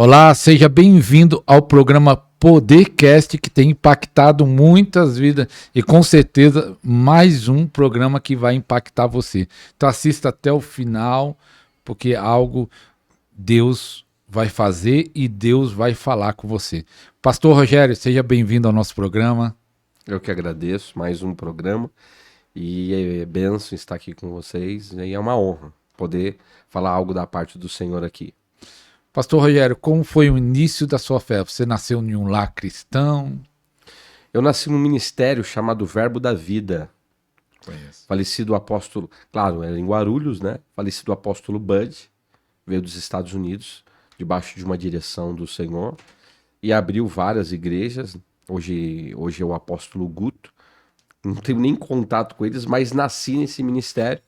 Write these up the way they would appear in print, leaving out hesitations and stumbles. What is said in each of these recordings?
Olá, seja bem-vindo ao programa Podercast, que tem impactado muitas vidas e com certeza mais um programa que vai impactar você. Então assista até o final, porque algo Deus vai fazer e Deus vai falar com você. Pastor Rogério, seja bem-vindo ao nosso programa. Eu que agradeço, mais um programa, e é benção estar aqui com vocês, e é uma honra poder falar algo da parte do Senhor aqui. Pastor Rogério, como foi o início da sua fé? Você nasceu em um lar cristão? Eu nasci num ministério chamado Verbo da Vida. Conheço. Falecido apóstolo, claro, era em Guarulhos, né? Falecido apóstolo Bud, veio dos Estados Unidos, debaixo de uma direção do Senhor, e abriu várias igrejas. Hoje é o apóstolo Guto. Não tenho nem contato com eles, mas nasci nesse ministério.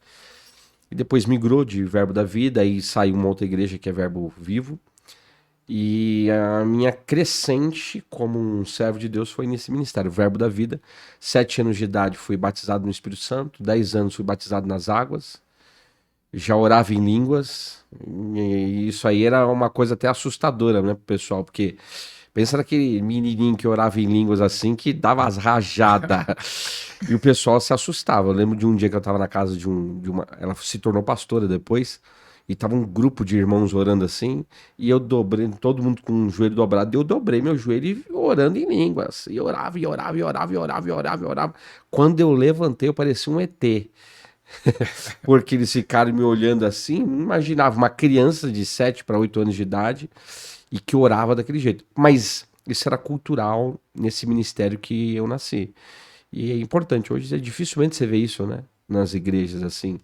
E depois migrou de Verbo da Vida e saiu uma outra igreja que é Verbo Vivo. E a minha crescente como um servo de Deus foi nesse ministério, Verbo da Vida. 7 anos de idade fui batizado no Espírito Santo, 10 anos fui batizado nas águas, já orava em línguas, e isso aí era uma coisa até assustadora, né, pro pessoal, porque pensa naquele menininho que orava em línguas assim, que dava as rajadas, e o pessoal se assustava. Eu lembro de um dia que eu estava na casa de uma... Ela se tornou pastora depois, e tava um grupo de irmãos orando assim, e eu dobrei, todo mundo com o joelho dobrado, e eu dobrei meu joelho e orando em línguas, e orava, e orava, e orava, e orava, e orava, e orava. Quando eu levantei, eu parecia um ET, porque eles ficaram me olhando assim, não imaginava uma criança de 7 para 8 anos de idade, e que orava daquele jeito. Mas isso era cultural nesse ministério que eu nasci. E é importante, hoje dificilmente você vê isso, né? Nas igrejas assim.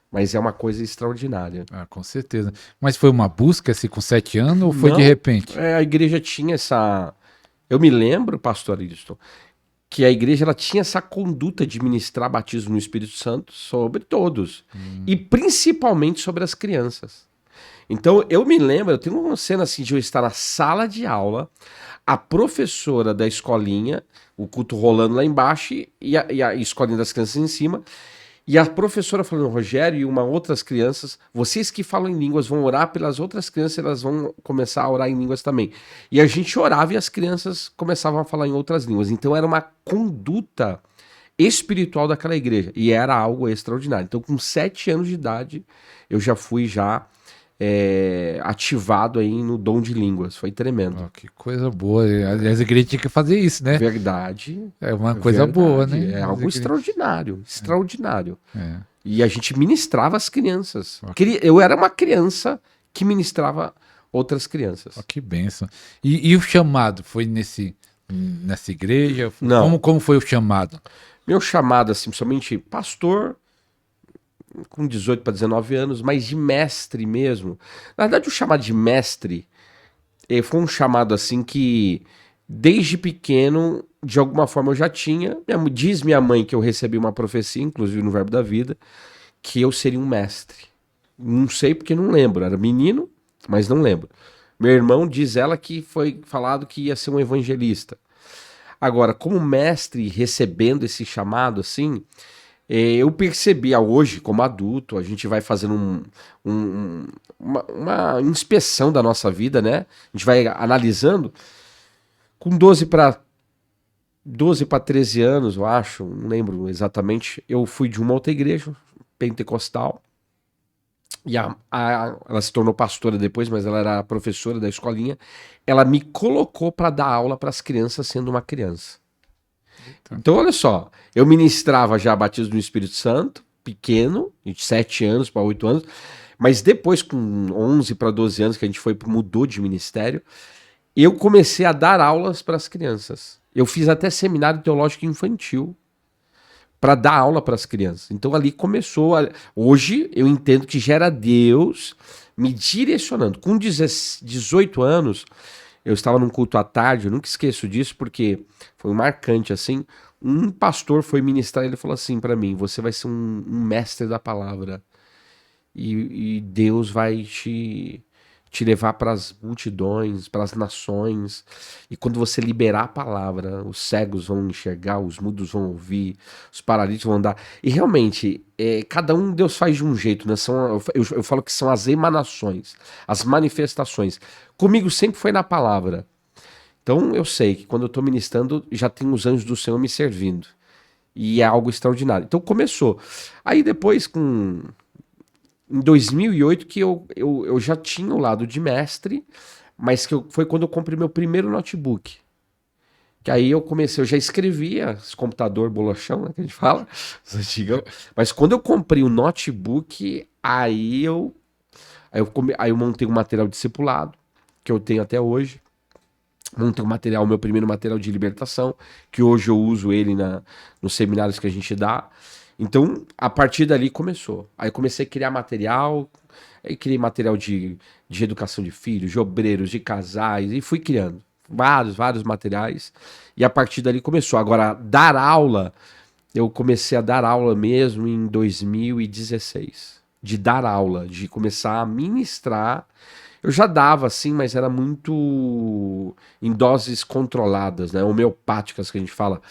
Mas é uma coisa extraordinária. Ah, com certeza. Mas foi uma busca assim, com 7 anos ou foi de Não, repente? a igreja tinha essa... Eu me lembro, pastor Ariston, que a igreja ela tinha essa conduta de ministrar batismo no Espírito Santo sobre todos. E principalmente sobre as crianças. Então eu me lembro, eu tenho uma cena assim de eu estar na sala de aula, a professora da escolinha, o culto rolando lá embaixo e a escolinha das crianças em cima, e a professora falando, Rogério e uma outras crianças, vocês que falam em línguas vão orar pelas outras crianças, elas vão começar a orar em línguas também. E a gente orava e as crianças começavam a falar em outras línguas. Então era uma conduta espiritual daquela igreja, e era algo extraordinário. Então com 7 anos de idade, eu já fui ativado aí no dom de línguas. Foi tremendo. Oh, que coisa boa. Aliás, a igreja tinha que fazer isso, né? Verdade. É uma coisa boa, Verdade. né? É algo extraordinário. Extraordinário. É. E a gente ministrava as crianças. Ok. Eu era uma criança que ministrava outras crianças. Oh, que bênção. E o chamado foi nessa igreja? Não. Como foi o chamado? Meu chamado, assim, somente pastor, com 18 para 19 anos, mas de mestre mesmo. Na verdade, o chamado de mestre foi um chamado assim que, desde pequeno, de alguma forma eu já tinha. Diz minha mãe que eu recebi uma profecia, inclusive no Verbo da Vida, que eu seria um mestre. Não sei porque não lembro, era menino, mas não lembro. Meu irmão diz ela que foi falado que ia ser um evangelista. Agora, como mestre, recebendo esse chamado assim, eu percebi hoje, como adulto, a gente vai fazendo uma inspeção da nossa vida, né? A gente vai analisando. Com 12 para 13 anos, eu acho, não lembro exatamente, eu fui de uma outra igreja pentecostal. E ela se tornou pastora depois, mas ela era professora da escolinha. Ela me colocou para dar aula para as crianças sendo uma criança. Então, olha só, eu ministrava já batismo no Espírito Santo, pequeno, de 7 anos para 8 anos, mas depois, com 11 para 12 anos, que a gente mudou de ministério, eu comecei a dar aulas para as crianças. Eu fiz até seminário teológico infantil para dar aula para as crianças. Então ali começou. Hoje eu entendo que já era Deus me direcionando. Com 18 anos, eu estava num culto à tarde, eu nunca esqueço disso, porque foi um marcante assim. Um pastor foi ministrar e ele falou assim para mim: você vai ser um mestre da palavra. E Deus vai te te levar para as multidões, para as nações. E quando você liberar a palavra, os cegos vão enxergar, os mudos vão ouvir, os paralíticos vão andar. E realmente, cada um Deus faz de um jeito, né? Eu falo que são as emanações, as manifestações. Comigo sempre foi na palavra. Então eu sei que quando eu estou ministrando, já tem os anjos do Senhor me servindo. E é algo extraordinário. Então começou. Aí depois, em 2008, que eu já tinha o lado de mestre, mas foi quando eu comprei meu primeiro notebook. Que aí eu comecei, eu já escrevia, esse computador bolachão, né, que a gente fala, os antigão. Mas quando eu comprei o notebook, aí eu montei um material discipulado, que eu tenho até hoje. Montei um material, meu primeiro material de libertação, que hoje eu uso ele nos seminários que a gente dá. Então, a partir dali começou. Aí eu comecei a criar material, aí criei material de educação de filhos, de obreiros, de casais, e fui criando vários materiais. E a partir dali começou. Agora, dar aula, eu comecei a dar aula mesmo em 2016. De dar aula, de começar a ministrar. Eu já dava, assim, mas era muito em doses controladas, né? Homeopáticas que a gente fala.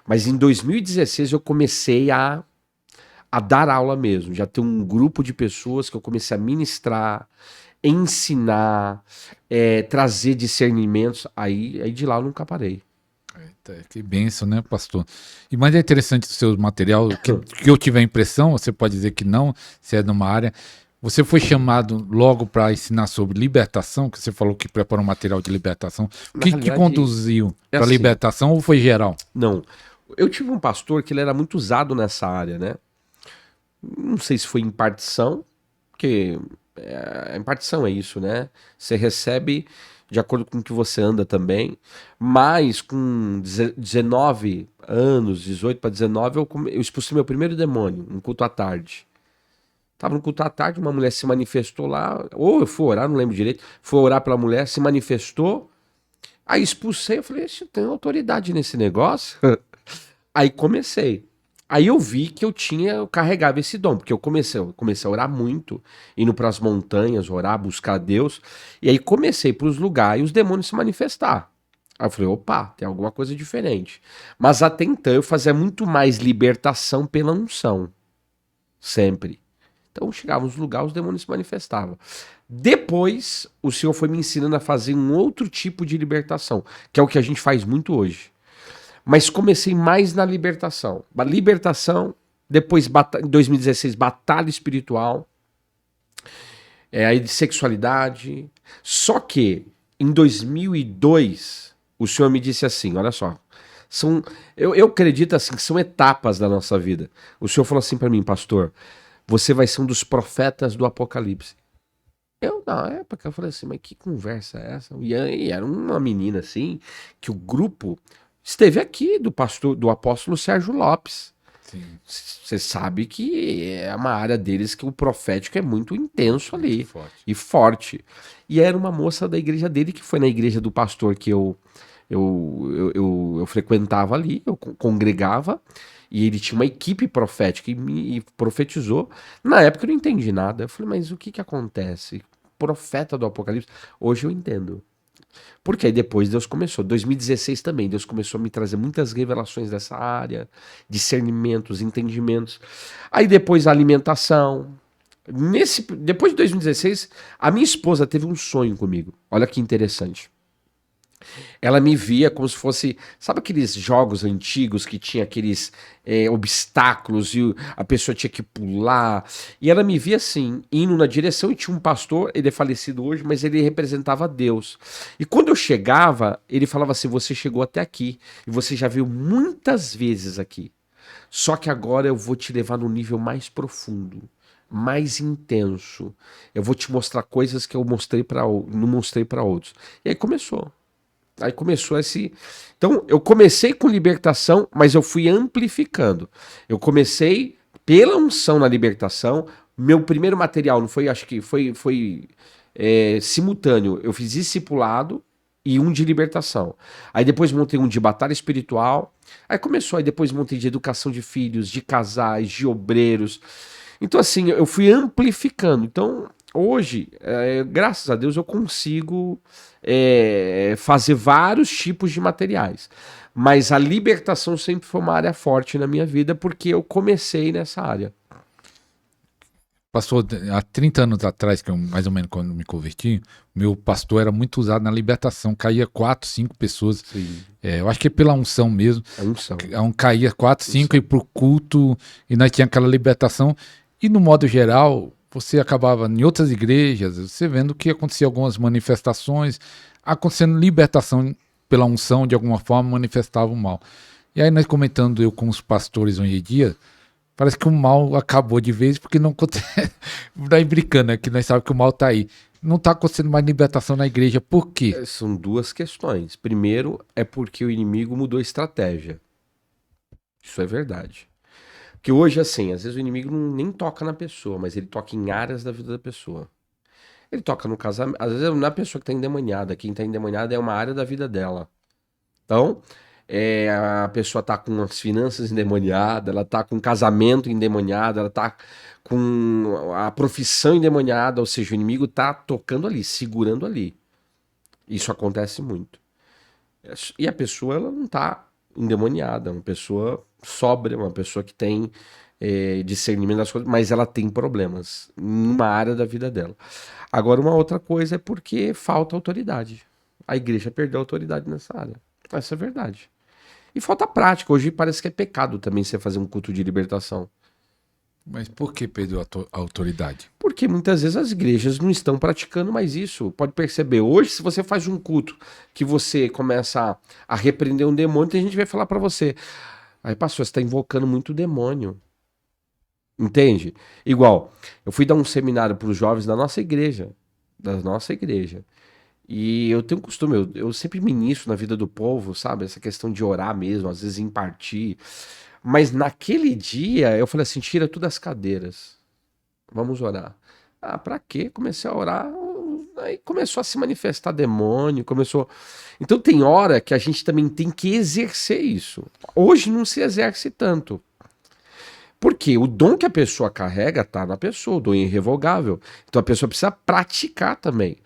Mas em 2016 eu comecei a dar aula mesmo. Já tem um grupo de pessoas que eu comecei a ministrar, ensinar, trazer discernimentos. Aí de lá eu nunca parei. Eita, que bênção, né, pastor? E mais é interessante o seu material, que eu tive a impressão, você pode dizer que não, se é numa área. Você foi chamado logo para ensinar sobre libertação, que você falou que preparou um material de libertação. O que conduziu para assim, libertação ou foi geral? Não. Eu tive um pastor que ele era muito usado nessa área, né? Não sei se foi impartição, porque a impartição é isso, né? Você recebe de acordo com o que você anda também, mas com 19 anos, 18 para 19, eu expulsei meu primeiro demônio, um culto à tarde. Tava no culto à tarde, uma mulher se manifestou lá, ou eu fui orar, não lembro direito, fui orar pela mulher, se manifestou, aí expulsei, eu falei, eu tenho autoridade nesse negócio? Aí comecei. Aí eu vi que eu carregava esse dom, porque eu comecei a orar muito, indo para as montanhas, orar, buscar Deus, e aí comecei para os lugares e os demônios se manifestar. Aí eu falei, opa, tem alguma coisa diferente. Mas até então eu fazia muito mais libertação pela unção, sempre. Então chegava nos lugares, os demônios se manifestavam. Depois, o Senhor foi me ensinando a fazer um outro tipo de libertação, que é o que a gente faz muito hoje. Mas comecei mais na libertação. Libertação, depois em 2016, batalha espiritual, aí de sexualidade. Só que em 2002, o Senhor me disse assim, olha só, eu acredito assim que são etapas da nossa vida. O Senhor falou assim para mim, pastor, você vai ser um dos profetas do Apocalipse. Eu, na época, eu falei assim, mas que conversa é essa? E era uma menina assim, que o grupo esteve aqui, do apóstolo Sérgio Lopes. Você sabe que é uma área deles que o profético é muito intenso ali. Forte. E forte. E era uma moça da igreja dele, que foi na igreja do pastor que eu frequentava ali, eu congregava. E ele tinha uma equipe profética e me profetizou. Na época eu não entendi nada. Eu falei, mas o que acontece? Profeta do Apocalipse. Hoje eu entendo. Porque aí depois Deus começou. 2016 também, Deus começou a me trazer muitas revelações dessa área, discernimentos, entendimentos. Aí depois a alimentação. Depois de 2016, a minha esposa teve um sonho comigo. Olha que interessante. Ela me via como se fosse, sabe aqueles jogos antigos que tinha aqueles obstáculos e a pessoa tinha que pular? E ela me via assim, indo na direção, e tinha um pastor, ele é falecido hoje, mas ele representava Deus. E quando eu chegava, ele falava assim, você chegou até aqui, e você já veio muitas vezes aqui. Só que agora eu vou te levar num nível mais profundo, mais intenso. Eu vou te mostrar coisas que eu não mostrei para outros. E aí começou. Aí começou esse... Então, eu comecei com libertação, mas eu fui amplificando. Eu comecei pela unção na libertação. Meu primeiro material, não foi, acho que foi simultâneo. Eu fiz discipulado e um de libertação. Aí depois montei um de batalha espiritual. Aí começou, aí depois montei de educação de filhos, de casais, de obreiros. Então, assim, eu fui amplificando. Então, hoje, graças a Deus, eu consigo fazer vários tipos de materiais. Mas a libertação sempre foi uma área forte na minha vida, porque eu comecei nessa área. Pastor, há 30 anos atrás, que eu, mais ou menos quando me converti, meu pastor era muito usado na libertação. Caía 4, 5 pessoas. Eu acho que é pela unção mesmo. É unção. Caía 4, 5 e pro culto, e nós tinha aquela libertação. E no modo geral, você acabava em outras igrejas, você vendo que acontecia algumas manifestações, acontecendo libertação pela unção, de alguma forma, manifestava o mal. E aí nós comentando eu com os pastores hoje em dia, parece que o mal acabou de vez, porque não acontece. Daí brincando, né? Que nós sabemos que o mal tá aí. Não tá acontecendo mais libertação na igreja. Por quê? São duas questões. Primeiro, é porque o inimigo mudou a estratégia. Isso é verdade. Porque hoje, assim, às vezes o inimigo nem toca na pessoa, mas ele toca em áreas da vida da pessoa. Ele toca no casamento. Às vezes não é a pessoa que está endemoniada. Quem está endemoniada é uma área da vida dela. Então, a pessoa tá com as finanças endemoniadas, ela tá com o casamento endemoniado, ela tá com a profissão endemoniada, ou seja, o inimigo tá tocando ali, segurando ali. Isso acontece muito. E a pessoa, ela não tá endemoniada, é uma pessoa sóbria, uma pessoa que tem discernimento das coisas, mas ela tem problemas numa área da vida dela. Agora, uma outra coisa é porque falta autoridade. A igreja perdeu a autoridade nessa área. Essa é a verdade. E falta prática. Hoje parece que é pecado também você fazer um culto de libertação. Mas por que perdeu a autoridade? Porque muitas vezes as igrejas não estão praticando mais isso. Pode perceber. Hoje, se você faz um culto que você começa a repreender um demônio, tem gente que vai falar pra você: aí, pastor, você está invocando muito demônio. Entende? Igual, eu fui dar um seminário para os jovens da nossa igreja. Da nossa igreja. E eu tenho um costume, eu sempre ministro na vida do povo, sabe? Essa questão de orar mesmo, às vezes impartir. Mas naquele dia eu falei assim: tira tudo das cadeiras. Vamos orar. Ah, pra quê? Comecei a orar. Aí começou a se manifestar demônio, começou. Então tem hora que a gente também tem que exercer isso. Hoje não se exerce tanto. Porque o dom que a pessoa carrega tá na pessoa, o dom é irrevogável. Então a pessoa precisa praticar também.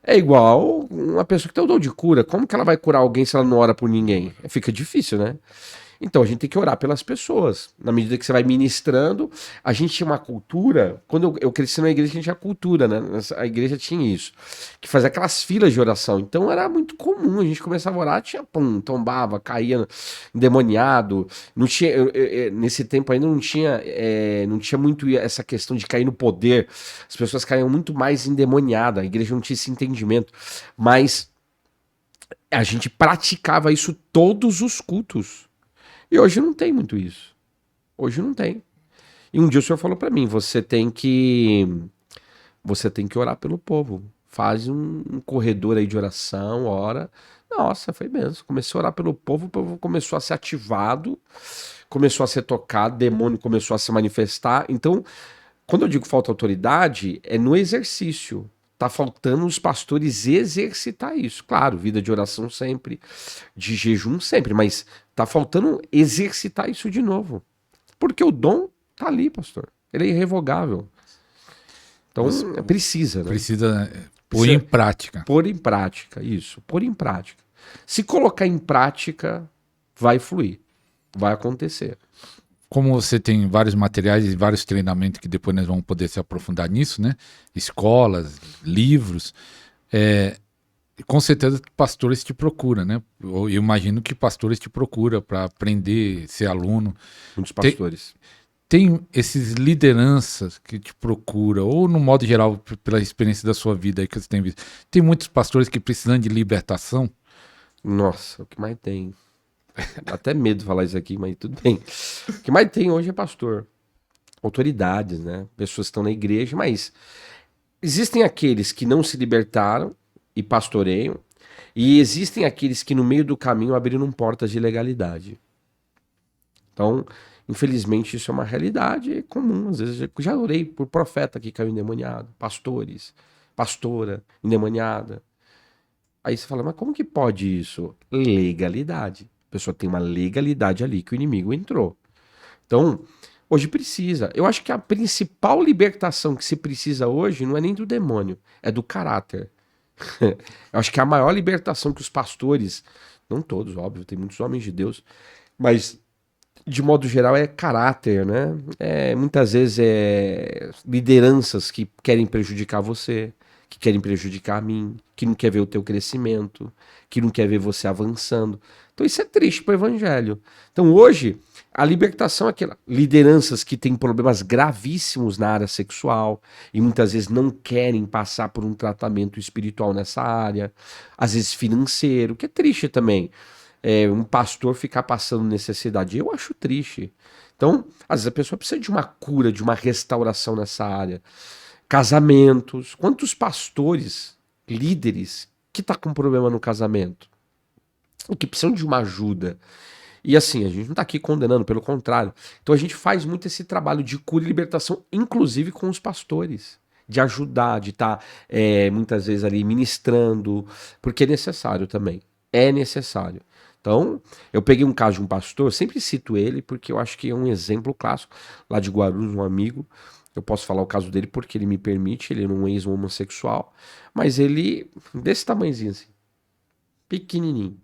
É igual uma pessoa que tem o dom de cura. Como que ela vai curar alguém se ela não ora por ninguém? Fica difícil, né? Então a gente tem que orar pelas pessoas. Na medida que você vai ministrando, a gente tinha uma cultura. Quando eu cresci na igreja, a gente tinha cultura, né? A igreja tinha isso, que fazia aquelas filas de oração. Então era muito comum. A gente começava a orar, tinha pum, tombava, caía endemoniado. Não tinha, nesse tempo ainda não tinha muito essa questão de cair no poder. As pessoas caíam muito mais endemoniadas. A igreja não tinha esse entendimento. Mas a gente praticava isso todos os cultos. E hoje não tem muito isso. Hoje não tem. E um dia o senhor falou pra mim: você tem que orar pelo povo. Faz um corredor aí de oração, ora. Nossa, foi mesmo. Comecei a orar pelo povo, o povo começou a ser ativado, começou a ser tocado, demônio começou a se manifestar. Então, quando eu digo falta autoridade, é no exercício. Tá faltando os pastores exercitar isso. Claro, vida de oração sempre, de jejum sempre, mas tá faltando exercitar isso de novo. Porque o dom tá ali, pastor. Ele é irrevogável. Então, precisa, né? Precisa pôr em prática. Pôr em prática, isso. Pôr em prática. Se colocar em prática, vai fluir. Vai acontecer. Como você tem vários materiais e vários treinamentos que depois nós vamos poder se aprofundar nisso, né? Escolas, livros, com certeza pastores te procuram, né? Eu imagino que pastores te procuram para aprender, ser aluno. Muitos pastores. Tem esses lideranças que te procuram, ou no modo geral, pela experiência da sua vida aí que você tem visto. Tem muitos pastores que precisam de libertação? Nossa, o que mais tem? Dá até medo de falar isso aqui, mas tudo bem. O que mais tem hoje é pastor. Autoridades, né? Pessoas que estão na igreja, mas existem aqueles que não se libertaram e pastoreiam, e existem aqueles que no meio do caminho abriram portas de legalidade. Então, infelizmente, isso é uma realidade comum. Às vezes, eu já orei por profeta que caiu endemoniado, pastores, pastora endemoniada. Aí você fala: mas como que pode isso? Legalidade. A pessoa tem uma legalidade ali que o inimigo entrou. Então, Hoje precisa. Eu acho que a principal libertação que se precisa hoje não é nem do demônio, é do caráter. Eu acho que a maior libertação que os pastores, não todos, óbvio, tem muitos homens de Deus, mas de modo geral é caráter, né? Muitas vezes é lideranças que querem prejudicar você, que querem prejudicar a mim, que não quer ver o teu crescimento, que não quer ver você avançando. Então isso é triste para o evangelho. Então hoje a libertação é aquela lideranças que têm problemas gravíssimos na área sexual e muitas vezes não querem passar por um tratamento espiritual nessa área, às vezes financeiro, que é triste também. Um pastor ficar passando necessidade. Eu acho triste. Então, às vezes a pessoa precisa de uma cura, de uma restauração nessa área. Casamentos. Quantos pastores, líderes, que tá com problema no casamento? E que precisam de uma ajuda. E assim, a gente não tá aqui condenando, pelo contrário. Então a gente faz muito esse trabalho de cura e libertação, inclusive com os pastores. De ajudar, de estar muitas vezes ali ministrando, porque é necessário também. É necessário. Então, eu peguei um caso de um pastor, sempre cito ele, porque eu acho que é um exemplo clássico, lá de Guarulhos, um amigo. Eu posso falar o caso dele porque ele me permite, ele é um ex-homossexual, mas ele, desse tamanhozinho assim, pequenininho.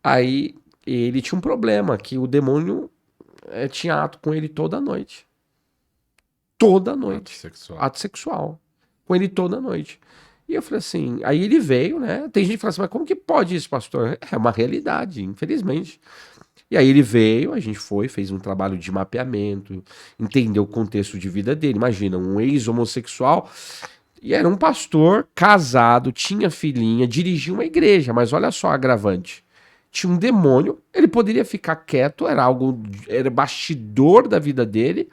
Aí, ele tinha um problema, que o demônio tinha ato com ele toda noite. Toda noite. Ato sexual. Ato sexual. Com ele toda noite. E eu falei assim, aí ele veio, né? Tem gente que fala assim, mas como que pode isso, pastor? É uma realidade, infelizmente. E aí ele veio, a gente foi, fez um trabalho de mapeamento, entendeu o contexto de vida dele. Imagina, um ex-homossexual, e era um pastor, casado, tinha filhinha, dirigia uma igreja, mas olha só a agravante. Tinha um demônio, ele poderia ficar quieto, era bastidor da vida dele,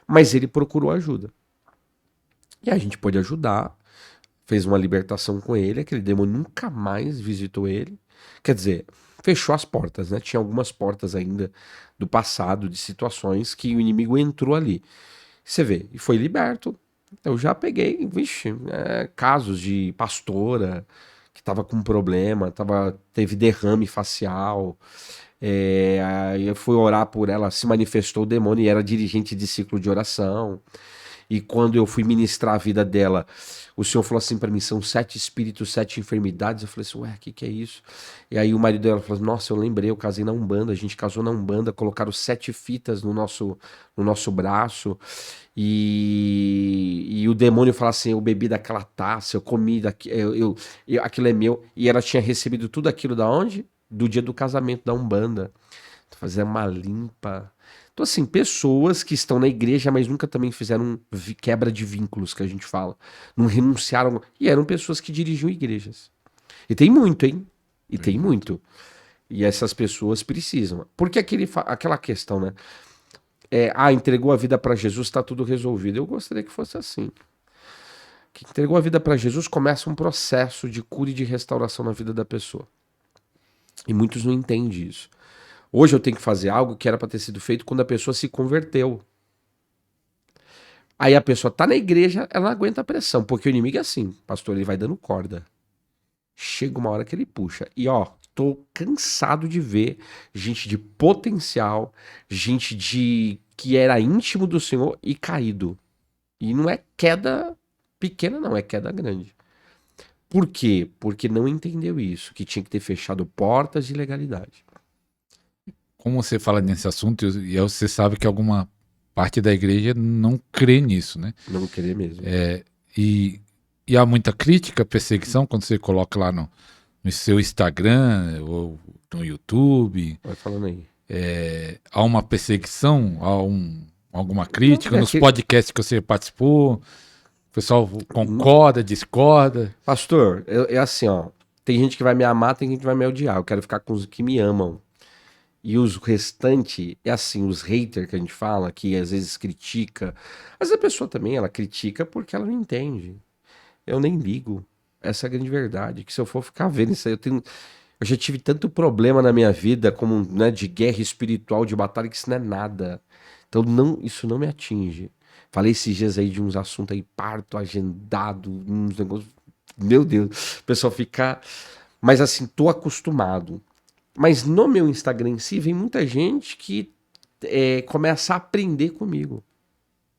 mas ele procurou ajuda. E a gente pôde ajudar, fez uma libertação com ele, aquele demônio nunca mais visitou ele. Quer dizer, fechou as portas, né? Tinha algumas portas ainda do passado, de situações que o inimigo entrou ali. Você vê, e foi liberto. Eu já peguei, casos de pastora que estava com problema, teve derrame facial. Aí eu fui orar por ela, se manifestou o demônio e era dirigente de ciclo de oração. E quando eu fui ministrar a vida dela, o Senhor falou assim para mim, são 7 espíritos, 7 enfermidades. Eu falei assim, ué, o que é isso? E aí o marido dela falou, nossa, eu lembrei, eu casei na Umbanda, a gente casou na Umbanda, colocaram 7 fitas no nosso braço. E o demônio fala assim, eu bebi daquela taça, eu comi, aquilo é meu. E ela tinha recebido tudo aquilo da onde? Do dia do casamento da Umbanda. Fazer uma limpa. Então, assim, pessoas que estão na igreja, mas nunca também fizeram quebra de vínculos, que a gente fala. Não renunciaram. E eram pessoas que dirigiam igrejas. E tem muito, hein? E tem muito. E essas pessoas precisam. Porque aquela questão, né? Entregou a vida para Jesus, está tudo resolvido. Eu gostaria que fosse assim. Que entregou a vida para Jesus, começa um processo de cura e de restauração na vida da pessoa. E muitos não entendem isso. Hoje eu tenho que fazer algo que era para ter sido feito quando a pessoa se converteu. Aí a pessoa tá na igreja, ela não aguenta a pressão, porque o inimigo é assim, pastor, ele vai dando corda. Chega uma hora que ele puxa. E tô cansado de ver gente de potencial, gente que era íntimo do Senhor e caído. E não é queda pequena não, é queda grande. Por quê? Porque não entendeu isso, que tinha que ter fechado portas de legalidade. Como você fala nesse assunto, e você sabe que alguma parte da igreja não crê nisso, né? Não crê mesmo. E há muita crítica, perseguição, quando você coloca lá no seu Instagram ou no YouTube. Vai falando aí. Há uma perseguição, alguma crítica nos podcasts que você participou? O pessoal concorda, discorda? Pastor, é assim, tem gente que vai me amar, tem gente que vai me odiar. Eu quero ficar com os que me amam. E os restantes, assim, os haters que a gente fala, que às vezes critica. Mas a pessoa também, ela critica porque ela não entende. Eu nem ligo. Essa é a grande verdade. Que se eu for ficar vendo isso aí, eu já tive tanto problema na minha vida, como, né, de guerra espiritual, de batalha, que isso não é nada. Então isso não me atinge. Falei esses dias aí de uns assuntos aí, parto agendado, uns negócios. Meu Deus, o pessoal fica. Mas assim, tô acostumado. Mas no meu Instagram em si, vem muita gente que começa a aprender comigo.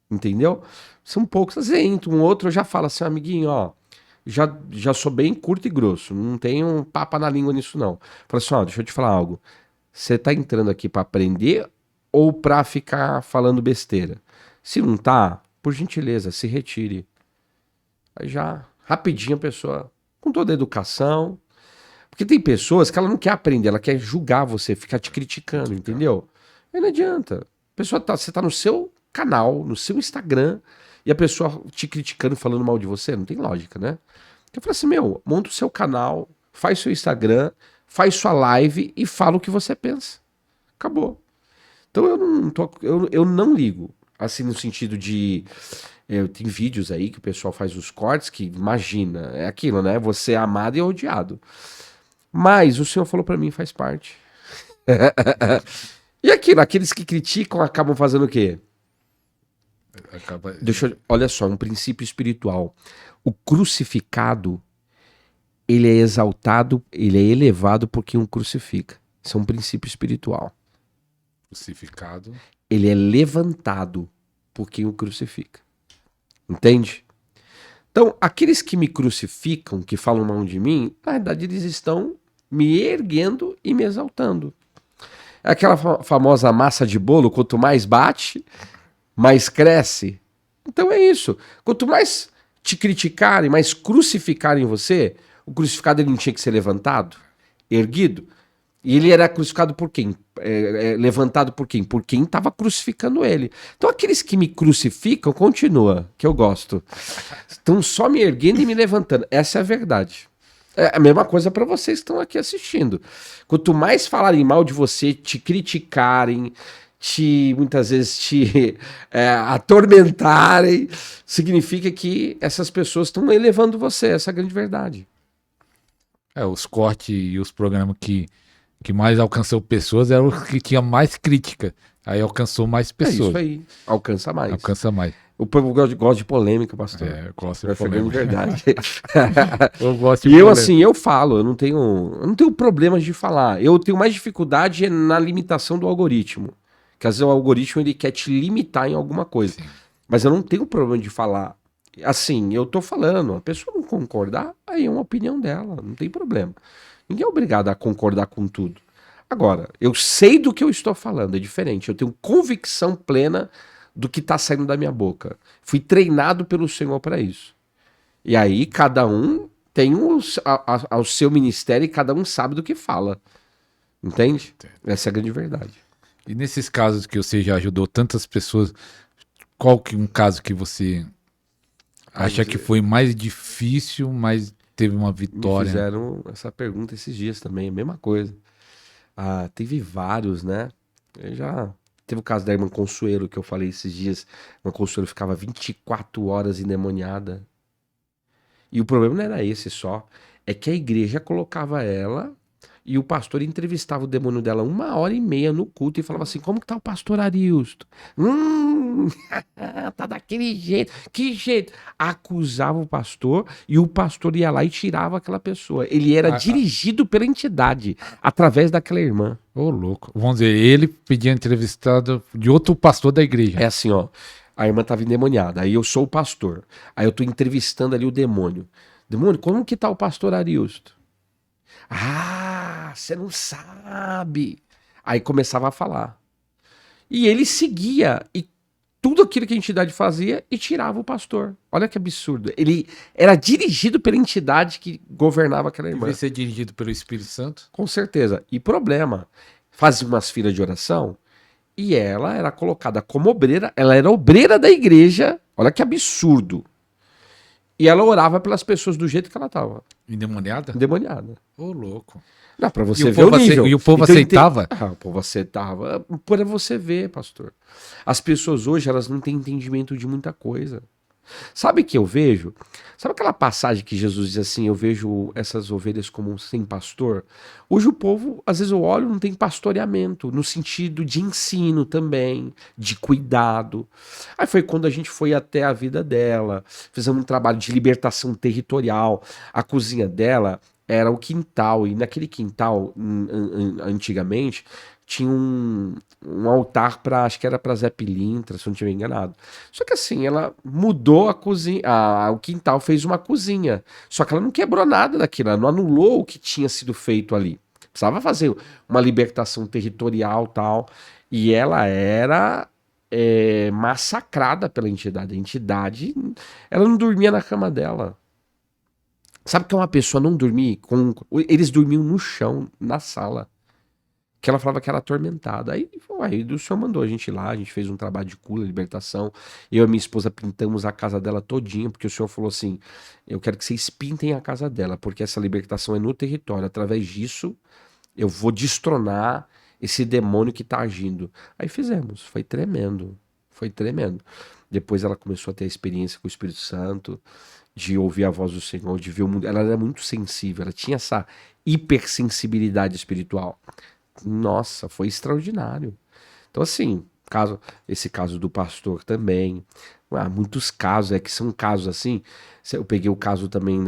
Entendeu? São poucos. Às vezes entra um outro, eu já falo assim, amiguinho, ó, já sou bem curto e grosso, não tenho papa na língua nisso não. Falo assim, ó, deixa eu te falar algo. Você tá entrando aqui pra aprender ou pra ficar falando besteira? Se não tá, por gentileza, se retire. Aí já, rapidinho a pessoa, com toda a educação. Porque tem pessoas que ela não quer aprender, ela quer julgar você, ficar te criticando, entendeu? Aí não adianta. A pessoa você tá no seu canal, no seu Instagram, e a pessoa te criticando, falando mal de você, não tem lógica, né? Eu falo assim, monta o seu canal, faz seu Instagram, faz sua live e fala o que você pensa. Acabou. Então eu não ligo, assim, no sentido de... tem vídeos aí que o pessoal faz os cortes que, imagina, é aquilo, né? Você é amado e odiado. Mas o Senhor falou pra mim, faz parte. E aquilo, aqueles que criticam acabam fazendo o quê? Olha só, um princípio espiritual. O crucificado, ele é exaltado, ele é elevado por quem o crucifica. Isso é um princípio espiritual. Crucificado. Ele é levantado por quem o crucifica. Entende? Então, aqueles que me crucificam, que falam mal de mim, na verdade eles estão me erguendo e me exaltando. É aquela famosa massa de bolo, quanto mais bate, mais cresce. Então é isso. Quanto mais te criticarem, mais crucificarem você, o crucificado ele não tinha que ser levantado, erguido. E ele era crucificado por quem? Levantado por quem? Por quem estava crucificando ele. Então aqueles que me crucificam, continua, que eu gosto. Estão só me erguendo e me levantando. Essa é a verdade. É a mesma coisa para vocês que estão aqui assistindo. Quanto mais falarem mal de você, te criticarem, muitas vezes te atormentarem, significa que essas pessoas estão elevando você. Essa é a grande verdade. Os cortes e os programas que mais alcançou pessoas eram os que tinham mais crítica. Aí alcançou mais pessoas. É isso aí. Alcança mais. Alcança mais. O povo gosta de polêmica, pastor. Eu gosto de polêmica. Verdade. Eu gosto de polêmica. eu, assim, eu falo, eu não tenho problemas de falar. Eu tenho mais dificuldade na limitação do algoritmo. Que às vezes o algoritmo ele quer te limitar em alguma coisa. Sim. Mas eu não tenho problema de falar. Assim, eu tô falando, a pessoa não concordar, aí é uma opinião dela, não tem problema. Ninguém é obrigado a concordar com tudo. Agora, eu sei do que eu estou falando, é diferente. Eu tenho convicção plena do que está saindo da minha boca. Fui treinado pelo Senhor para isso. E aí, cada um tem o seu ministério e cada um sabe do que fala. Entende? Essa é a grande verdade. E nesses casos que você já ajudou tantas pessoas, qual que um caso que você acha que foi mais difícil, mas teve uma vitória? Me fizeram essa pergunta esses dias também, a mesma coisa. Teve vários, né? Teve o caso da irmã Consuelo, que eu falei esses dias. A irmã Consuelo ficava 24 horas endemoniada. E o problema não era esse só. É que a igreja colocava ela e o pastor entrevistava o demônio dela 1h30 no culto e falava assim, como que tá o pastor Arilsto? Tá daquele jeito. Que jeito? Acusava o pastor e o pastor ia lá e tirava aquela pessoa. Ele era dirigido pela entidade, através daquela irmã. Ô, louco. Vamos dizer, ele pedia entrevistado de outro pastor da igreja. É assim, ó. A irmã tava endemoniada, aí eu sou o pastor. Aí eu tô entrevistando ali o demônio. Demônio, como que tá o pastor Arilsto? Você não sabe. Aí começava a falar. E ele seguia, e tudo aquilo que a entidade fazia, e tirava o pastor. Olha que absurdo. Ele era dirigido pela entidade que governava aquela irmã. Devia ser dirigido pelo Espírito Santo? Com certeza. E problema, fazia umas filas de oração, e ela era colocada como obreira, ela era obreira da igreja, olha que absurdo. E ela orava pelas pessoas do jeito que ela tava. Endemoniada? Endemoniada. Ô, louco. Não, pra você ver o nível. E o povo então, aceitava? O povo aceitava. Para você ver, pastor. As pessoas hoje, elas não têm entendimento de muita coisa. Sabe o que eu vejo? Sabe aquela passagem que Jesus diz assim, eu vejo essas ovelhas como sem pastor? Hoje o povo, às vezes eu olho, não tem pastoreamento, no sentido de ensino também, de cuidado. Aí foi quando a gente foi até a vida dela, fizemos um trabalho de libertação territorial. A cozinha dela era o quintal, e naquele quintal, antigamente, tinha um altar para, acho que era para Zé Pilintra, se eu não estiver enganado. Só que assim, ela mudou a cozinha, o quintal fez uma cozinha. Só que ela não quebrou nada daquilo, ela não anulou o que tinha sido feito ali. Precisava fazer uma libertação territorial e tal. E ela era massacrada pela entidade. A entidade, ela não dormia na cama dela. Sabe que uma pessoa não dormir? Eles dormiam no chão, na sala. Que ela falava que era atormentada. Aí o senhor mandou a gente ir lá, a gente fez um trabalho de cura, libertação. Eu e minha esposa pintamos a casa dela todinha, porque o senhor falou assim: eu quero que vocês pintem a casa dela, porque essa libertação é no território. Através disso, eu vou destronar esse demônio que tá agindo. Aí fizemos, foi tremendo. Foi tremendo. Depois ela começou a ter a experiência com o Espírito Santo, de ouvir a voz do Senhor, de ver o mundo. Ela era muito sensível, ela tinha essa hipersensibilidade espiritual. Nossa, foi extraordinário. Então, assim, esse caso do pastor também. Muitos casos, que são casos assim. Eu peguei o caso também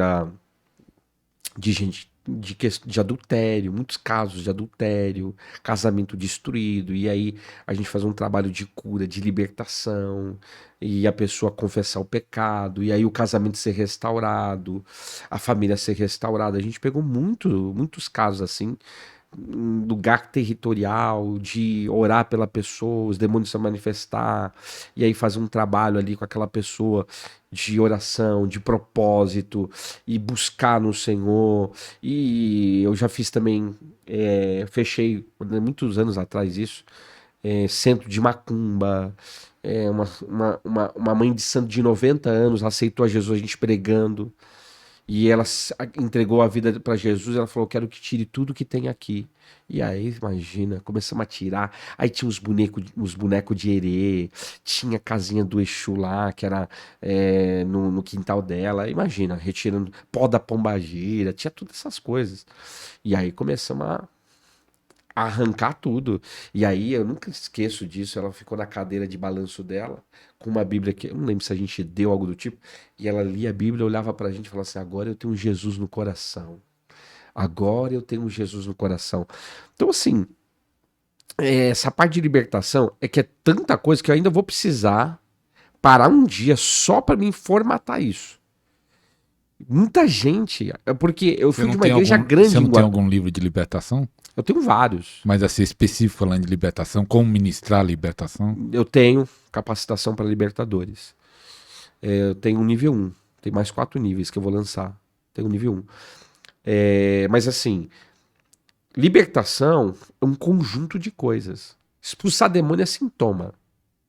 de gente de adultério, muitos casos de adultério, casamento destruído, e aí a gente faz um trabalho de cura, de libertação, e a pessoa confessar o pecado, e aí o casamento ser restaurado, a família ser restaurada. A gente pegou muitos casos assim, lugar territorial, de orar pela pessoa, os demônios se manifestar, e aí fazer um trabalho ali com aquela pessoa de oração, de propósito, e buscar no Senhor. E eu já fiz também, fechei muitos anos atrás isso, centro de macumba, uma mãe de santo de 90 anos aceitou a Jesus, a gente pregando. E ela entregou a vida para Jesus, ela falou: quero que tire tudo que tem aqui. E aí, imagina, começamos a tirar. Aí tinha os bonecos de herê, tinha a casinha do Exu lá, que era no quintal dela. Imagina, retirando pó da pombagira, tinha todas essas coisas. E aí começamos a arrancar tudo. E aí eu nunca esqueço disso. Ela ficou na cadeira de balanço dela, com uma Bíblia que eu não lembro se a gente deu algo do tipo. E ela lia a Bíblia, olhava pra gente e falava assim: agora eu tenho Jesus no coração. Agora eu tenho Jesus no coração. Então, assim, essa parte de libertação é que é tanta coisa que eu ainda vou precisar parar um dia só pra me formatar isso. Muita gente, porque eu fui de uma igreja grande. Você não tem algum livro de libertação? Eu tenho vários. Mas assim, específico falando de libertação, como ministrar a libertação? Eu tenho capacitação para libertadores. Eu tenho um nível 1. Tem mais 4 níveis que eu vou lançar. Tenho um nível 1. Mas assim, libertação é um conjunto de coisas. Expulsar demônio é sintoma.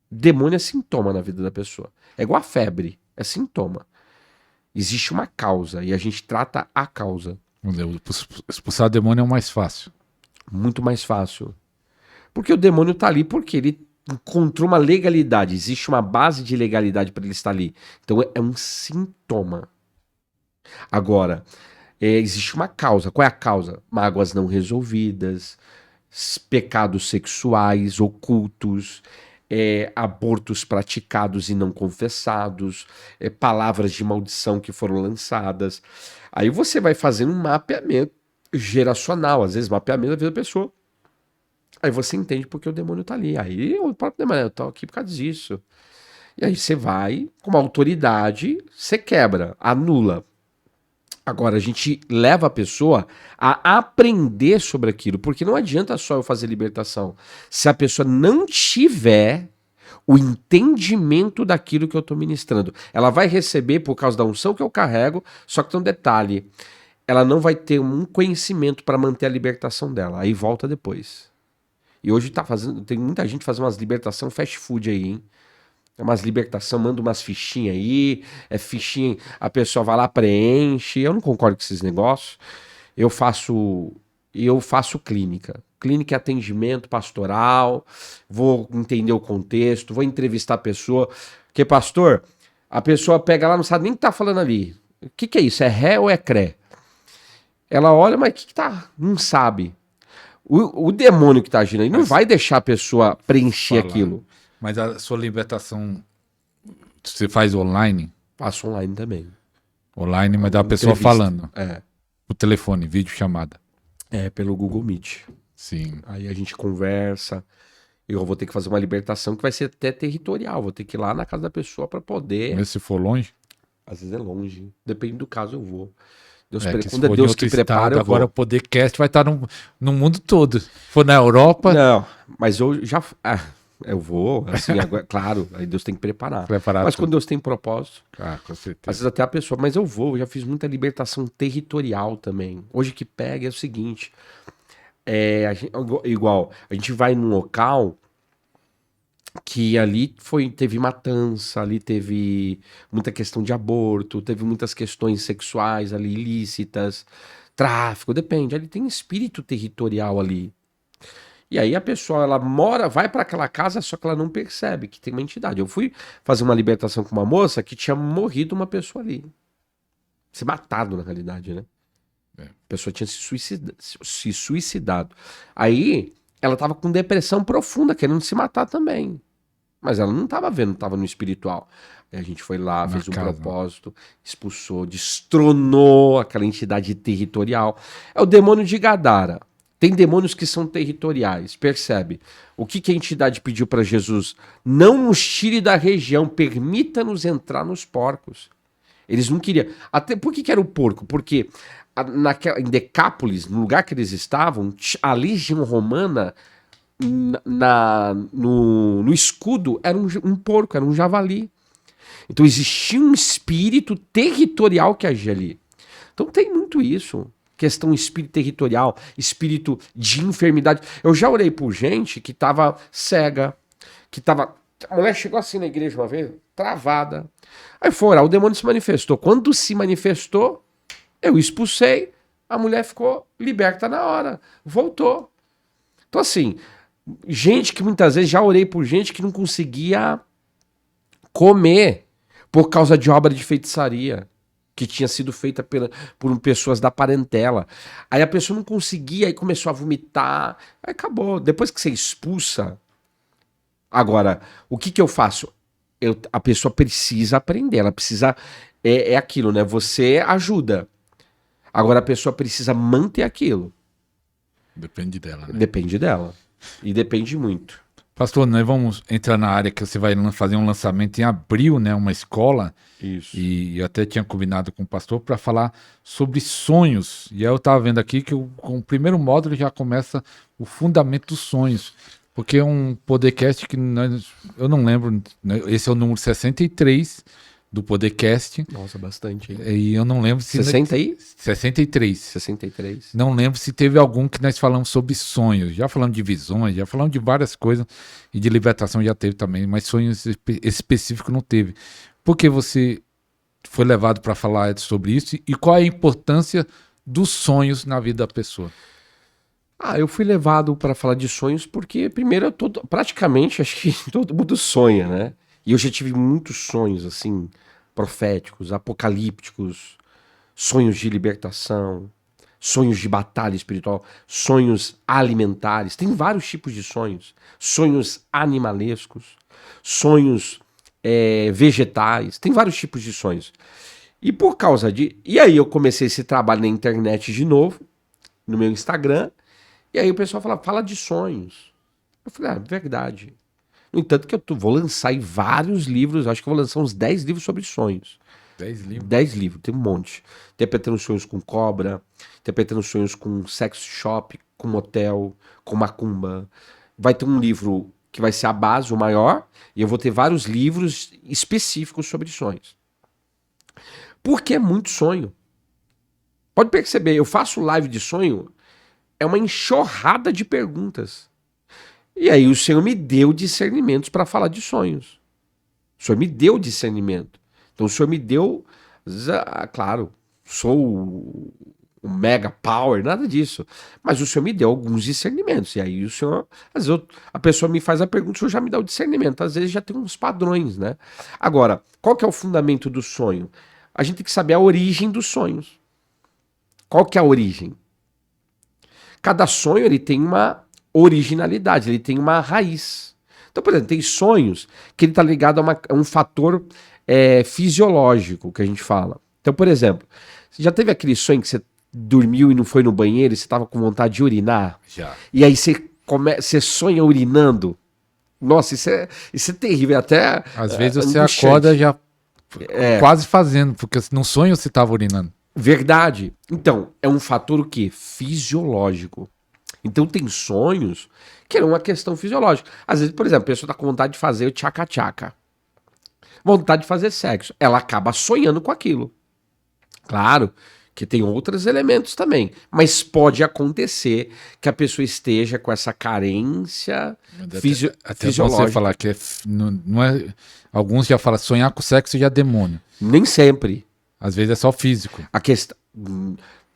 Demônio é sintoma na vida da pessoa. É igual a febre, é sintoma. Existe uma causa e a gente trata a causa. Expulsar demônio é o mais fácil. Muito mais fácil. Porque o demônio tá ali porque ele encontrou uma legalidade. Existe uma base de legalidade para ele estar ali. Então é um sintoma. Agora, existe uma causa. Qual é a causa? Mágoas não resolvidas, pecados sexuais ocultos, abortos praticados e não confessados, palavras de maldição que foram lançadas. Aí você vai fazendo um mapeamento geracional, às vezes mapeamento da vida da pessoa. Aí você entende porque o demônio tá ali. Aí o próprio demônio: eu tô aqui por causa disso. E aí você vai, com uma autoridade, você quebra, anula. Agora, a gente leva a pessoa a aprender sobre aquilo, porque não adianta só eu fazer libertação. Se a pessoa não tiver o entendimento daquilo que eu estou ministrando, ela vai receber por causa da unção que eu carrego, só que tem um detalhe: ela não vai ter um conhecimento para manter a libertação dela, aí volta depois. E hoje tem muita gente fazendo umas libertação fast food aí, hein? Umas libertação, manda umas fichinhas aí, fichinha, a pessoa vai lá, preenche. Eu não concordo com esses negócios. Eu faço clínica. Clínica é atendimento pastoral, vou entender o contexto, vou entrevistar a pessoa. Porque, pastor, a pessoa pega lá, não sabe nem o que tá falando ali. O que é isso? É ré ou é cré? Ela olha, mas o que tá? Não sabe. O demônio que tá agindo aí não vai deixar a pessoa preencher aquilo. Mas a sua libertação, você faz online? Faço online também. Online, mas dá a pessoa falando. É. O telefone, vídeo chamada. Pelo Google Meet. Sim. Aí a gente conversa. Eu vou ter que fazer uma libertação que vai ser até territorial. Vou ter que ir lá na casa da pessoa para poder. Mesmo se for longe. Às vezes é longe. Depende do caso, eu vou. Que se Quando é for em Deus outro que prepara, estado, eu vou. agora o Podcast vai estar no mundo todo. Se for na Europa, Não, mas eu já. Eu vou, assim, agora, claro, aí Deus tem que preparar. preparar Mas tudo. quando Deus tem propósito, Com às certeza. vezes até a pessoa, mas eu vou, eu já fiz muita libertação territorial também. Hoje que pega é o seguinte: igual, a gente vai num local que ali teve matança, ali teve muita questão de aborto, teve muitas questões sexuais ali ilícitas, tráfico, depende, ali tem espírito territorial ali. E aí a pessoa, ela mora, vai para aquela casa, só que ela não percebe que tem uma entidade. Eu fui fazer uma libertação com uma moça que tinha morrido uma pessoa ali. Se matado, na realidade, né? É. A pessoa tinha se suicidado. Aí, ela tava com depressão profunda, querendo se matar também. Mas ela não tava vendo, tava no espiritual. Aí a gente foi lá, Na fez um casa. propósito, expulsou, destronou aquela entidade territorial. É o demônio de Gadara. Tem demônios que são territoriais, percebe? O que a entidade pediu para Jesus? Não nos tire da região, permita-nos entrar nos porcos. Eles não queriam. Até por que era o porco? Porque em Decápolis, no lugar que eles estavam, a legião romana, no escudo, era um porco, era um javali. Então existia um espírito territorial que agia ali. Então tem muito isso. Questão espírito territorial, espírito de enfermidade. Eu já orei por gente que estava cega, que estava. A mulher chegou assim na igreja uma vez, travada. Aí foi orar, o demônio se manifestou. Quando se manifestou, eu expulsei, a mulher ficou liberta na hora, voltou. Então, assim, gente que muitas vezes já orei por gente que não conseguia comer por causa de obra de feitiçaria que tinha sido feita por pessoas da parentela. Aí a pessoa não conseguia, aí começou a vomitar, aí acabou. Depois que você expulsa. Agora, o que eu faço? A pessoa precisa aprender, ela precisa. É aquilo, né? Você ajuda. Agora a pessoa precisa manter aquilo. Depende dela, né? Depende dela. E depende muito. Pastor, nós vamos entrar na área que você vai fazer um lançamento em abril, né? Uma escola. Isso. E eu até tinha combinado com o pastor para falar sobre sonhos. E aí eu estava vendo aqui que com o primeiro módulo já começa o fundamento dos sonhos. Porque é um podcast que eu não lembro, né? Esse é o número 63 do podcast. Nossa, bastante, hein? E eu não lembro se... 60 aí? 63. 63. Não lembro se teve algum que nós falamos sobre sonhos. Já falamos de visões, já falamos de várias coisas. E de libertação já teve também, mas sonhos específicos não teve. Por que você foi levado para falar sobre isso? E qual é a importância dos sonhos na vida da pessoa? Eu fui levado para falar de sonhos porque, primeiro, praticamente, acho que todo mundo sonha, né? E eu já tive muitos sonhos, assim, proféticos, apocalípticos, sonhos de libertação, sonhos de batalha espiritual, sonhos alimentares. Tem vários tipos de sonhos. Sonhos animalescos, sonhos vegetais. Tem vários tipos de sonhos. E por causa de... E aí eu comecei esse trabalho na internet de novo, no meu Instagram. E aí o pessoal fala de sonhos. Eu falei, verdade. No entanto que vou lançar aí vários livros, acho que eu vou lançar uns 10 livros sobre sonhos. 10 livros? 10 livros, tem um monte. Interpretando sonhos com cobra, interpretando sonhos com sex shop, com motel, com macumba. Vai ter um livro que vai ser a base, o maior, e eu vou ter vários livros específicos sobre sonhos. Porque é muito sonho. Pode perceber, eu faço live de sonho, é uma enxurrada de perguntas. E aí o Senhor me deu discernimentos para falar de sonhos. O Senhor me deu discernimento. Então o Senhor me deu, claro, sou o mega power, nada disso. Mas o Senhor me deu alguns discernimentos. E aí o Senhor, às vezes a pessoa me faz a pergunta, o Senhor já me dá o discernimento. Às vezes já tem uns padrões, né? Agora, qual que é o fundamento do sonho? A gente tem que saber a origem dos sonhos. Qual que é a origem? Cada sonho ele tem uma originalidade, ele tem uma raiz. Então, por exemplo, tem sonhos que ele está ligado a um fator fisiológico que a gente fala. Então, por exemplo, você já teve aquele sonho que você dormiu e não foi no banheiro e você tava com vontade de urinar? Já. E aí você sonha urinando? Nossa, isso é terrível, até Às vezes você angustiante. acorda já quase fazendo, porque no sonho você tava urinando. Verdade. Então, é um fator o quê? Fisiológico. Então tem sonhos que é uma questão fisiológica. Às vezes, por exemplo, a pessoa tá com vontade de fazer o tchaca-tchaca. Vontade de fazer sexo. Ela acaba sonhando com aquilo. Claro que tem outros elementos também, mas pode acontecer que a pessoa esteja com essa carência Até fisiológica. você falar que não é. Alguns já falam sonhar com sexo já é demônio. Nem sempre. Às vezes é só físico. A questão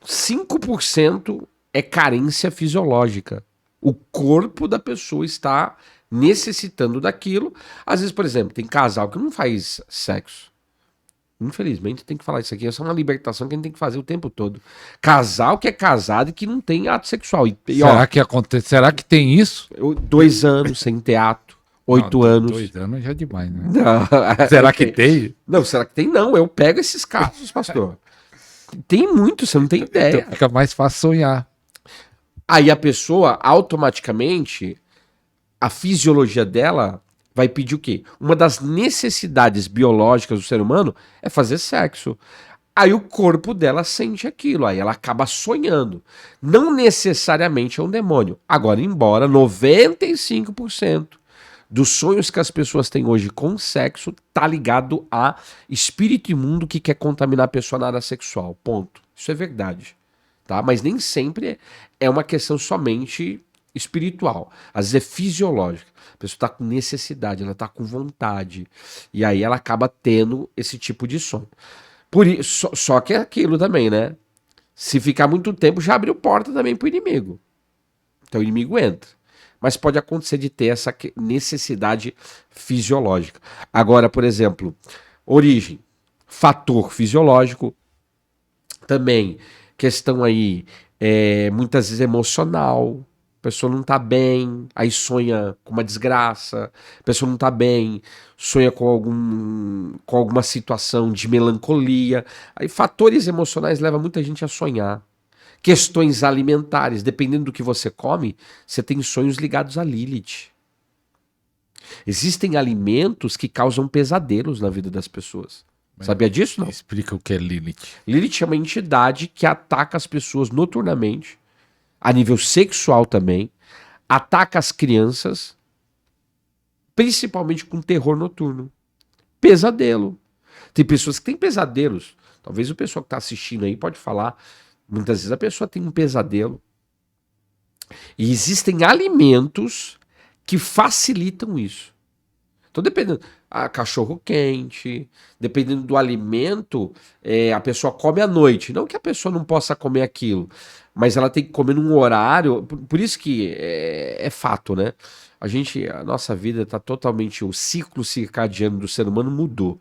5% é carência fisiológica. O corpo da pessoa está necessitando daquilo. Às vezes, por exemplo, tem casal que não faz sexo. Infelizmente, tem que falar isso aqui. Essa é uma libertação que a gente tem que fazer o tempo todo. Casal que é casado e que não tem ato sexual. Será que acontece? Será que tem isso? 2 anos sem ter ato. 8 anos. 2 anos já é demais, né? Não, Será que tem? Não, será que tem? Não, eu pego esses casos, pastor. Tem muito, você não tem ideia. Então fica mais fácil sonhar. Aí a pessoa, automaticamente, a fisiologia dela vai pedir o quê? Uma das necessidades biológicas do ser humano é fazer sexo. Aí o corpo dela sente aquilo, aí ela acaba sonhando. Não necessariamente é um demônio. Agora, embora 95% dos sonhos que as pessoas têm hoje com sexo tá ligado a espírito imundo que quer contaminar a pessoa na área sexual. Ponto. Isso é verdade. Tá? Mas nem sempre é uma questão somente espiritual. Às vezes é fisiológica. A pessoa está com necessidade, ela está com vontade. E aí ela acaba tendo esse tipo de sonho. Por isso, só que é aquilo também, né? Se ficar muito tempo, já abriu porta também para o inimigo. Então o inimigo entra. Mas pode acontecer de ter essa necessidade fisiológica. Agora, por exemplo, origem, fator fisiológico, também questão aí, muitas vezes emocional. A pessoa não tá bem, aí sonha com uma desgraça, a pessoa não tá bem, sonha com alguma situação de melancolia. Aí fatores emocionais levam muita gente a sonhar. Questões alimentares, dependendo do que você come, você tem sonhos ligados a Lilith. Existem alimentos que causam pesadelos na vida das pessoas. Sabia disso, não? Explica o que é Lilith. Lilith é uma entidade que ataca as pessoas noturnamente, a nível sexual também, ataca as crianças, principalmente com terror noturno. Pesadelo. Tem pessoas que têm pesadelos. Talvez o pessoal que está assistindo aí pode falar. Muitas vezes a pessoa tem um pesadelo. E existem alimentos que facilitam isso. Então, dependendo, cachorro quente, dependendo do alimento, a pessoa come à noite. Não que a pessoa não possa comer aquilo, mas ela tem que comer num horário. Por isso que é fato, né? A nossa vida está totalmente. O ciclo circadiano do ser humano mudou.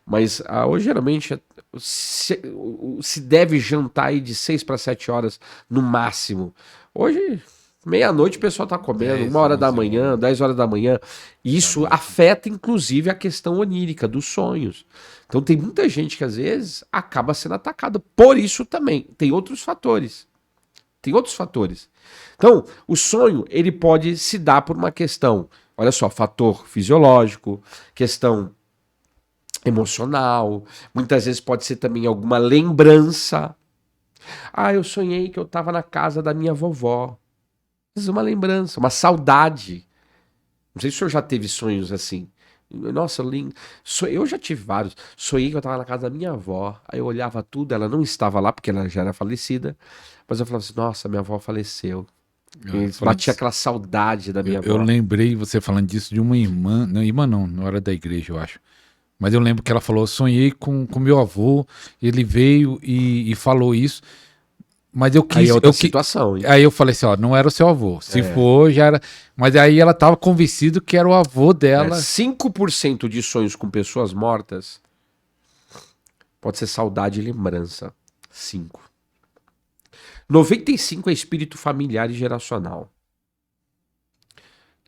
Mas hoje, geralmente, se deve jantar aí de 6 para 7 horas no máximo. Hoje. Meia-noite o pessoal tá comendo, 1 hora da manhã, 10 horas da manhã. E isso afeta, inclusive, a questão onírica dos sonhos. Então tem muita gente que, às vezes, acaba sendo atacada. Por isso também. Tem outros fatores. Então, o sonho, ele pode se dar por uma questão, olha só, fator fisiológico, questão emocional. Muitas vezes pode ser também alguma lembrança. Eu sonhei que eu estava na casa da minha vovó. Isso é uma lembrança, uma saudade. Não sei se o senhor já teve sonhos assim. Nossa, eu já tive vários. Sonhei que eu estava na casa da minha avó. Aí eu olhava tudo, ela não estava lá porque ela já era falecida. Mas eu falava assim, nossa, minha avó faleceu. Batia aquela saudade da minha avó. Eu lembrei, você falando disso, de uma irmã. Não era da igreja, eu acho. Mas eu lembro que ela falou, sonhei com meu avô, ele veio e falou isso. Mas eu quis. Aí é outra situação. Aí eu falei assim, não era o seu avô. Se for, já era. Mas aí ela tava convencida que era o avô dela. 5% de sonhos com pessoas mortas pode ser saudade e lembrança. 5. 95% é espírito familiar e geracional.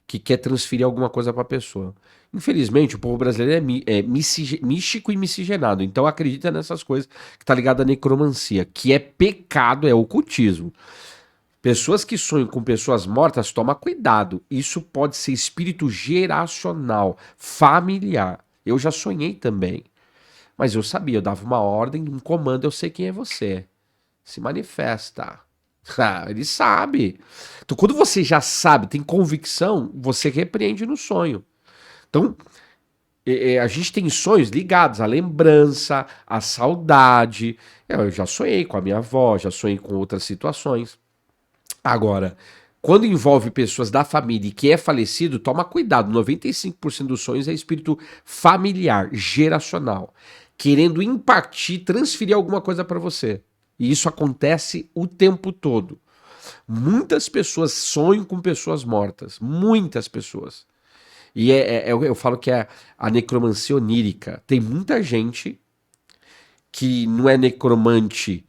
que quer transferir alguma coisa para a pessoa. Infelizmente, o povo brasileiro é místico e miscigenado, então acredita nessas coisas que tá ligado à necromancia, que é pecado, é ocultismo. Pessoas que sonham com pessoas mortas, toma cuidado. Isso pode ser espírito geracional, familiar. Eu já sonhei também. Mas eu sabia, eu dava uma ordem, um comando, eu sei quem é você. Se manifesta. Ah, ele sabe. Então, quando você já sabe, tem convicção, você repreende no sonho. Então, a gente tem sonhos ligados à lembrança, à saudade. Eu já sonhei com a minha avó, já sonhei com outras situações. Agora, quando envolve pessoas da família e que é falecido, toma cuidado. 95% dos sonhos é espírito familiar, geracional, querendo impartir, transferir alguma coisa para você. E isso acontece o tempo todo. Muitas pessoas sonham com pessoas mortas. Muitas pessoas. E eu falo que é a necromancia onírica. Tem muita gente que não é necromante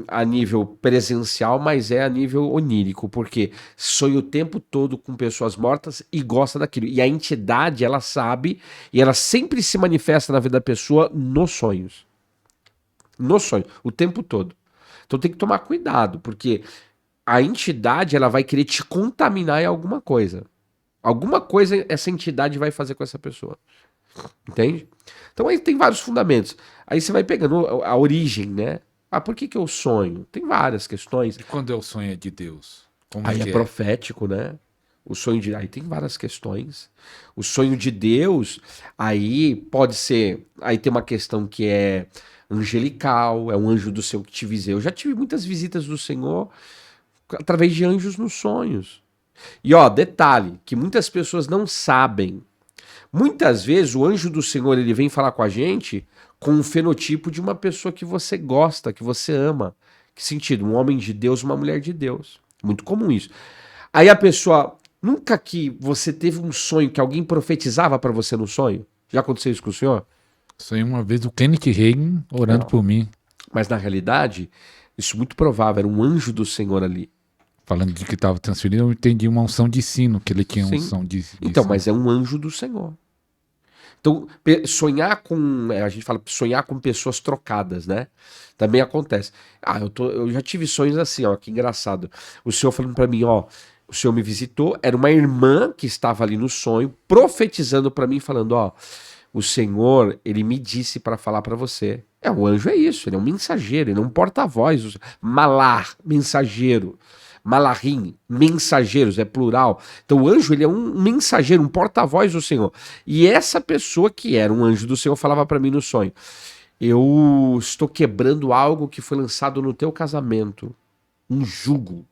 a nível presencial, mas é a nível onírico, porque sonha o tempo todo com pessoas mortas e gosta daquilo. E a entidade, ela sabe, e ela sempre se manifesta na vida da pessoa nos sonhos. Nos sonhos, o tempo todo. Então tem que tomar cuidado, porque a entidade, ela vai querer te contaminar em alguma coisa. Alguma coisa essa entidade vai fazer com essa pessoa. Entende? Então aí tem vários fundamentos. Aí você vai pegando a origem, né? Ah, por que eu sonho? Tem várias questões. E quando é o sonho de Deus? Como Aí que é profético, né? O sonho de... Aí tem várias questões. O sonho de Deus, aí pode ser... Aí tem uma questão que é angelical, é um anjo do Senhor que te visita. Eu já tive muitas visitas do Senhor através de anjos nos sonhos. E ó, detalhe, que muitas pessoas não sabem. Muitas vezes o anjo do Senhor, ele vem falar com a gente com um fenotipo de uma pessoa que você gosta, que você ama. Que sentido? Um homem de Deus, uma mulher de Deus. Muito comum isso. Aí a pessoa, nunca que você teve um sonho que alguém profetizava para você no sonho? Já aconteceu isso com o senhor? Sonhei uma vez o Kenneth Reagan orando por mim. Mas na realidade, isso é muito provável, era um anjo do Senhor ali. Falando de que estava transferindo, eu entendi uma unção de sino, que ele tinha Sim. unção de Então, sino. mas é um anjo do Senhor. Então, sonhar com... a gente fala sonhar com pessoas trocadas, né? Também acontece. Ah, eu já tive sonhos assim, ó, que engraçado. O senhor falando pra mim, ó, o senhor me visitou, era uma irmã que estava ali no sonho, profetizando pra mim, falando, ó, o Senhor, ele me disse pra falar pra você. O anjo é isso, ele é um mensageiro, ele é um porta-voz. Malar, mensageiro. Malahim, mensageiros, é plural. Então o anjo, ele é um mensageiro, um porta-voz do Senhor. E essa pessoa que era um anjo do Senhor falava para mim no sonho: eu estou quebrando algo que foi lançado no teu casamento, um jugo.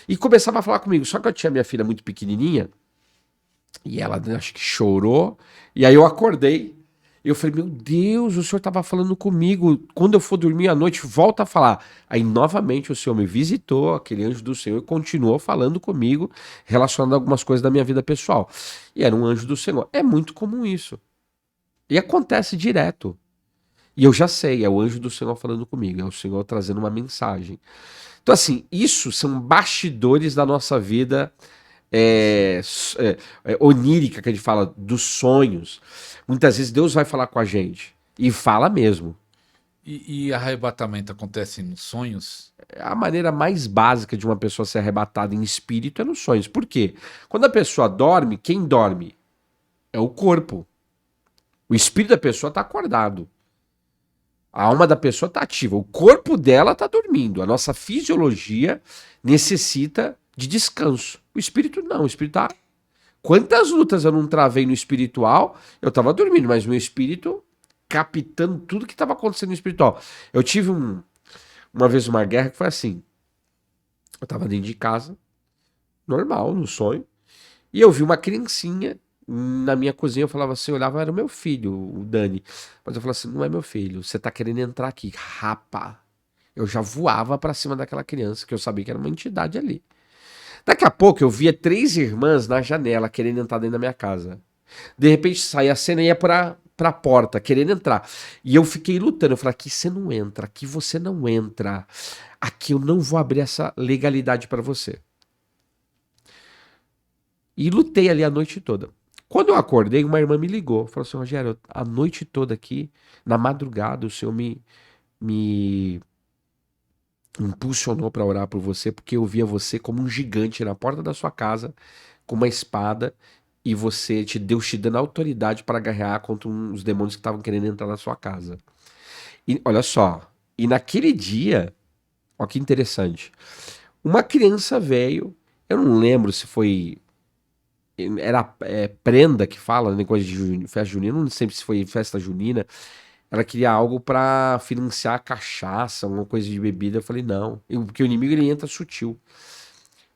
E começava a falar comigo, só que eu tinha minha filha muito pequenininha, e ela acho que chorou, e aí eu acordei. Eu falei, meu Deus, o senhor estava falando comigo. Quando eu for dormir à noite, volta a falar. Aí, novamente, o senhor me visitou, aquele anjo do Senhor, e continuou falando comigo, relacionando algumas coisas da minha vida pessoal. E era um anjo do Senhor. É muito comum isso. E acontece direto. E eu já sei, é o anjo do Senhor falando comigo, é o Senhor trazendo uma mensagem. Então, assim, isso são bastidores da nossa vida onírica, que a gente fala, dos sonhos. Muitas vezes Deus vai falar com a gente. E fala mesmo. E arrebatamento acontece nos sonhos? A maneira mais básica de uma pessoa ser arrebatada em espírito é nos sonhos. Por quê? Quando a pessoa dorme, quem dorme? É o corpo. O espírito da pessoa está acordado. A alma da pessoa está ativa. O corpo dela está dormindo. A nossa fisiologia necessita de descanso. O espírito não. O espírito está... Quantas lutas eu não travei no espiritual? Eu estava dormindo, mas meu espírito captando tudo que estava acontecendo no espiritual. Eu tive uma vez uma guerra que foi assim. Eu estava dentro de casa, normal, no sonho, e eu vi uma criancinha na minha cozinha. Eu falava assim, eu olhava, era meu filho, o Dani. Mas eu falava assim, não é meu filho, você tá querendo entrar aqui, rapa. Eu já voava para cima daquela criança, que eu sabia que era uma entidade ali. Daqui a pouco eu via 3 irmãs na janela querendo entrar dentro da minha casa. De repente saía a cena e ia pra porta, querendo entrar. E eu fiquei lutando. Eu falei, aqui você não entra, aqui você não entra. Aqui eu não vou abrir essa legalidade para você. E lutei ali a noite toda. Quando eu acordei, uma irmã me ligou. Falou assim, Rogério, a noite toda aqui, na madrugada, o Senhor me impulsionou para orar por você, porque eu via você como um gigante na porta da sua casa, com uma espada, e Deus te dando autoridade para guerrear contra uns demônios que estavam querendo entrar na sua casa. E olha só, e naquele dia, ó que interessante, uma criança veio, eu não lembro se foi, era prenda que fala, né, coisa de festa junina, não sei se foi festa junina, ela queria algo pra financiar a cachaça, uma coisa de bebida. Eu falei, não. Porque o inimigo ele entra sutil.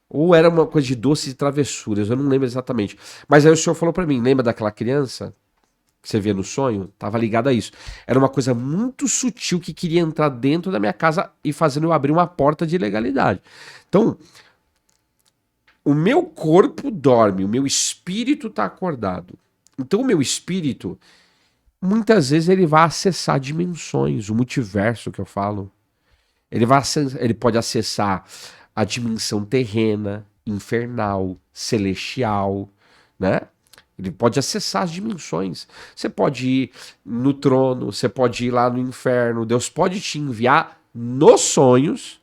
Ou era uma coisa de doce e travessuras, eu não lembro exatamente. Mas aí o senhor falou pra mim, lembra daquela criança que você via no sonho? Tava ligado a isso. Era uma coisa muito sutil que queria entrar dentro da minha casa e fazendo eu abrir uma porta de ilegalidade. Então, o meu corpo dorme, o meu espírito tá acordado. Então, o meu espírito muitas vezes ele vai acessar dimensões, o multiverso que eu falo. Ele pode acessar a dimensão terrena, infernal, celestial, né? Ele pode acessar as dimensões. Você pode ir no trono, você pode ir lá no inferno. Deus pode te enviar nos sonhos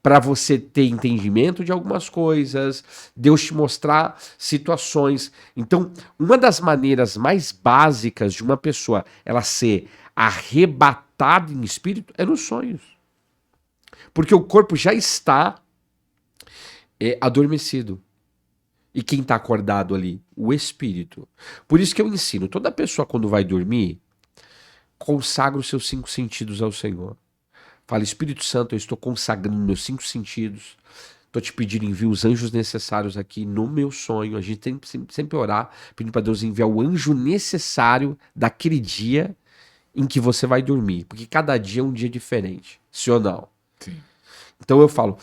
para você ter entendimento de algumas coisas, Deus te mostrar situações. Então, uma das maneiras mais básicas de uma pessoa ela ser arrebatada em espírito é nos sonhos. Porque o corpo já está adormecido. E quem está acordado ali? O espírito. Por isso que eu ensino, toda pessoa quando vai dormir, consagra os seus 5 sentidos ao Senhor. Fala, Espírito Santo, eu estou consagrando meus 5 sentidos. Estou te pedindo, envia os anjos necessários aqui no meu sonho. A gente tem que sempre orar, pedindo para Deus enviar o anjo necessário daquele dia em que você vai dormir. Porque cada dia é um dia diferente. Sim ou não? Sim. Então eu falo,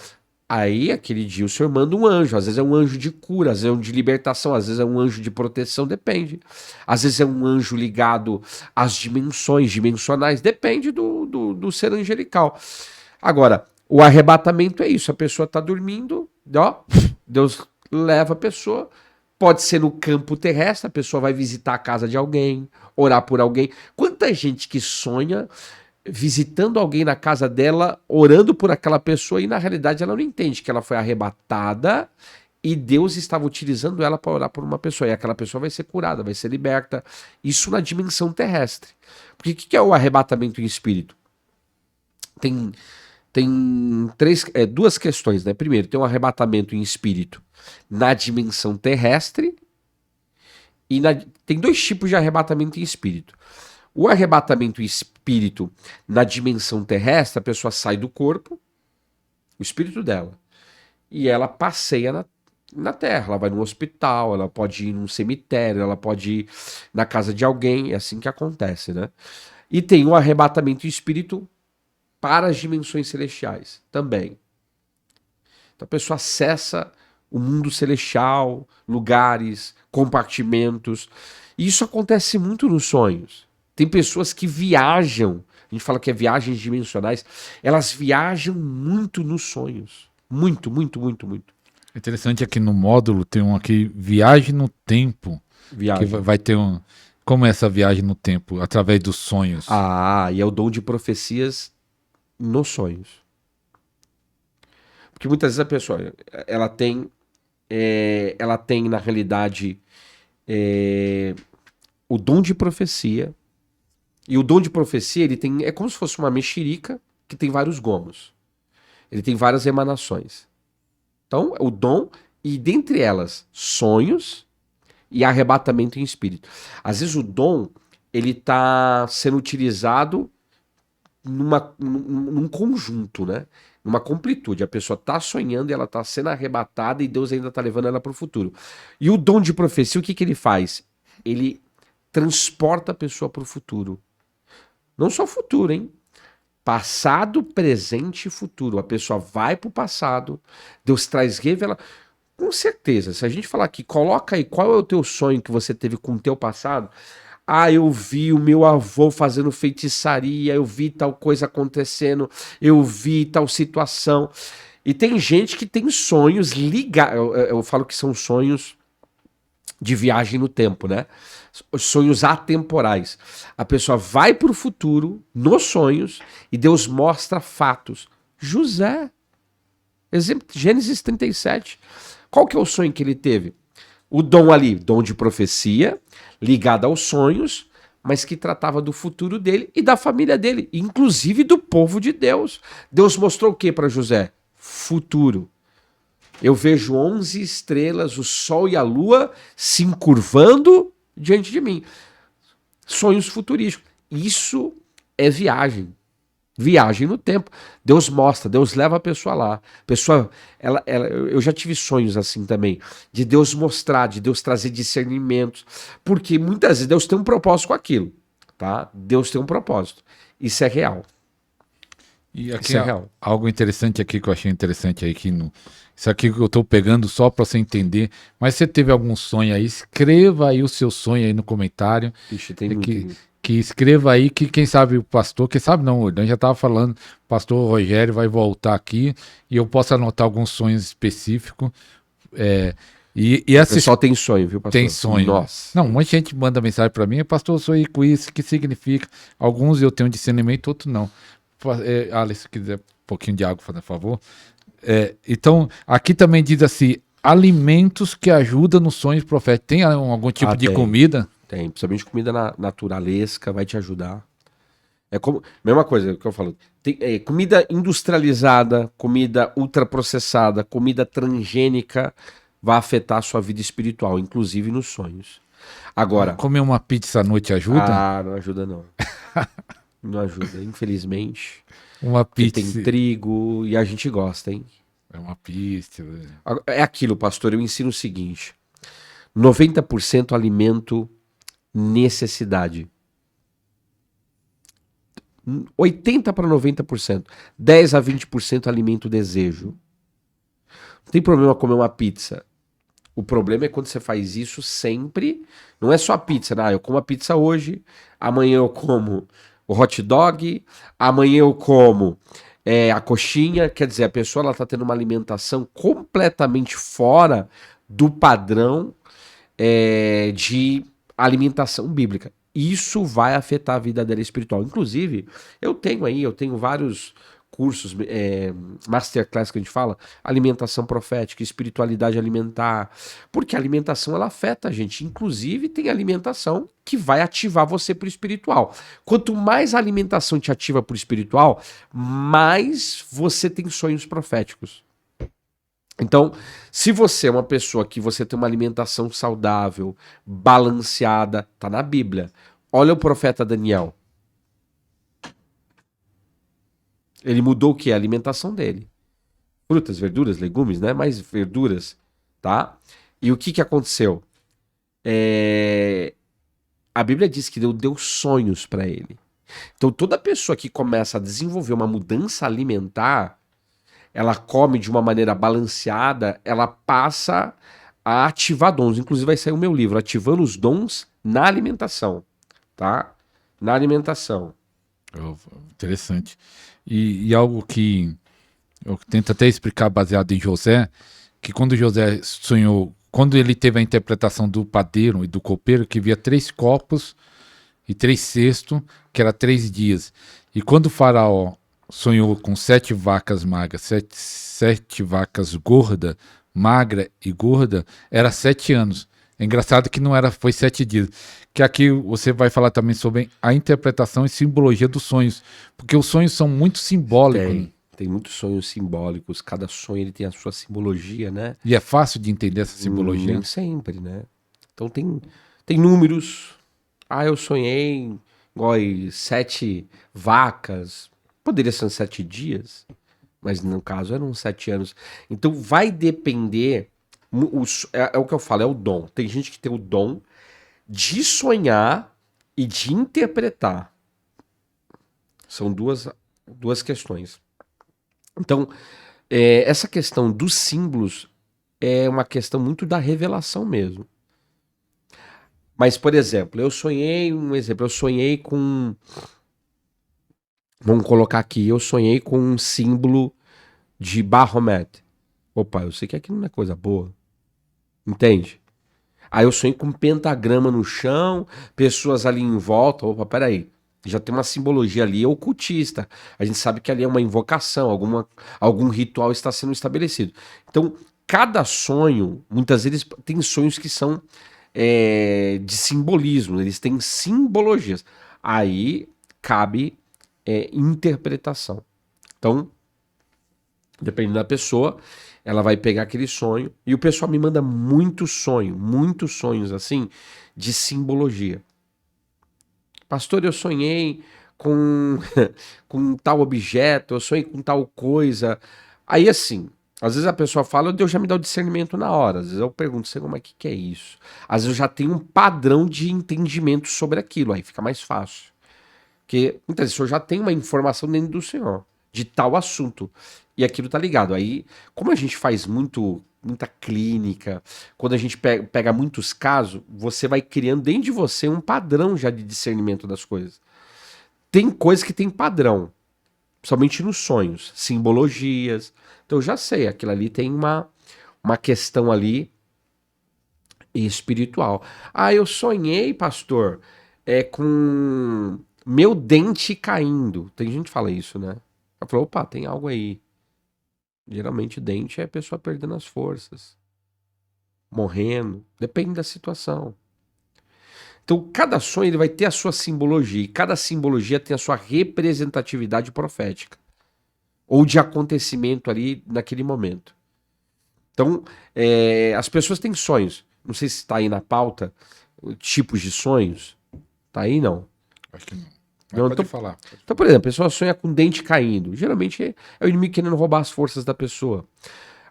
aí aquele dia o Senhor manda um anjo. Às vezes é um anjo de cura, às vezes é um de libertação, às vezes é um anjo de proteção, depende. Às vezes é um anjo ligado às dimensões, dimensionais, depende do ser angelical. Agora, o arrebatamento é isso, a pessoa está dormindo, ó, Deus leva a pessoa, pode ser no campo terrestre, a pessoa vai visitar a casa de alguém, orar por alguém. Quanta gente que sonha visitando alguém na casa dela, orando por aquela pessoa, e na realidade ela não entende que ela foi arrebatada e Deus estava utilizando ela para orar por uma pessoa, e aquela pessoa vai ser curada, vai ser liberta. Isso na dimensão terrestre. Porque o que é o arrebatamento em espírito? Tem duas questões, né? Primeiro, tem um arrebatamento em espírito na dimensão terrestre, e tem 2 tipos de arrebatamento em espírito. O arrebatamento em espírito na dimensão terrestre, a pessoa sai do corpo, o espírito dela, e ela passeia na terra. Ela vai num hospital, ela pode ir num cemitério, ela pode ir na casa de alguém, é assim que acontece, né? E tem o arrebatamento em espírito para as dimensões celestiais também. Então a pessoa acessa o mundo celestial, lugares, compartimentos. E isso acontece muito nos sonhos. Tem pessoas que viajam, a gente fala que é viagens dimensionais, elas viajam muito nos sonhos. Muito, muito, muito, muito. Interessante aqui no módulo tem um aqui, viagem no tempo. Viagem. Que vai ter um... Como é essa viagem no tempo? Através dos sonhos. Ah, e é o dom de profecias nos sonhos. Porque muitas vezes a pessoa, ela tem na realidade, o dom de profecia. E o dom de profecia, ele tem, é como se fosse uma mexerica que tem vários gomos. Ele tem várias emanações. Então, o dom, e dentre elas, sonhos e arrebatamento em espírito. Às vezes o dom, ele está sendo utilizado num conjunto, né? Numa completude. A pessoa está sonhando e ela está sendo arrebatada e Deus ainda está levando ela para o futuro. E o dom de profecia, o que ele faz? Ele transporta a pessoa para o futuro. Não só futuro, hein? Passado, presente e futuro. A pessoa vai para o passado, Deus traz revelação. Com certeza, se a gente falar aqui, coloca aí qual é o teu sonho que você teve com o teu passado. Ah, eu vi o meu avô fazendo feitiçaria, eu vi tal coisa acontecendo, eu vi tal situação. E tem gente que tem sonhos ligados, eu falo que são sonhos de viagem no tempo, né? Sonhos atemporais. A pessoa vai para o futuro nos sonhos e Deus mostra fatos. José, exemplo, Gênesis 37. Qual que é o sonho que ele teve? O dom ali, dom de profecia, ligado aos sonhos, mas que tratava do futuro dele e da família dele, inclusive do povo de Deus. Deus mostrou o que para José? Futuro. Eu vejo 11 estrelas, o sol e a lua se encurvando diante de mim. Sonhos futurísticos. Isso é viagem. Viagem no tempo. Deus mostra, Deus leva a pessoa lá. A pessoa, eu já tive sonhos assim também, de Deus mostrar, de Deus trazer discernimentos. Porque muitas vezes Deus tem um propósito com aquilo. Tá? Deus tem um propósito. Isso é real. E aqui isso é real. Algo interessante aqui que eu achei interessante aí, isso aqui que eu estou pegando só para você entender, mas se você teve algum sonho aí, escreva aí o seu sonho aí no comentário. Ixi, tem muito. Que escreva aí, que quem sabe o pastor, quem sabe não, eu já estava falando, o pastor Rogério vai voltar aqui e eu posso anotar alguns sonhos específicos. O pessoal tem sonho, viu, pastor? Tem sonho. Nossa. Não, muita gente manda mensagem para mim, pastor, eu sonhei com isso, o que significa? Alguns eu tenho discernimento, outros não. Alice, se quiser um pouquinho de água, por favor. Então, aqui também diz assim, alimentos que ajudam nos sonhos proféticos. Tem algum tipo de comida? Tem, principalmente comida naturalesca, vai te ajudar. É como, mesma coisa que eu falo, tem, comida industrializada, comida ultraprocessada, comida transgênica, vai afetar a sua vida espiritual, inclusive nos sonhos. Agora... Comer uma pizza à noite ajuda? Ah, não ajuda não. Não ajuda, infelizmente. Uma pizza. Tem trigo e a gente gosta, hein? É uma pizza. É aquilo, pastor, eu ensino o seguinte: 90% alimento necessidade. 80 para 90%. 10 a 20% alimento desejo. Não tem problema comer uma pizza. O problema é quando você faz isso sempre. Não é só a pizza, né? Eu como a pizza hoje, amanhã eu como o hot dog, amanhã eu como a coxinha. Quer dizer, a pessoa está tendo uma alimentação completamente fora do padrão de alimentação bíblica. Isso vai afetar a vida dela espiritual. Inclusive, eu tenho vários cursos, masterclass que a gente fala, alimentação profética, espiritualidade alimentar, porque a alimentação ela afeta a gente. Inclusive, tem alimentação que vai ativar você pro espiritual. Quanto mais a alimentação te ativa pro espiritual, mais você tem sonhos proféticos. Então, se você é uma pessoa que você tem uma alimentação saudável, balanceada, tá na Bíblia. Olha o profeta Daniel. Ele mudou o que? A alimentação dele. Frutas, verduras, legumes, né? Mais verduras, tá? E o que aconteceu? A Bíblia diz que Deus deu sonhos para ele. Então, toda pessoa que começa a desenvolver uma mudança alimentar, ela come de uma maneira balanceada, ela passa a ativar dons. Inclusive vai sair o meu livro, Ativando os Dons na Alimentação, tá? Na alimentação. Interessante. E algo que eu tento até explicar baseado em José, que quando José sonhou, quando ele teve a interpretação do padeiro e do copeiro, que via 3 copos e 3 cestos, que era 3 dias. E quando o faraó sonhou com 7 vacas magras, 7 vacas gordas, magra e gorda, era 7 anos. É engraçado que não foi 7 dias. Que aqui você vai falar também sobre a interpretação e simbologia dos sonhos. Porque os sonhos são muito simbólicos. Tem muitos sonhos simbólicos. Cada sonho ele tem a sua simbologia, né? E é fácil de entender essa simbologia? Nem sempre, né? Então tem números. Eu sonhei igual 7 vacas. Poderia ser 7 dias. Mas no caso eram 7 anos. Então vai depender... É o que eu falo, é o dom. Tem gente que tem o dom de sonhar e de interpretar. São duas questões. Então, essa questão dos símbolos é uma questão muito da revelação mesmo. Mas, por exemplo, eu sonhei com... Vamos colocar aqui, eu sonhei com um símbolo de Baphomet. Opa, eu sei que aquilo não é coisa boa. Entende? Aí eu sonhei com um pentagrama no chão, pessoas ali em volta. Opa, peraí. Já tem uma simbologia ali ocultista. A gente sabe que ali é uma invocação, algum ritual está sendo estabelecido. Então, cada sonho, muitas vezes tem sonhos que são de simbolismo, eles têm simbologias. Aí cabe interpretação. Então, dependendo da pessoa, ela vai pegar aquele sonho. E o pessoal me manda muitos sonhos assim, de simbologia. Pastor, eu sonhei com, com tal objeto, eu sonhei com tal coisa. Aí assim, às vezes a pessoa fala, Deus já me dá o discernimento na hora. Às vezes eu pergunto, sei como é que é isso. Às vezes eu já tenho um padrão de entendimento sobre aquilo, aí fica mais fácil. Porque muitas vezes eu já tenho uma informação dentro do Senhor, de tal assunto. E aquilo tá ligado. Aí, como a gente faz muita clínica, quando a gente pega muitos casos, você vai criando dentro de você um padrão já de discernimento das coisas. Tem coisas que tem padrão, somente nos sonhos, simbologias. Então eu já sei, aquilo ali tem uma questão ali espiritual. Ah, eu sonhei, pastor, com meu dente caindo. Tem gente que fala isso, né? Ela falou, opa, tem algo aí. Geralmente dente é a pessoa perdendo as forças, morrendo, depende da situação. Então cada sonho ele vai ter a sua simbologia, e cada simbologia tem a sua representatividade profética, ou de acontecimento ali naquele momento. Então, as pessoas têm sonhos. Não sei se está aí na pauta, tipos de sonhos. Tá aí, não? Acho que não. Não, Pode falar. Então, por exemplo, a pessoa sonha com o dente caindo. Geralmente é o inimigo querendo roubar as forças da pessoa.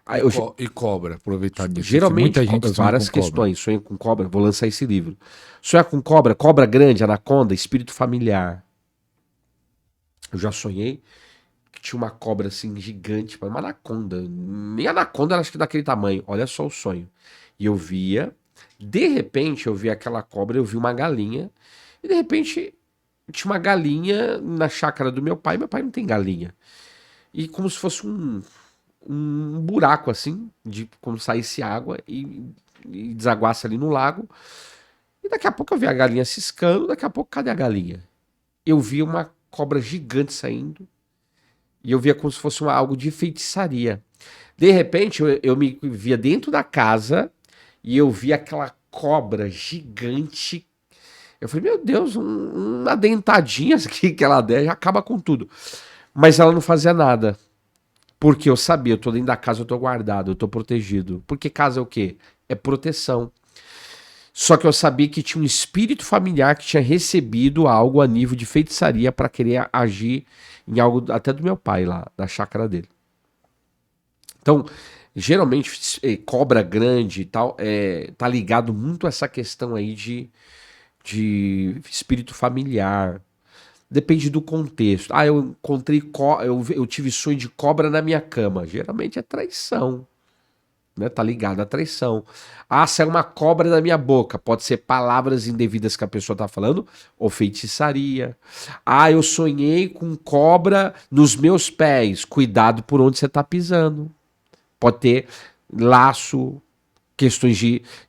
Aí, E cobra, aproveitar disso. geralmente, Muita gente sonha várias com cobra. questões. Sonha com cobra, vou lançar esse livro. Sonhar com cobra, cobra grande, anaconda, espírito familiar. Eu já sonhei que tinha uma cobra assim gigante, uma anaconda. Nem anaconda era acho que daquele tamanho. Olha só o sonho. E eu via, de repente, eu vi aquela cobra, eu vi uma galinha, e de repente tinha uma galinha na chácara do meu pai. Meu pai não tem galinha. E como se fosse um buraco assim, de como saísse água e desaguasse ali no lago. E daqui a pouco eu vi a galinha ciscando, daqui a pouco cadê a galinha? Eu vi uma cobra gigante saindo e eu via como se fosse algo de feitiçaria. De repente eu me via dentro da casa e eu vi aquela cobra gigante. Eu falei, meu Deus, uma dentadinha aqui que ela der já acaba com tudo. Mas ela não fazia nada. Porque eu sabia, eu tô dentro da casa, eu tô guardado, eu tô protegido. Porque casa é o quê? É proteção. Só que eu sabia que tinha um espírito familiar que tinha recebido algo a nível de feitiçaria para querer agir em algo até do meu pai lá, da chácara dele. Então, geralmente, cobra grande e tal, tá ligado muito a essa questão aí de espírito familiar. Depende do contexto. Ah, eu encontrei, eu tive sonho de cobra na minha cama. Geralmente é traição, né? Tá ligado à traição. Ah, saiu uma cobra da minha boca. Pode ser palavras indevidas que a pessoa tá falando ou feitiçaria. Ah, eu sonhei com cobra nos meus pés. Cuidado por onde você tá pisando. Pode ter laço, questões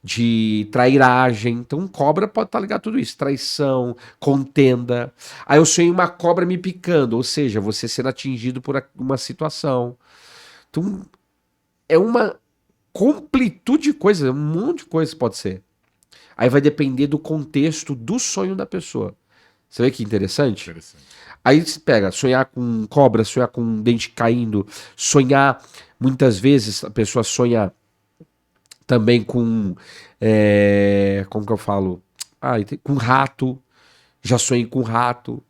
de trairagem. Então, cobra pode estar ligado a tudo isso. Traição, contenda. Aí eu sonhei uma cobra me picando, ou seja, você sendo atingido por uma situação. Então, é uma completude de coisas, um monte de coisas pode ser. Aí vai depender do contexto do sonho da pessoa. Você vê que interessante? Aí você pega, sonhar com cobra, sonhar com um dente caindo, sonhar, muitas vezes a pessoa sonha também com, como que eu falo? Com rato, já sonhei com rato,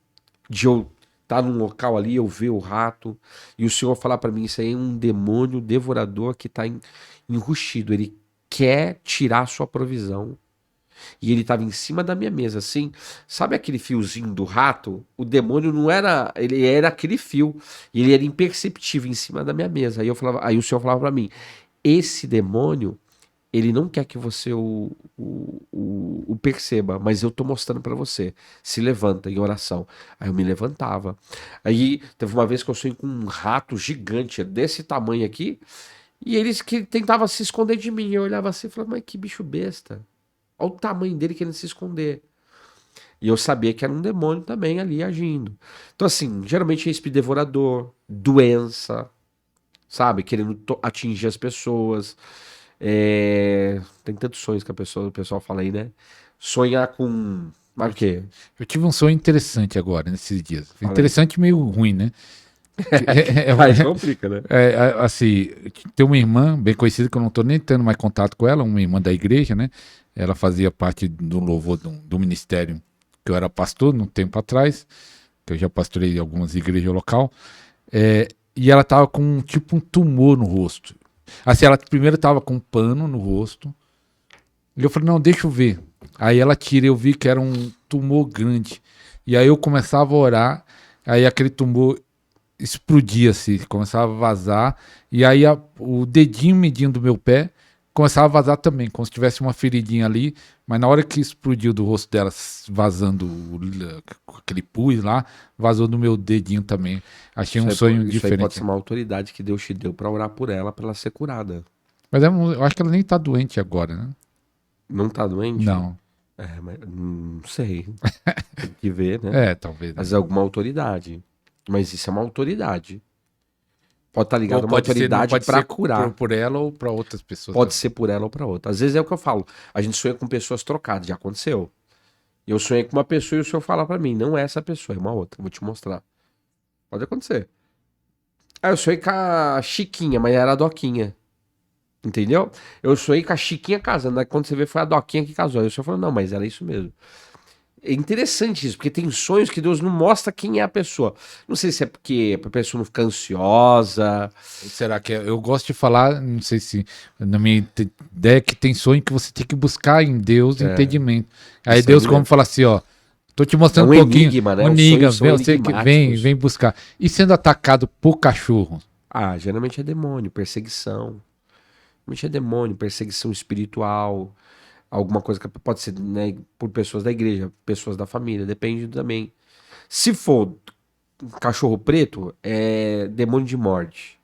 de eu estar num local ali, eu ver o rato, e o Senhor falar para mim, isso aí é um demônio devorador que está enrustido, ele quer tirar a sua provisão. E ele estava em cima da minha mesa, assim, sabe aquele fiozinho do rato? O demônio não era, ele era aquele fio, e ele era imperceptível em cima da minha mesa. Aí o Senhor falava para mim, esse demônio ele não quer que você o perceba, mas eu tô mostrando para você. Se levanta em oração. Aí eu me levantava. Aí teve uma vez que eu sonhei com um rato gigante, desse tamanho aqui, e eles que tentavam se esconder de mim. Eu olhava assim e falava, mas que bicho besta. Olha o tamanho dele querendo se esconder. E eu sabia que era um demônio também ali agindo. Então, assim, geralmente é espírito devorador, doença, sabe? Querendo atingir as pessoas. Tem tantos sonhos que o pessoal fala aí, né? Sonhar com. Mas o quê? Eu tive um sonho interessante agora, nesses dias. Fala aí. Interessante e meio ruim, né? Mas complica, né? Assim, tem uma irmã bem conhecida que eu não tô nem tendo mais contato com ela, uma irmã da igreja, né? Ela fazia parte do louvor do ministério que eu era pastor num tempo atrás, que eu já pastorei algumas igrejas local, e ela tava com tipo um tumor no rosto. Assim, ela primeiro tava com um pano no rosto, e eu falei, não, deixa eu ver. Aí ela tira, eu vi que era um tumor grande. E aí eu começava a orar, aí aquele tumor explodia-se, começava a vazar, e aí o dedinho medinho do meu pé começava a vazar também, como se tivesse uma feridinha ali, mas na hora que explodiu do rosto dela, vazando aquele pus lá, vazou do meu dedinho também. Achei um sonho Isso aí diferente. pode ser uma autoridade que Deus te deu pra orar por ela, pra ela ser curada. Mas eu acho que ela nem tá doente agora, né? Não tá doente? Não. Mas não sei. Tem que ver, né? Talvez. Mas é alguma autoridade. Mas isso é uma autoridade. Pode estar ligado a Ou uma autoridade pode pra ser curar. por ela ou para outras pessoas. Pode ser por ela ou pra outra. Às vezes é o que eu falo. A gente sonha com pessoas trocadas, já aconteceu. Eu sonhei com uma pessoa e o senhor fala pra mim, não é essa pessoa, é uma outra. Vou te mostrar. Pode acontecer. Ah, eu sonhei com a Chiquinha, mas era a Doquinha. Entendeu? Eu sonhei com a Chiquinha casando. Aí quando você vê, foi a Doquinha que casou. Aí o senhor falou, não, mas era isso mesmo. É interessante isso, porque tem sonhos que Deus não mostra quem é a pessoa. Não sei se é porque a pessoa não fica ansiosa. Será que eu gosto de falar, não sei se na minha ideia que tem sonho que você tem que buscar em Deus entendimento. Aí Isso Deus aí como é- fala assim, ó, tô te mostrando É um um pouquinho, enigma, né? um Os enigma, sonhos são você que enigmáticos. vem buscar. E sendo atacado por cachorro? Ah, geralmente é demônio, perseguição. Geralmente é demônio, perseguição espiritual. Alguma coisa que pode ser, né, por pessoas da igreja, pessoas da família, depende também. Se for cachorro preto, é demônio de morte.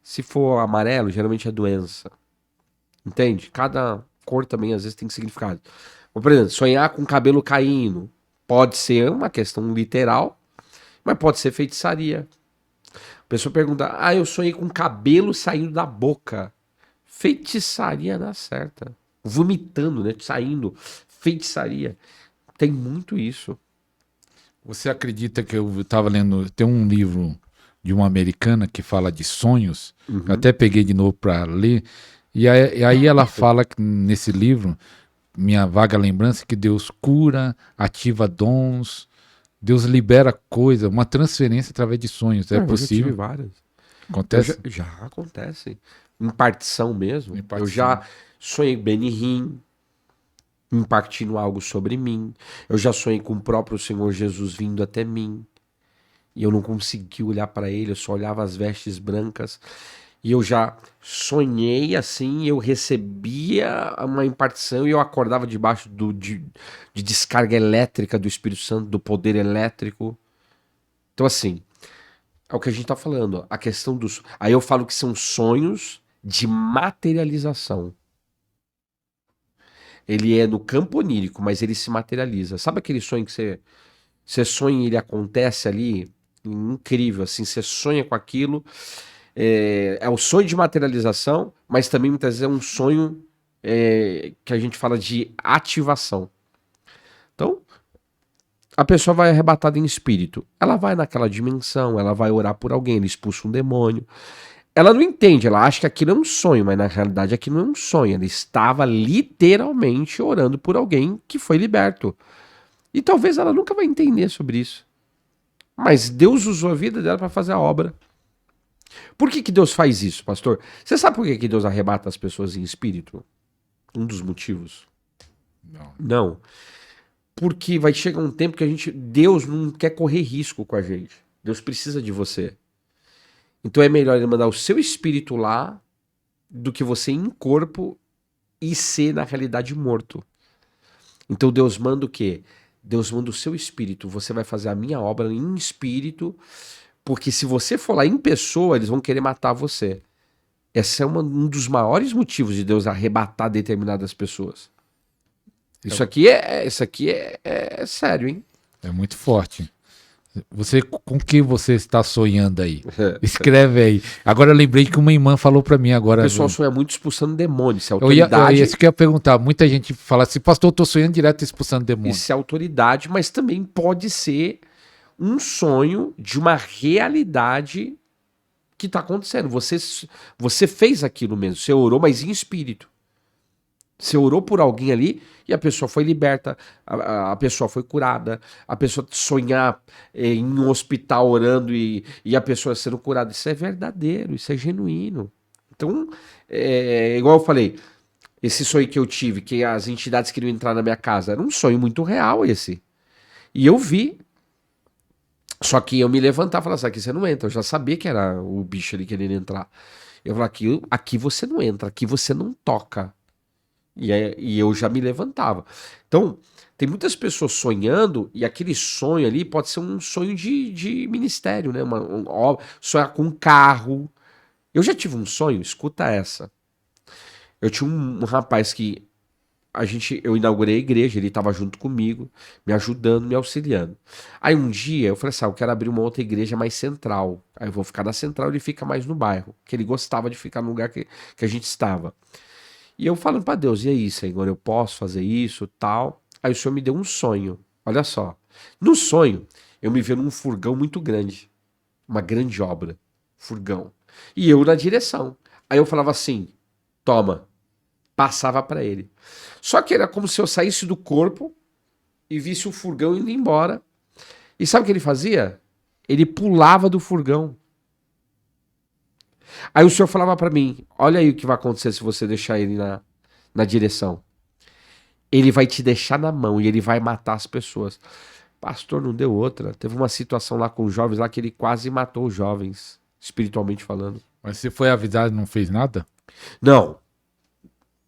Se for amarelo, geralmente é doença. Entende? Cada cor também às vezes tem significado. Por exemplo, sonhar com cabelo caindo pode ser uma questão literal, mas pode ser feitiçaria. A pessoa pergunta: ah, eu sonhei com cabelo saindo da boca. Feitiçaria dá certa. Vomitando, né? Saindo. Feitiçaria. Tem muito isso. Você acredita que eu estava lendo, tem um livro de uma americana que fala de sonhos, eu até peguei de novo para ler, e aí ela fala que nesse livro, minha vaga lembrança, que Deus cura, ativa dons, Deus libera coisa, uma transferência através de sonhos. É Eu já tive possível? várias. Acontece? Já acontece. Impartição mesmo. Impartição. Eu já sonhei Benihim, impartindo algo sobre mim. Eu já sonhei com o próprio Senhor Jesus vindo até mim. E eu não consegui olhar para ele, eu só olhava as vestes brancas. E eu já sonhei assim, eu recebia uma impartição e eu acordava debaixo de descarga elétrica do Espírito Santo, do poder elétrico. Então, assim, é o que a gente tá falando. A questão dos. Aí eu falo que são sonhos de materialização. Ele é no campo onírico, mas ele se materializa. Sabe aquele sonho que você sonha e ele acontece ali? Incrível, assim, você sonha com aquilo. É o sonho de materialização, mas também muitas vezes é um sonho que a gente fala de ativação. Então, a pessoa vai arrebatada em espírito. Ela vai naquela dimensão, ela vai orar por alguém, ele expulsa um demônio. Ela não entende, ela acha que aquilo é um sonho, mas na realidade aquilo não é um sonho. Ela estava literalmente orando por alguém que foi liberto. E talvez ela nunca vai entender sobre isso. Mas Deus usou a vida dela para fazer a obra. Por que Deus faz isso, pastor? Você sabe por que Deus arrebata as pessoas em espírito? Um dos motivos? Não. Porque vai chegar um tempo que Deus não quer correr risco com a gente. Deus precisa de você. Então é melhor ele mandar o seu espírito lá do que você em corpo e ser na realidade morto. Então Deus manda o quê? Deus manda o seu espírito. Você vai fazer a minha obra em espírito, porque se você for lá em pessoa, eles vão querer matar você. Esse é um dos maiores motivos de Deus arrebatar determinadas pessoas. Isso aqui é sério, hein? É muito forte. Com que você está sonhando aí? Escreve aí. Agora eu lembrei que uma irmã falou para mim O agora. pessoal sonha muito expulsando demônio, isso é Eu ia, autoridade. isso que eu ia perguntar. Muita gente fala assim, pastor, eu tô sonhando direto expulsando demônio. Isso é autoridade, mas também pode ser um sonho de uma realidade que está acontecendo. Você fez aquilo mesmo, você orou, mas em espírito. Você orou por alguém ali e a pessoa foi liberta, a pessoa foi curada, a pessoa sonhar em um hospital orando e a pessoa sendo curada. Isso é verdadeiro, isso é genuíno. Então, igual eu falei, esse sonho que eu tive, que as entidades queriam entrar na minha casa, era um sonho muito real esse. E eu vi. Só que eu me levantava e falava assim, aqui você não entra. Eu já sabia que era o bicho ali querendo entrar. Eu falava, aqui você não entra, aqui você não toca. E eu já me levantava. Então, tem muitas pessoas sonhando, e aquele sonho ali pode ser um sonho de ministério, né? Sonhar com um carro. Eu já tive um sonho, escuta essa. Eu tinha um rapaz que eu inaugurei a igreja, ele estava junto comigo, me ajudando, me auxiliando. Aí um dia eu falei assim, eu quero abrir uma outra igreja mais central. Aí eu vou ficar na central, ele fica mais no bairro, que ele gostava de ficar no lugar que a gente estava. E eu falando para Deus, e aí, Senhor, eu posso fazer isso, tal? Aí o Senhor me deu um sonho, olha só. No sonho, eu me vi num furgão muito grande, uma grande obra, furgão. E eu na direção. Aí eu falava assim, toma, passava para ele. Só que era como se eu saísse do corpo e visse o furgão indo embora. E sabe o que ele fazia? Ele pulava do furgão. Aí o senhor falava para mim, olha aí o que vai acontecer se você deixar ele na direção. Ele vai te deixar na mão e ele vai matar as pessoas. Pastor, não deu outra. Teve uma situação lá com os jovens lá que ele quase matou os jovens, espiritualmente falando. Mas você foi avisado e não fez nada? Não.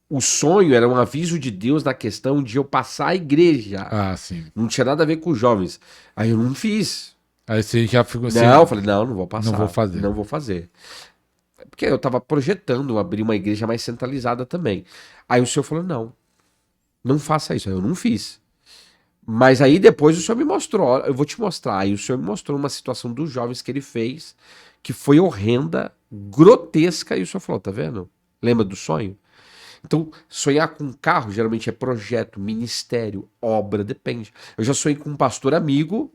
O sonho era um aviso de Deus na questão de eu passar a igreja. Ah, sim. Não tinha nada a ver com os jovens. Aí eu não fiz. Aí você já ficou assim. Não, eu falei, não vou passar. Não vou fazer. Não vou fazer. Porque eu tava projetando abrir uma igreja mais centralizada também. Aí o senhor falou, não faça isso. Aí eu não fiz. Mas aí depois o senhor me mostrou, ó, eu vou te mostrar. Aí o senhor me mostrou uma situação dos jovens que ele fez, que foi horrenda, grotesca, e o senhor falou, tá vendo? Lembra do sonho? Então, sonhar com um carro geralmente é projeto, ministério, obra, depende. Eu já sonhei com um pastor amigo,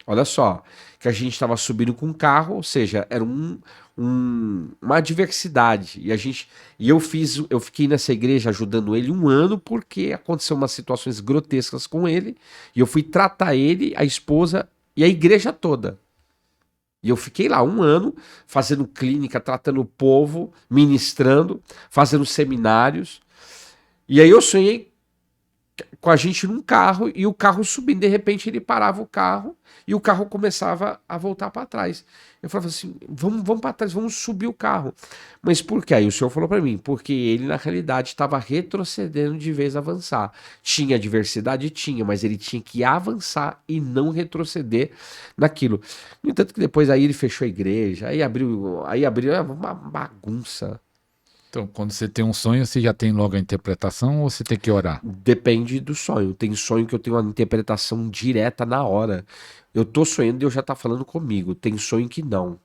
olha só, que a gente estava subindo com um carro, ou seja, era uma adversidade. E eu fiquei nessa igreja ajudando ele um ano porque aconteceu umas situações grotescas com ele, e eu fui tratar ele, a esposa e a igreja toda. E eu fiquei lá um ano fazendo clínica, tratando o povo, ministrando, fazendo seminários. E aí eu sonhei com a gente num carro e o carro subindo. De repente ele parava o carro e o carro começava a voltar para trás. Eu falava assim, vamos para trás, vamos subir o carro. Mas por quê? Aí o senhor falou para mim, porque ele na realidade estava retrocedendo de vez a avançar. Tinha diversidade? Tinha, mas ele tinha que avançar e não retroceder naquilo. No entanto que depois aí ele fechou a igreja, aí abriu uma bagunça. Então, quando você tem um sonho, você já tem logo a interpretação ou você tem que orar? Depende do sonho. Tem sonho que eu tenho uma interpretação direta na hora. Eu tô sonhando e Deus já tá falando comigo. Tem sonho que não.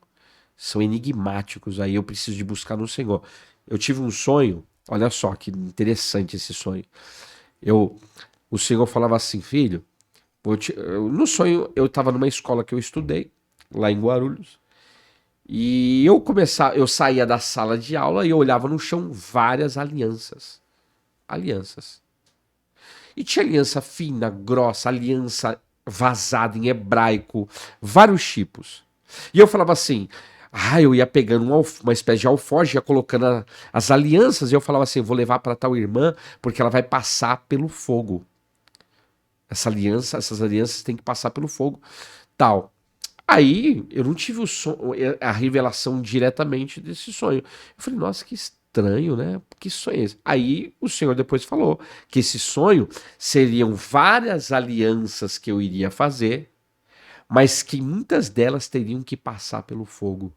São enigmáticos. Aí eu preciso de buscar no Senhor. Eu tive um sonho, olha só que interessante esse sonho. O Senhor falava assim, filho, no sonho eu estava numa escola que eu estudei, lá em Guarulhos. E eu saía da sala de aula e eu olhava no chão várias alianças. Alianças. E tinha aliança fina, grossa, aliança vazada em hebraico, vários tipos. E eu falava assim, eu ia pegando uma espécie de alforje, ia colocando as alianças, e eu falava assim, vou levar para tal irmã, porque ela vai passar pelo fogo. Essas alianças têm que passar pelo fogo, tal. Aí eu não tive a revelação diretamente desse sonho. Eu falei, nossa, que estranho, né? Que sonho é esse? Aí o Senhor depois falou que esse sonho seriam várias alianças que eu iria fazer, mas que muitas delas teriam que passar pelo fogo,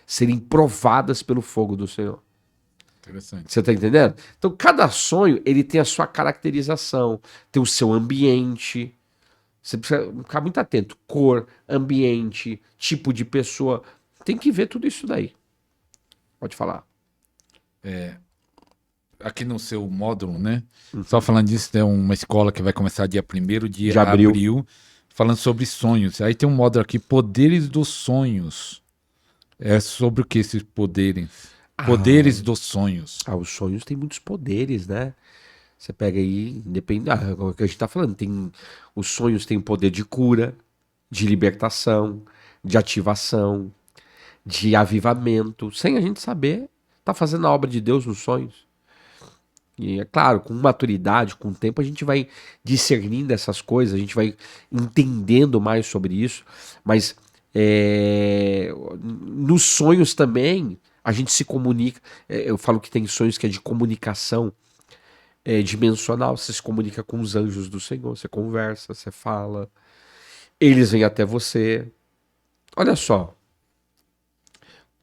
serem provadas pelo fogo do Senhor. Interessante. Você tá entendendo? Então, cada sonho, ele tem a sua caracterização, tem o seu ambiente. Você precisa ficar muito atento. Cor, ambiente, tipo de pessoa. Tem que ver tudo isso daí. Pode falar. Aqui no seu módulo, né? Uhum. Só falando disso, tem uma escola que vai começar dia 1º de De abril. abril, falando sobre sonhos. Aí tem um módulo aqui, Poderes dos Sonhos. É sobre o que esses poderes? Poderes dos sonhos. Os sonhos têm muitos poderes, né? Você pega aí, depende. É o que a gente tá falando. Os sonhos têm poder de cura, de libertação, de ativação, de avivamento. Sem a gente saber, tá fazendo a obra de Deus nos sonhos. E é claro, com maturidade, com o tempo, a gente vai discernindo essas coisas, a gente vai entendendo mais sobre isso. Mas nos sonhos também, a gente se comunica. Eu falo que tem sonhos que é de comunicação dimensional. Você se comunica com os anjos do Senhor, você conversa, você fala. Eles vêm até você. Olha só.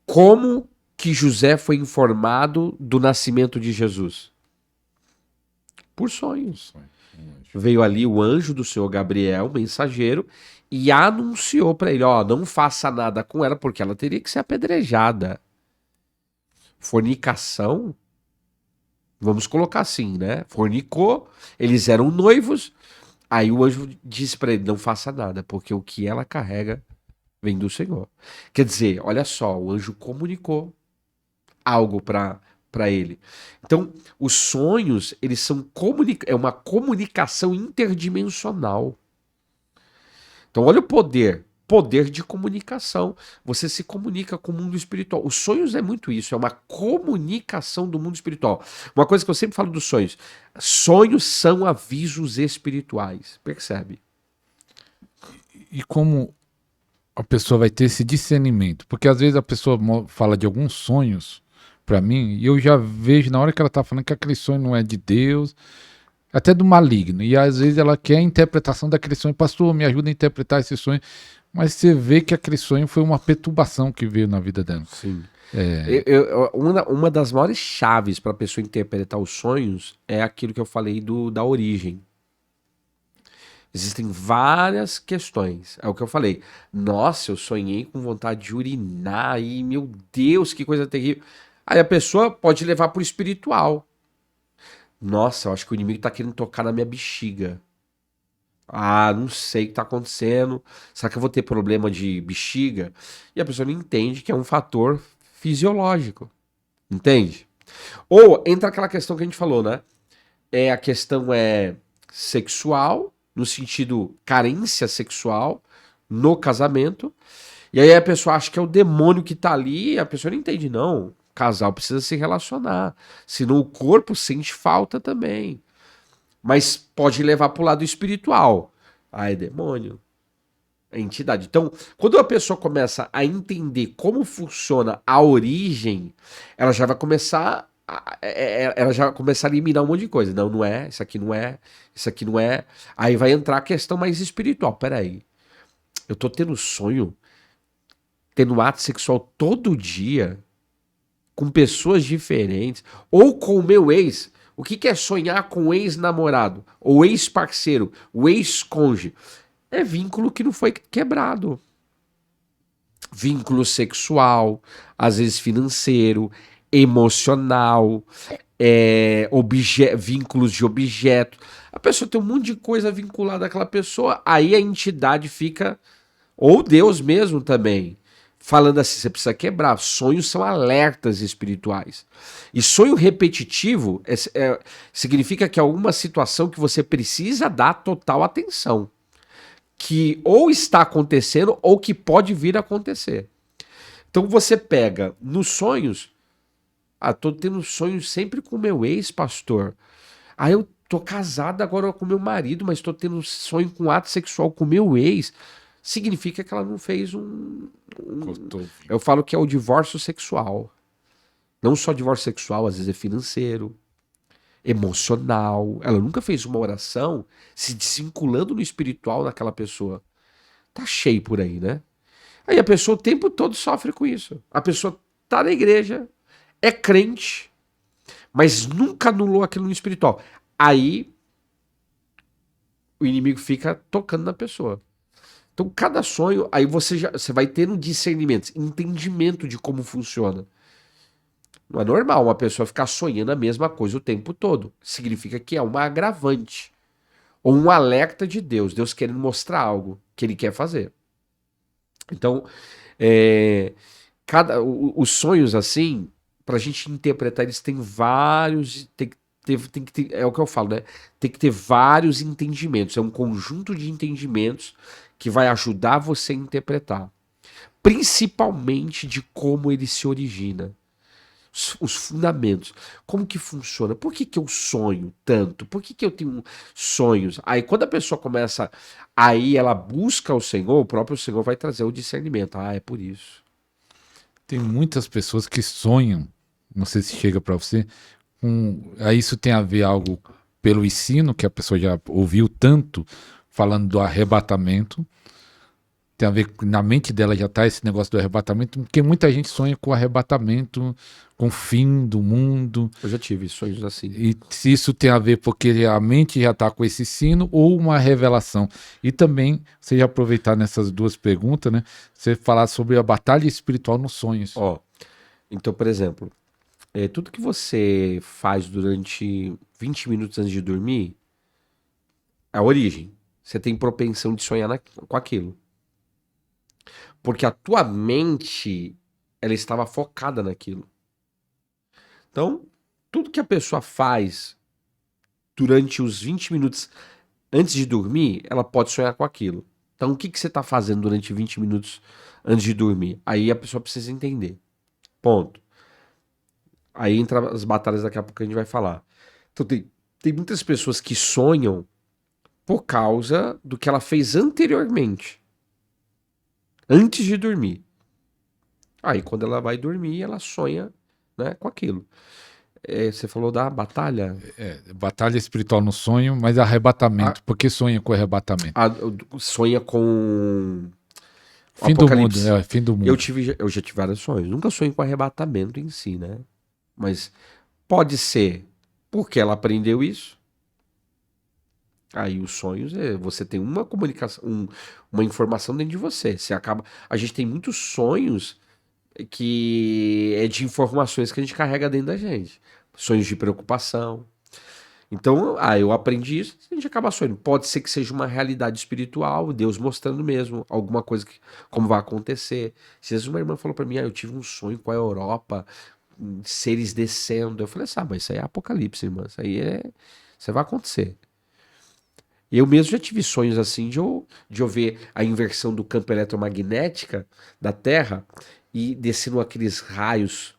Como que José foi informado do nascimento de Jesus? Por sonhos. Veio ali o anjo do Senhor Gabriel, mensageiro, e anunciou para ele, ó, não faça nada com ela, porque ela teria que ser apedrejada. Fornicação, vamos colocar assim, né? Fornicou, eles eram noivos, aí o anjo disse para ele, não faça nada, porque o que ela carrega vem do Senhor. Quer dizer, olha só, o anjo comunicou algo para ele. Então, os sonhos, eles são é uma comunicação interdimensional. Então, olha o poder de comunicação. Você se comunica com o mundo espiritual. Os sonhos é muito isso, é uma comunicação do mundo espiritual. Uma coisa que eu sempre falo dos sonhos: sonhos são avisos espirituais. Percebe? E como a pessoa vai ter esse discernimento? Porque às vezes a pessoa fala de alguns sonhos para mim, e eu já vejo na hora que ela tá falando que aquele sonho não é de Deus, até do maligno, e às vezes ela quer a interpretação daquele sonho. Pastor, me ajuda a interpretar esse sonho, mas você vê que aquele sonho foi uma perturbação que veio na vida dela. Sim. Uma das maiores chaves para a pessoa interpretar os sonhos é aquilo que eu falei da origem. Existem várias questões. É o que eu falei. Nossa, eu sonhei com vontade de urinar e, meu Deus, que coisa terrível. Aí a pessoa pode levar pro espiritual. Nossa, eu acho que o inimigo tá querendo tocar na minha bexiga. Ah, não sei o que tá acontecendo. Será que eu vou ter problema de bexiga? E a pessoa não entende que é um fator fisiológico. Entende? Ou entra aquela questão que a gente falou, né? A questão sexual, no sentido carência sexual, no casamento. E aí a pessoa acha que é o demônio que tá ali, e a pessoa não entende, não. O casal precisa se relacionar. Senão o corpo sente falta também. Mas pode levar pro lado espiritual. Ah, é demônio. É entidade. Então, quando a pessoa começa a entender como funciona a origem, ela já vai começar a eliminar um monte de coisa. Não, não é, isso aqui não é, isso aqui não é. Aí vai entrar a questão mais espiritual. Peraí, eu tô tendo sonho, tendo ato sexual todo dia, com pessoas diferentes, ou com o meu ex. O que é sonhar com o ex-namorado, ou ex-parceiro, o ex-cônjuge? É vínculo que não foi quebrado. Vínculo sexual, às vezes financeiro, emocional, vínculos de objeto. A pessoa tem um monte de coisa vinculada àquela pessoa, aí a entidade fica, ou Deus mesmo também, falando assim, você precisa quebrar. Sonhos são alertas espirituais. E sonho repetitivo significa que é alguma situação que você precisa dar total atenção. Que ou está acontecendo ou que pode vir a acontecer. Então você pega nos sonhos, tô tendo sonhos sempre com meu ex-pastor. Eu tô casada agora com meu marido, mas tô tendo sonho com ato sexual com meu ex. Significa que ela não fez eu falo que é o divórcio sexual. Não só divórcio sexual, às vezes é financeiro, emocional. Ela nunca fez uma oração se desvinculando no espiritual daquela pessoa. Tá cheio por aí, né? Aí a pessoa o tempo todo sofre com isso. A pessoa tá na igreja, é crente, mas nunca anulou aquilo no espiritual. Aí o inimigo fica tocando na pessoa. Então, cada sonho, aí você vai ter um discernimento, entendimento de como funciona. Não é normal uma pessoa ficar sonhando a mesma coisa o tempo todo. Significa que é uma agravante. Ou um alerta de Deus. Deus querendo mostrar algo que ele quer fazer. Então, os sonhos assim, para a gente interpretar, eles têm vários. É o que eu falo, né? Tem que ter vários entendimentos. É um conjunto de entendimentos que vai ajudar você a interpretar. Principalmente de como ele se origina. Os fundamentos. Como que funciona? Por que eu sonho tanto? Por que eu tenho sonhos? Aí quando a pessoa começa, aí ela busca o Senhor, o próprio Senhor vai trazer o discernimento. Ah, é por isso. Tem muitas pessoas que sonham, não sei se chega para você, aí isso tem a ver algo pelo ensino, que a pessoa já ouviu tanto, falando do arrebatamento. Tem a ver, na mente dela já tá esse negócio do arrebatamento, porque muita gente sonha com o arrebatamento, com o fim do mundo. Eu já tive sonhos assim. E se isso tem a ver porque a mente já tá com esse sino ou uma revelação. E também, você já aproveitar nessas duas perguntas, né? Você falar sobre a batalha espiritual nos sonhos. Então, por exemplo, tudo que você faz durante 20 minutos antes de dormir, é a origem. Você tem propensão de sonhar com aquilo. Porque a tua mente, ela estava focada naquilo. Então, tudo que a pessoa faz durante os 20 minutos antes de dormir, ela pode sonhar com aquilo. Então, o que você está fazendo durante 20 minutos antes de dormir? Aí a pessoa precisa entender. Ponto. Aí entra as batalhas daqui a pouco que a gente vai falar. Então, tem muitas pessoas que sonham por causa do que ela fez anteriormente. Antes de dormir. Aí quando ela vai dormir, ela sonha, né, com aquilo. Você falou da batalha? Batalha espiritual no sonho, mas arrebatamento. Por que sonha com arrebatamento? Sonha com fim do mundo, fim do mundo. Eu já tive vários sonhos. Nunca sonhei com arrebatamento em si, né? Mas pode ser porque ela aprendeu isso. Aí os sonhos você tem uma comunicação, uma informação dentro de você. A gente tem muitos sonhos que é de informações que a gente carrega dentro da gente. Sonhos de preocupação. Então, eu aprendi isso, a gente acaba sonhando. Pode ser que seja uma realidade espiritual, Deus mostrando mesmo alguma coisa como vai acontecer. Se vezes uma irmã falou para mim, eu tive um sonho com a Europa, seres descendo. Eu falei assim, mas isso aí é apocalipse, irmã. Isso vai acontecer. Eu mesmo já tive sonhos assim de eu ver a inversão do campo eletromagnética da Terra e descendo aqueles raios,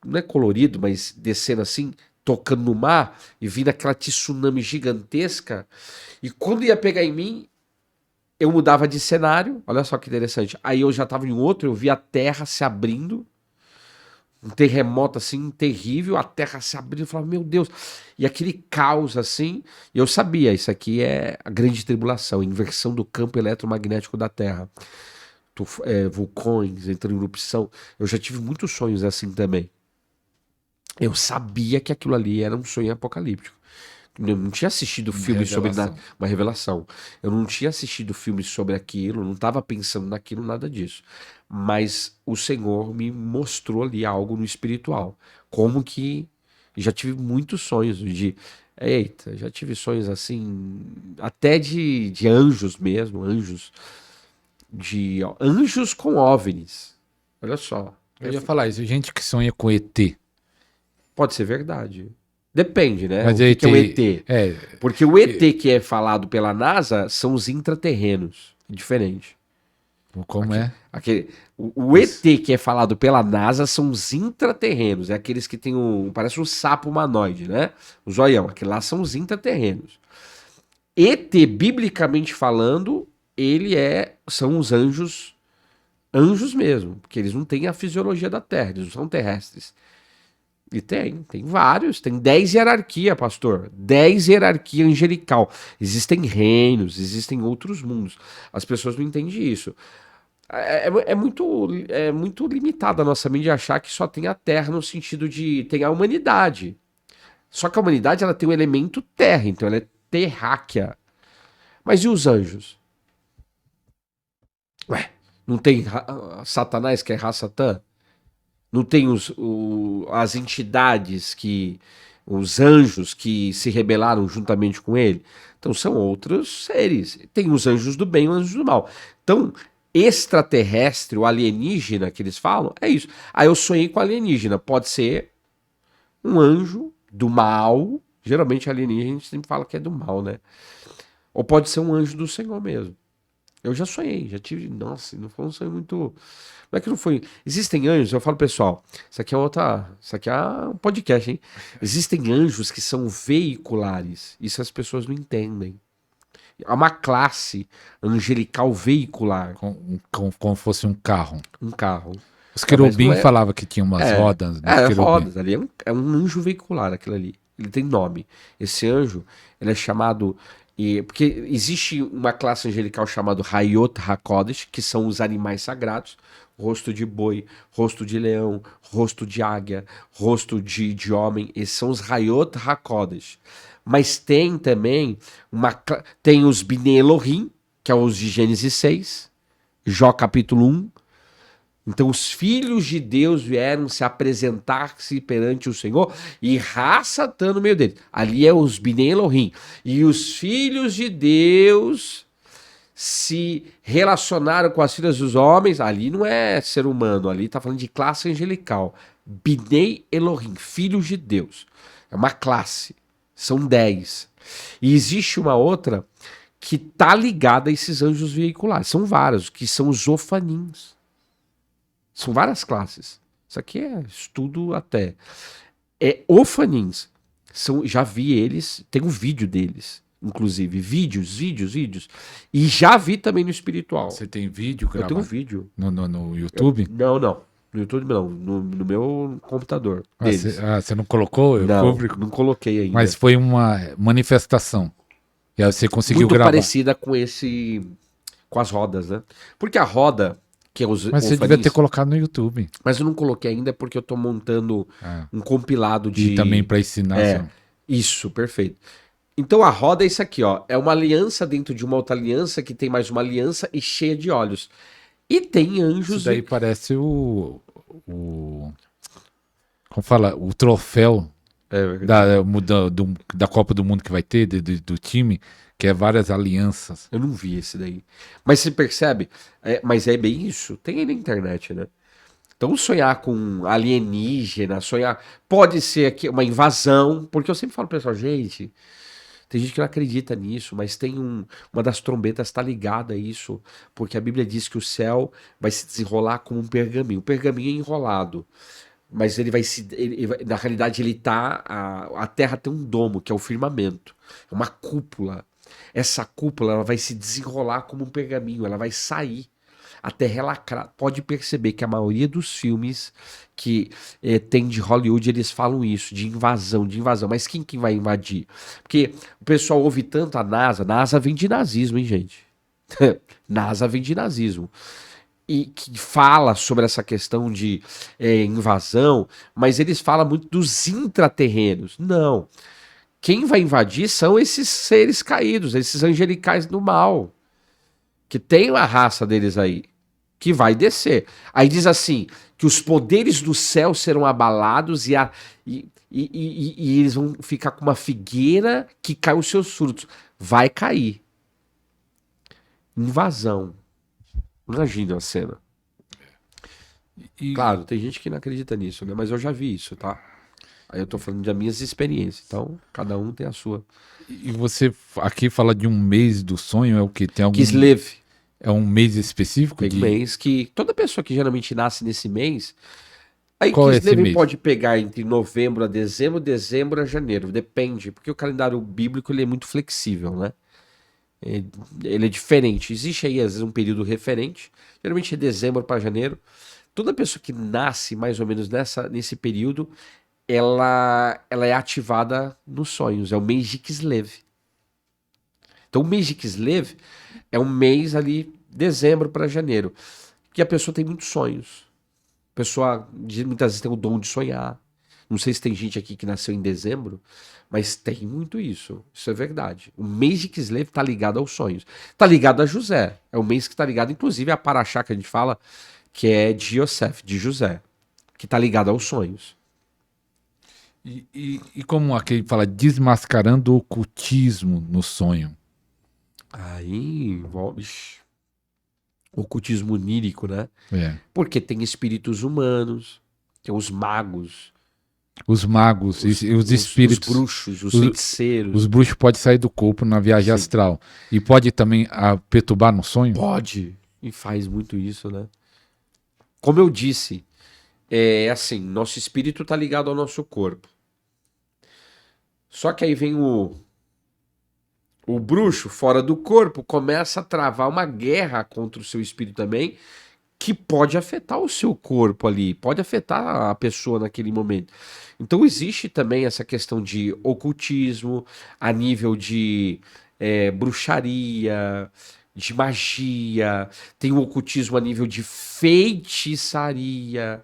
não é colorido, mas descendo assim, tocando no mar e vindo aquela tsunami gigantesca. E quando ia pegar em mim, eu mudava de cenário. Olha só que interessante. Aí eu já estava em outro, eu vi a Terra se abrindo. Um terremoto assim terrível, a terra se abrindo, eu falava, meu Deus, e aquele caos assim, e eu sabia, isso aqui é a grande tribulação, a inversão do campo eletromagnético da Terra, vulcões entrando em erupção. Eu já tive muitos sonhos assim também. Eu sabia que aquilo ali era um sonho apocalíptico. Eu não tinha assistido filmes sobre uma revelação. Eu não tinha assistido filmes sobre aquilo, não estava pensando naquilo, nada disso. Mas o Senhor me mostrou ali algo no espiritual. Como que já tive muitos sonhos já tive sonhos assim, até de anjos mesmo, anjos com OVNIs. Olha só. Eu ia falar isso, gente que sonha com ET. Pode ser verdade. Depende, né? Mas o que é o ET? Porque o ET que é falado pela NASA são os intraterrenos. Diferente. Como é? O ET que é falado pela NASA são os intraterrenos. É aqueles que tem parece um sapo humanoide, né? O zoião. Aqueles lá são os intraterrenos. ET, biblicamente falando, são os anjos mesmo. Porque eles não têm a fisiologia da Terra. Eles não são terrestres. E tem vários, tem 10 hierarquia, pastor, 10 hierarquia angelical. Existem reinos, existem outros mundos. As pessoas não entendem isso. É muito limitado a nossa mente de achar que só tem a Terra no sentido de tem a humanidade. Só que a humanidade ela tem um elemento terra, então ela é terráquea. Mas e os anjos? Ué, não tem Satanás que é Ra-Satã? Não tem as entidades que... Os anjos que se rebelaram juntamente com ele? Então são outros seres. Tem os anjos do bem e os anjos do mal. Então, extraterrestre, o alienígena que eles falam, é isso. Aí eu sonhei com alienígena. Pode ser um anjo do mal. Geralmente alienígena a gente sempre fala que é do mal, né? Ou pode ser um anjo do Senhor mesmo. Eu já sonhei, já tive. Nossa, não foi um sonho muito. Não é que não foi. Existem anjos, eu falo, pessoal, isso aqui é outra. Isso aqui é um podcast, hein? Existem anjos que são veiculares. Isso as pessoas não entendem. Há uma classe angelical veicular. Como fosse um carro. Um carro. Os querubim é... falavam que tinha umas rodas. Rodas. Ali é um anjo veicular, aquilo ali. Ele tem nome. Esse anjo, ele é chamado. Porque existe uma classe angelical chamada Hayot HaKodesh, que são os animais sagrados, rosto de boi, rosto de leão, rosto de águia, rosto de homem, esses são os Hayot HaKodesh. Mas tem também, tem os Bnei Elohim, que é os de Gênesis 6, Jó capítulo 1, então os filhos de Deus vieram se apresentar-se perante o Senhor e Ra-Satã no meio deles. Ali é os Bnei Elohim. E os filhos de Deus se relacionaram com as filhas dos homens. Ali não é ser humano, ali está falando de classe angelical. Bnei Elohim, filhos de Deus. É uma classe. São 10. E existe uma outra que está ligada a esses anjos veiculares. São vários, que são os ofanins. São várias classes. Isso aqui é estudo até. Ofanins. Já vi eles, tem um vídeo deles, inclusive. Vídeos. E já vi também no espiritual. Você tem vídeo gravado? Eu tenho um vídeo. No YouTube? Não. No YouTube não. No meu computador. Você não colocou? Não coloquei ainda. Mas foi uma manifestação. E aí você conseguiu muito gravar. Parecida com as rodas, né? Porque a roda... Mas você devia ter colocado no YouTube. Mas eu não coloquei ainda porque eu tô montando um compilado de... E também para ensinar. Isso, perfeito. Então a roda é isso aqui, ó. É uma aliança dentro de uma outra aliança que tem mais uma aliança e cheia de olhos. E tem anjos... Isso daí parece como fala? O troféu da Copa do Mundo que vai ter, do time... Que é várias alianças. Eu não vi esse daí. Mas você percebe? Mas é bem isso. Tem aí na internet, né? Então sonhar com alienígena, pode ser aqui uma invasão, porque eu sempre falo pro pessoal, gente, tem gente que não acredita nisso, mas tem uma das trombetas está ligada a isso, porque a Bíblia diz que o céu vai se desenrolar como um pergaminho. O pergaminho é enrolado. Mas na realidade a terra tem um domo, que é o firmamento. É uma cúpula. Essa cúpula ela vai se desenrolar como um pergaminho, ela vai sair. A terra é lacrada. Pode perceber que a maioria dos filmes que tem de Hollywood, eles falam isso, de invasão. Mas quem que vai invadir? Porque o pessoal ouve tanto a NASA. NASA vem de nazismo, hein, gente? NASA vem de nazismo. E que fala sobre essa questão de invasão, mas eles falam muito dos intraterrenos. Não. Quem vai invadir são esses seres caídos, esses angelicais do mal, que tem a raça deles aí, que vai descer. Aí diz assim, que os poderes do céu serão abalados e eles vão ficar com uma figueira que cai os seus frutos. Vai cair. Invasão. Imagina a cena. Claro, tem gente que não acredita nisso, né? Mas eu já vi isso, tá? Aí eu tô falando das minhas experiências. Então, cada um tem a sua. E você aqui fala de um mês do sonho, é o que? Tem algum... Kislev. É um mês específico? Tem mês que... Toda pessoa que geralmente nasce nesse mês... Aí qual Kislev pode pegar entre novembro a dezembro a janeiro. Depende, porque o calendário bíblico ele é muito flexível, né? Ele é diferente. Existe aí, às vezes, um período referente. Geralmente é dezembro para janeiro. Toda pessoa que nasce mais ou menos nesse período, ela é ativada nos sonhos. É o mês de Kislev. Então, o mês de Kislev é um mês ali, dezembro para janeiro, que a pessoa tem muitos sonhos. A pessoa muitas vezes tem o dom de sonhar. Não sei se tem gente aqui que nasceu em dezembro, mas tem muito isso. Isso é verdade. O mês de Kislev está ligado aos sonhos. Está ligado a José. É o mês que está ligado, inclusive, a Paraxá que a gente fala, que é de Yosef, de José, que está ligado aos sonhos. E como aquele fala, desmascarando o ocultismo no sonho. Aí envolve ocultismo onírico, né? É. Porque tem espíritos humanos, que é os magos, Os magos e os espíritos. os bruxos, os feiticeiros. Os bruxos podem sair do corpo na viagem astral. E pode também perturbar no sonho? Pode. E faz muito isso, né? Como eu disse, é assim, nosso espírito tá ligado ao nosso corpo. Só que aí vem o bruxo fora do corpo, começa a travar uma guerra contra o seu espírito também, que pode afetar o seu corpo ali, pode afetar a pessoa naquele momento. Então existe também essa questão de ocultismo a nível de bruxaria, de magia, tem o ocultismo a nível de feitiçaria,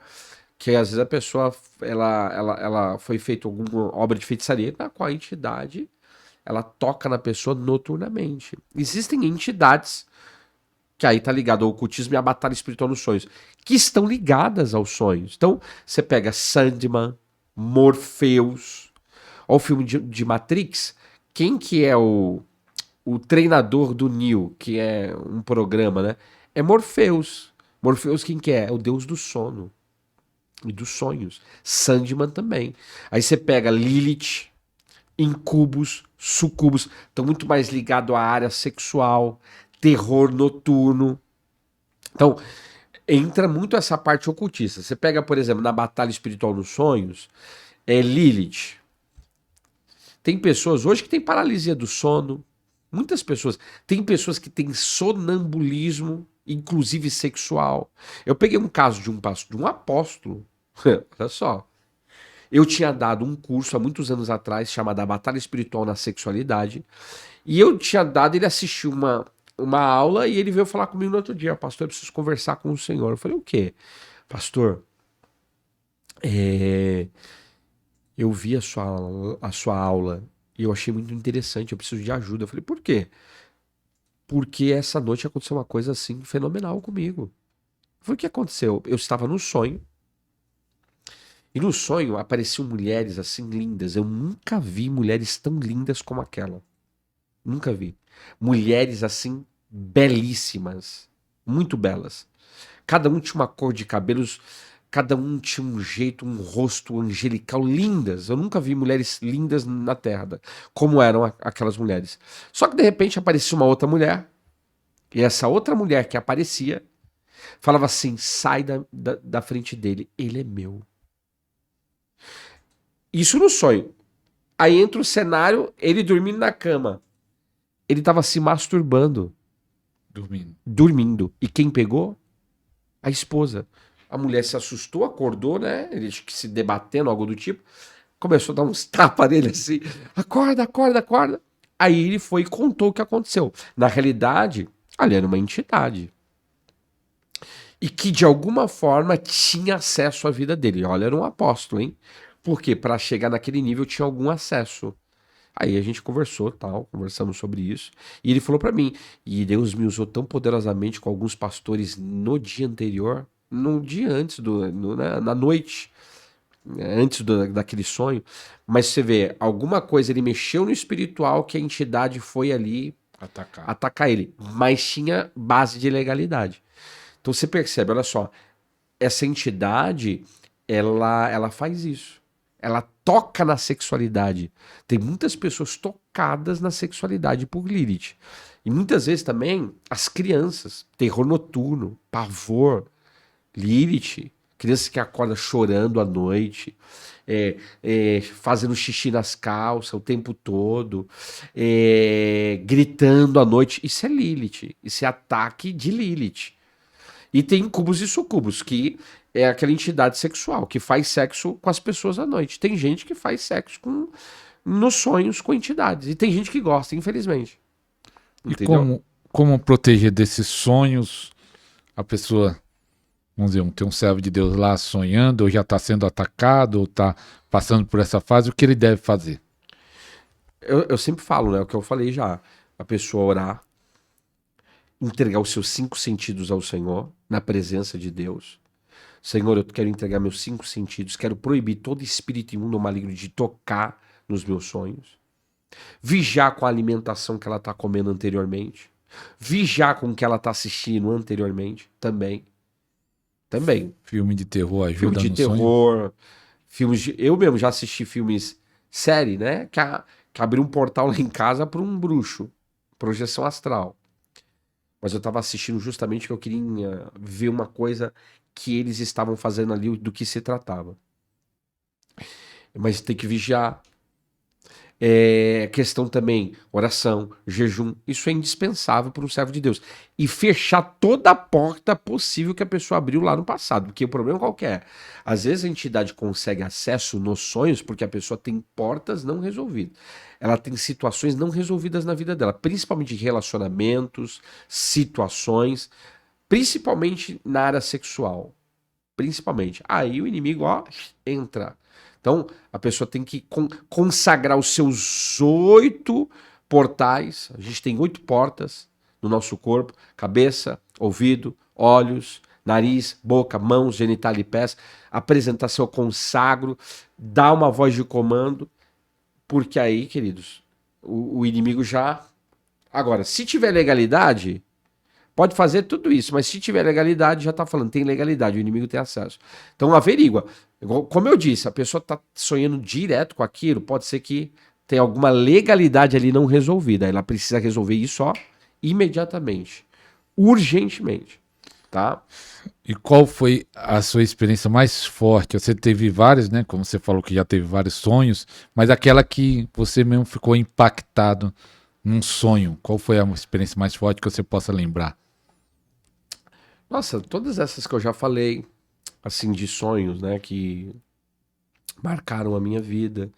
que às vezes a pessoa ela foi feita alguma obra de feitiçaria na qual a entidade ela toca na pessoa noturnamente. Existem entidades que aí tá ligado ao ocultismo e à batalha espiritual nos sonhos, que estão ligadas aos sonhos. Então, você pega Sandman, Morpheus, olha o filme de Matrix, quem que é o treinador do Neo, que é um programa, né? É Morpheus. Morpheus quem que é? É o deus do sono e dos sonhos. Sandman também. Aí você pega Lilith, incubos, sucubos, estão muito mais ligados à área sexual, terror noturno. Então, entra muito essa parte ocultista. Você pega, por exemplo, na batalha espiritual nos sonhos, Lilith. Tem pessoas hoje que têm paralisia do sono, muitas pessoas. Tem pessoas que têm sonambulismo, inclusive sexual. Eu peguei um caso de um apóstolo, olha só. Eu tinha dado um curso há muitos anos atrás, chamado A Batalha Espiritual na Sexualidade, e eu tinha dado, ele assistiu uma aula e ele veio falar comigo no outro dia: pastor, eu preciso conversar com o senhor. Eu falei: o quê? Pastor, eu vi a sua aula e eu achei muito interessante, eu preciso de ajuda. Eu falei: por quê? Porque essa noite aconteceu uma coisa assim fenomenal comigo. Eu falei: o que aconteceu? Eu estava no sonho, e no sonho apareciam mulheres assim lindas. Eu nunca vi mulheres tão lindas como aquela. Nunca vi. Mulheres assim belíssimas, muito belas. Cada um tinha uma cor de cabelos, cada um tinha um jeito, um rosto angelical, lindas. Eu nunca vi mulheres lindas na Terra, como eram aquelas mulheres. Só que de repente aparecia uma outra mulher, e essa outra mulher que aparecia falava assim: sai da frente dele, ele é meu. Isso no sonho. Aí entra o cenário, ele dormindo na cama. Ele estava se masturbando. Dormindo. E quem pegou? A esposa. A mulher se assustou, acordou, né? Ele acho que se debatendo, algo do tipo. Começou a dar uns tapas nele assim. Acorda, acorda, acorda. Aí ele foi e contou o que aconteceu. Na realidade, ali era uma entidade. E que de alguma forma tinha acesso à vida dele. Olha, era um apóstolo, hein? Porque para chegar naquele nível tinha algum acesso. Aí a gente conversamos sobre isso. E ele falou para mim: e Deus me usou tão poderosamente com alguns pastores no dia anterior, no dia antes, na noite, antes daquele sonho. Mas você vê, alguma coisa, ele mexeu no espiritual que a entidade foi ali atacar ele. Mas tinha base de legalidade. Então você percebe, olha só, essa entidade, ela faz isso. Ela toca na sexualidade. Tem muitas pessoas tocadas na sexualidade por Lilith. E muitas vezes também as crianças. Terror noturno, pavor, Lilith. Criança que acorda chorando à noite, fazendo xixi nas calças o tempo todo, gritando à noite. Isso é Lilith. Isso é ataque de Lilith. E tem incubos e sucubos, que é aquela entidade sexual que faz sexo com as pessoas à noite. Tem gente que faz sexo nos sonhos com entidades. E tem gente que gosta, infelizmente. Entendeu? E como proteger desses sonhos a pessoa vamos dizer, tem um servo de Deus lá sonhando, ou já está sendo atacado, ou está passando por essa fase, o que ele deve fazer? Eu sempre falo, né? O que eu falei já. A pessoa orar, entregar os seus 5 sentidos ao Senhor, na presença de Deus. Senhor, eu quero entregar meus 5 sentidos, quero proibir todo espírito imundo ou maligno de tocar nos meus sonhos. Vigiar com a alimentação que ela está comendo anteriormente. Vigiar com o que ela está assistindo anteriormente, também. Também. Filme de terror Filme ajuda de no sonho? terror, filmes de... Eu mesmo já assisti filmes, série, né? Que abriu um portal lá em casa para um bruxo. Projeção astral. Mas eu tava assistindo justamente que eu queria ver uma coisa que eles estavam fazendo ali, do que se tratava. Mas tem que vigiar. Questão também, oração, jejum, isso é indispensável para um servo de Deus. E fechar toda a porta possível que a pessoa abriu lá no passado, porque o problema qual que é? Às vezes a entidade consegue acesso nos sonhos porque a pessoa tem portas não resolvidas. Ela tem situações não resolvidas na vida dela, principalmente relacionamentos, situações, principalmente na área sexual. Principalmente. Aí o inimigo, ó, entra. Então, a pessoa tem que consagrar os seus 8 portais. A gente tem 8 portas no nosso corpo: cabeça, ouvido, olhos, nariz, boca, mãos, genital e pés. Apresentar seu consagro, dar uma voz de comando, porque aí, queridos, o inimigo já... Agora, se tiver legalidade, pode fazer tudo isso, mas se tiver legalidade, já está falando, tem legalidade, o inimigo tem acesso. Então averigua. Como eu disse, a pessoa está sonhando direto com aquilo, pode ser que tenha alguma legalidade ali não resolvida. Ela precisa resolver isso, ó, imediatamente, urgentemente, tá? E qual foi a sua experiência mais forte? Você teve várias, né? Como você falou que já teve vários sonhos, mas aquela que você mesmo ficou impactado num sonho, qual foi a experiência mais forte que você possa lembrar? Nossa, todas essas que eu já falei, assim, de sonhos, né, que marcaram a minha vida.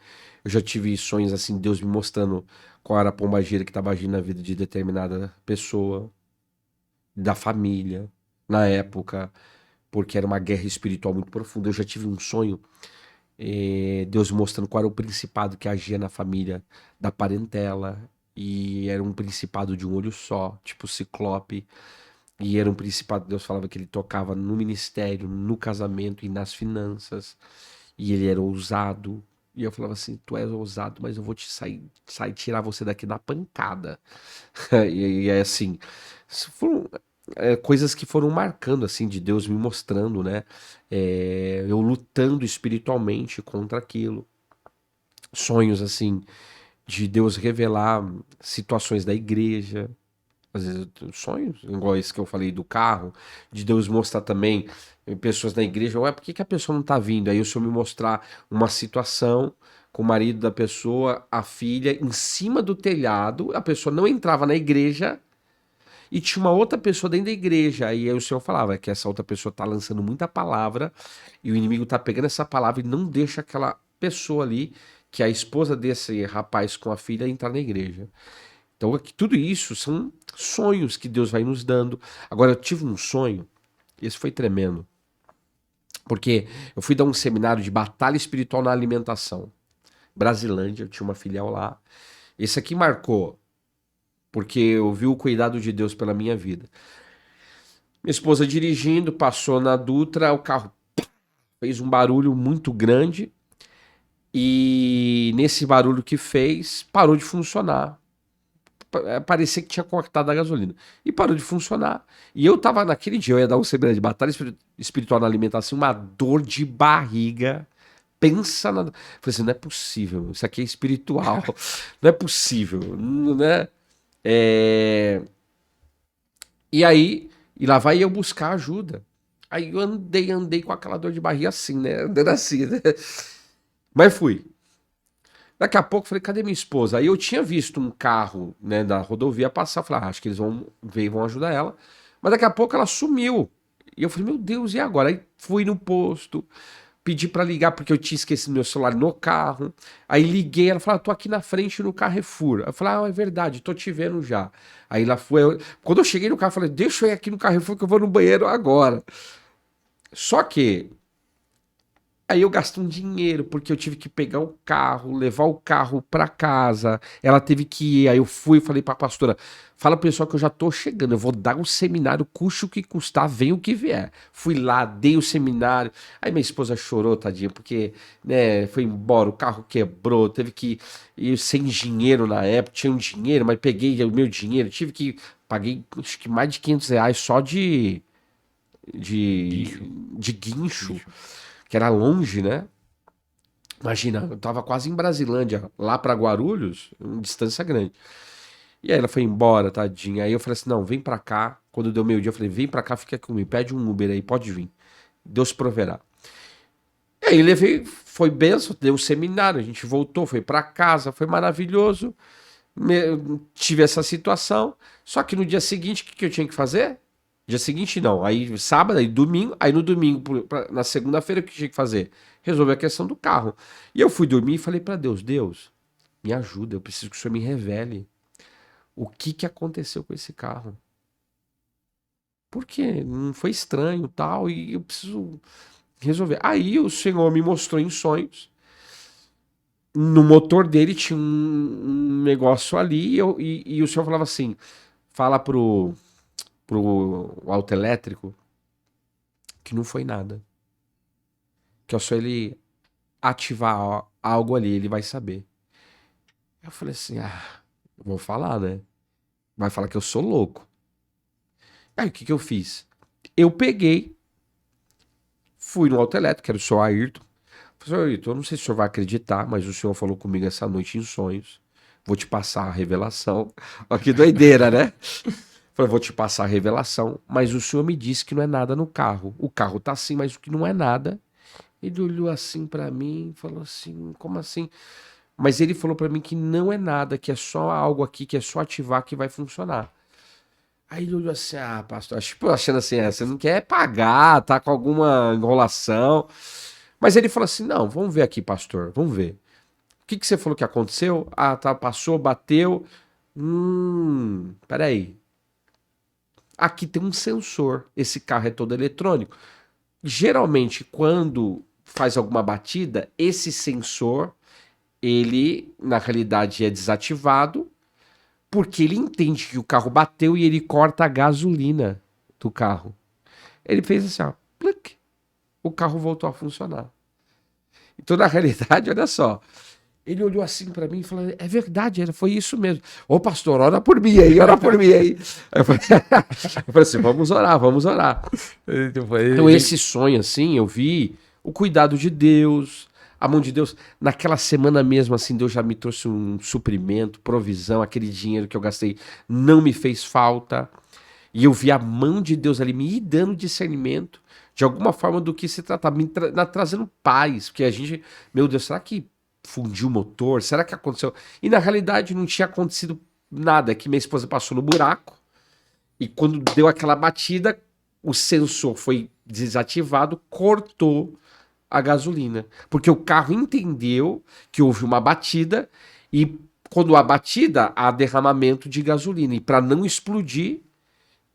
Eu já tive sonhos, assim, Deus me mostrando qual era a pombagira que estava agindo na vida de determinada pessoa, da família, na época, porque era uma guerra espiritual muito profunda. Eu já tive um sonho, Deus me mostrando qual era o principado que agia na família da parentela, e era um principado de um olho só, tipo ciclope. E era um principado, Deus falava que ele tocava no ministério, no casamento e nas finanças. E ele era ousado. E eu falava assim, tu és ousado, mas eu vou te sair tirar você daqui na pancada. E é assim, foram coisas que foram marcando, assim, de Deus me mostrando, né? Eu lutando espiritualmente contra aquilo. Sonhos, assim, de Deus revelar situações da igreja. Às vezes eu tenho sonhos, igual esse que eu falei do carro, de Deus mostrar também pessoas na igreja, ué, por que a pessoa não tá vindo? Aí o Senhor me mostrar uma situação com o marido da pessoa, a filha, em cima do telhado, a pessoa não entrava na igreja e tinha uma outra pessoa dentro da igreja. Aí o Senhor falava que essa outra pessoa tá lançando muita palavra e o inimigo tá pegando essa palavra e não deixa aquela pessoa ali, que é a esposa desse rapaz com a filha, entrar na igreja. Então, tudo isso são sonhos que Deus vai nos dando. Agora, eu tive um sonho, esse foi tremendo, porque eu fui dar um seminário de batalha espiritual na alimentação. Brasilândia, eu tinha uma filial lá. Esse aqui marcou, porque eu vi o cuidado de Deus pela minha vida. Minha esposa dirigindo, passou na Dutra, o carro fez um barulho muito grande, e nesse barulho que fez, parou de funcionar. Parecia que tinha cortado a gasolina. E parou de funcionar. E eu tava naquele dia, eu ia dar um seminário de batalha espiritual na alimentação, uma dor de barriga. Pensa na... Falei assim, não é possível, isso aqui é espiritual. Não é possível, né? E aí, e lá vai eu buscar ajuda. Aí eu andei com aquela dor de barriga assim, né? Andando assim, né? Mas fui. Daqui a pouco eu falei, cadê minha esposa? Aí eu tinha visto um carro, né, da rodovia passar. Falei, acho que eles vão ver e vão ajudar ela. Mas daqui a pouco ela sumiu. E eu falei, meu Deus, e agora? Aí fui no posto, pedi pra ligar porque eu tinha esquecido meu celular no carro. Aí liguei, ela falou, tô aqui na frente no Carrefour. Aí eu falei, é verdade, tô te vendo já. Aí lá foi. Quando eu cheguei no carro, eu falei, deixa eu ir aqui no Carrefour que eu vou no banheiro agora. Só que aí eu gastei um dinheiro, porque eu tive que pegar o carro, levar o carro pra casa. Ela teve que ir. Aí eu fui e falei pra pastora: fala pro pessoal que eu já tô chegando. Eu vou dar um seminário, custe o que custar, vem o que vier. Fui lá, dei o seminário. Aí minha esposa chorou, tadinha, porque, né, foi embora, o carro quebrou, teve que ir sem dinheiro na época. Tinha um dinheiro, mas peguei o meu dinheiro. Tive que. Paguei acho que mais de R$ 500 só de, Guincho. de guincho, que era longe, né? Imagina, eu tava quase em Brasilândia, lá pra Guarulhos, uma distância grande. E aí ela foi embora, tadinha. Aí eu falei assim: não, vem pra cá. Quando deu meio-dia, eu falei: vem pra cá, fica comigo, pede um Uber aí, pode vir. Deus proverá. E aí levei, foi benção, deu um seminário, a gente voltou, foi pra casa, foi maravilhoso. Tive essa situação. Só que no dia seguinte, o que eu tinha que fazer? Dia seguinte não, aí sábado, aí domingo, aí no domingo, na segunda-feira, o que eu tinha que fazer? Resolver a questão do carro. E eu fui dormir e falei pra Deus: Deus, me ajuda, eu preciso que o Senhor me revele o que aconteceu com esse carro. Por quê? Não foi estranho, tal, e eu preciso resolver. Aí o Senhor me mostrou em sonhos. No motor dele tinha um negócio ali e o Senhor falava assim: fala pro autoelétrico que não foi nada. Que é só ele ativar algo ali, ele vai saber. Eu falei assim: vou falar, né? Vai falar que eu sou louco. Aí o que eu fiz? Eu peguei, fui no autoelétrico, que era o senhor Ayrton. Falei: senhor Ayrton, eu não sei se o senhor vai acreditar, mas o senhor falou comigo essa noite em sonhos. Vou te passar a revelação. Olha que doideira, né? Falei: vou te passar a revelação, mas o senhor me disse que não é nada no carro. O carro tá assim, mas o que não é nada. Ele olhou assim pra mim e falou assim: como assim? Mas ele falou pra mim que não é nada, que é só algo aqui, que é só ativar que vai funcionar. Aí ele olhou assim: pastor, tipo, achando assim: você não quer pagar, tá com alguma enrolação. Mas ele falou assim: não, vamos ver aqui, pastor, vamos ver. O que você falou que aconteceu? Tá, passou, bateu. Peraí. Aqui tem um sensor, esse carro é todo eletrônico. Geralmente, quando faz alguma batida, esse sensor, ele, na realidade, é desativado, porque ele entende que o carro bateu e ele corta a gasolina do carro. Ele fez assim, ó, plic, o carro voltou a funcionar. Então, na realidade, olha só, ele olhou assim pra mim e falou: é verdade, foi isso mesmo. Ô pastor, ora por mim aí, ora por mim aí. Eu falei assim: vamos orar, vamos orar. Então, esse sonho, assim, eu vi o cuidado de Deus, a mão de Deus. Naquela semana mesmo, assim, Deus já me trouxe um suprimento, provisão, aquele dinheiro que eu gastei não me fez falta. E eu vi a mão de Deus ali me dando discernimento, de alguma forma, do que se tratava, trazendo paz. Porque a gente, meu Deus, será que fundiu o motor? Será que aconteceu? E na realidade não tinha acontecido nada, que minha esposa passou no buraco e quando deu aquela batida, o sensor foi desativado, cortou a gasolina. Porque o carro entendeu que houve uma batida e quando há batida, há derramamento de gasolina. E para não explodir,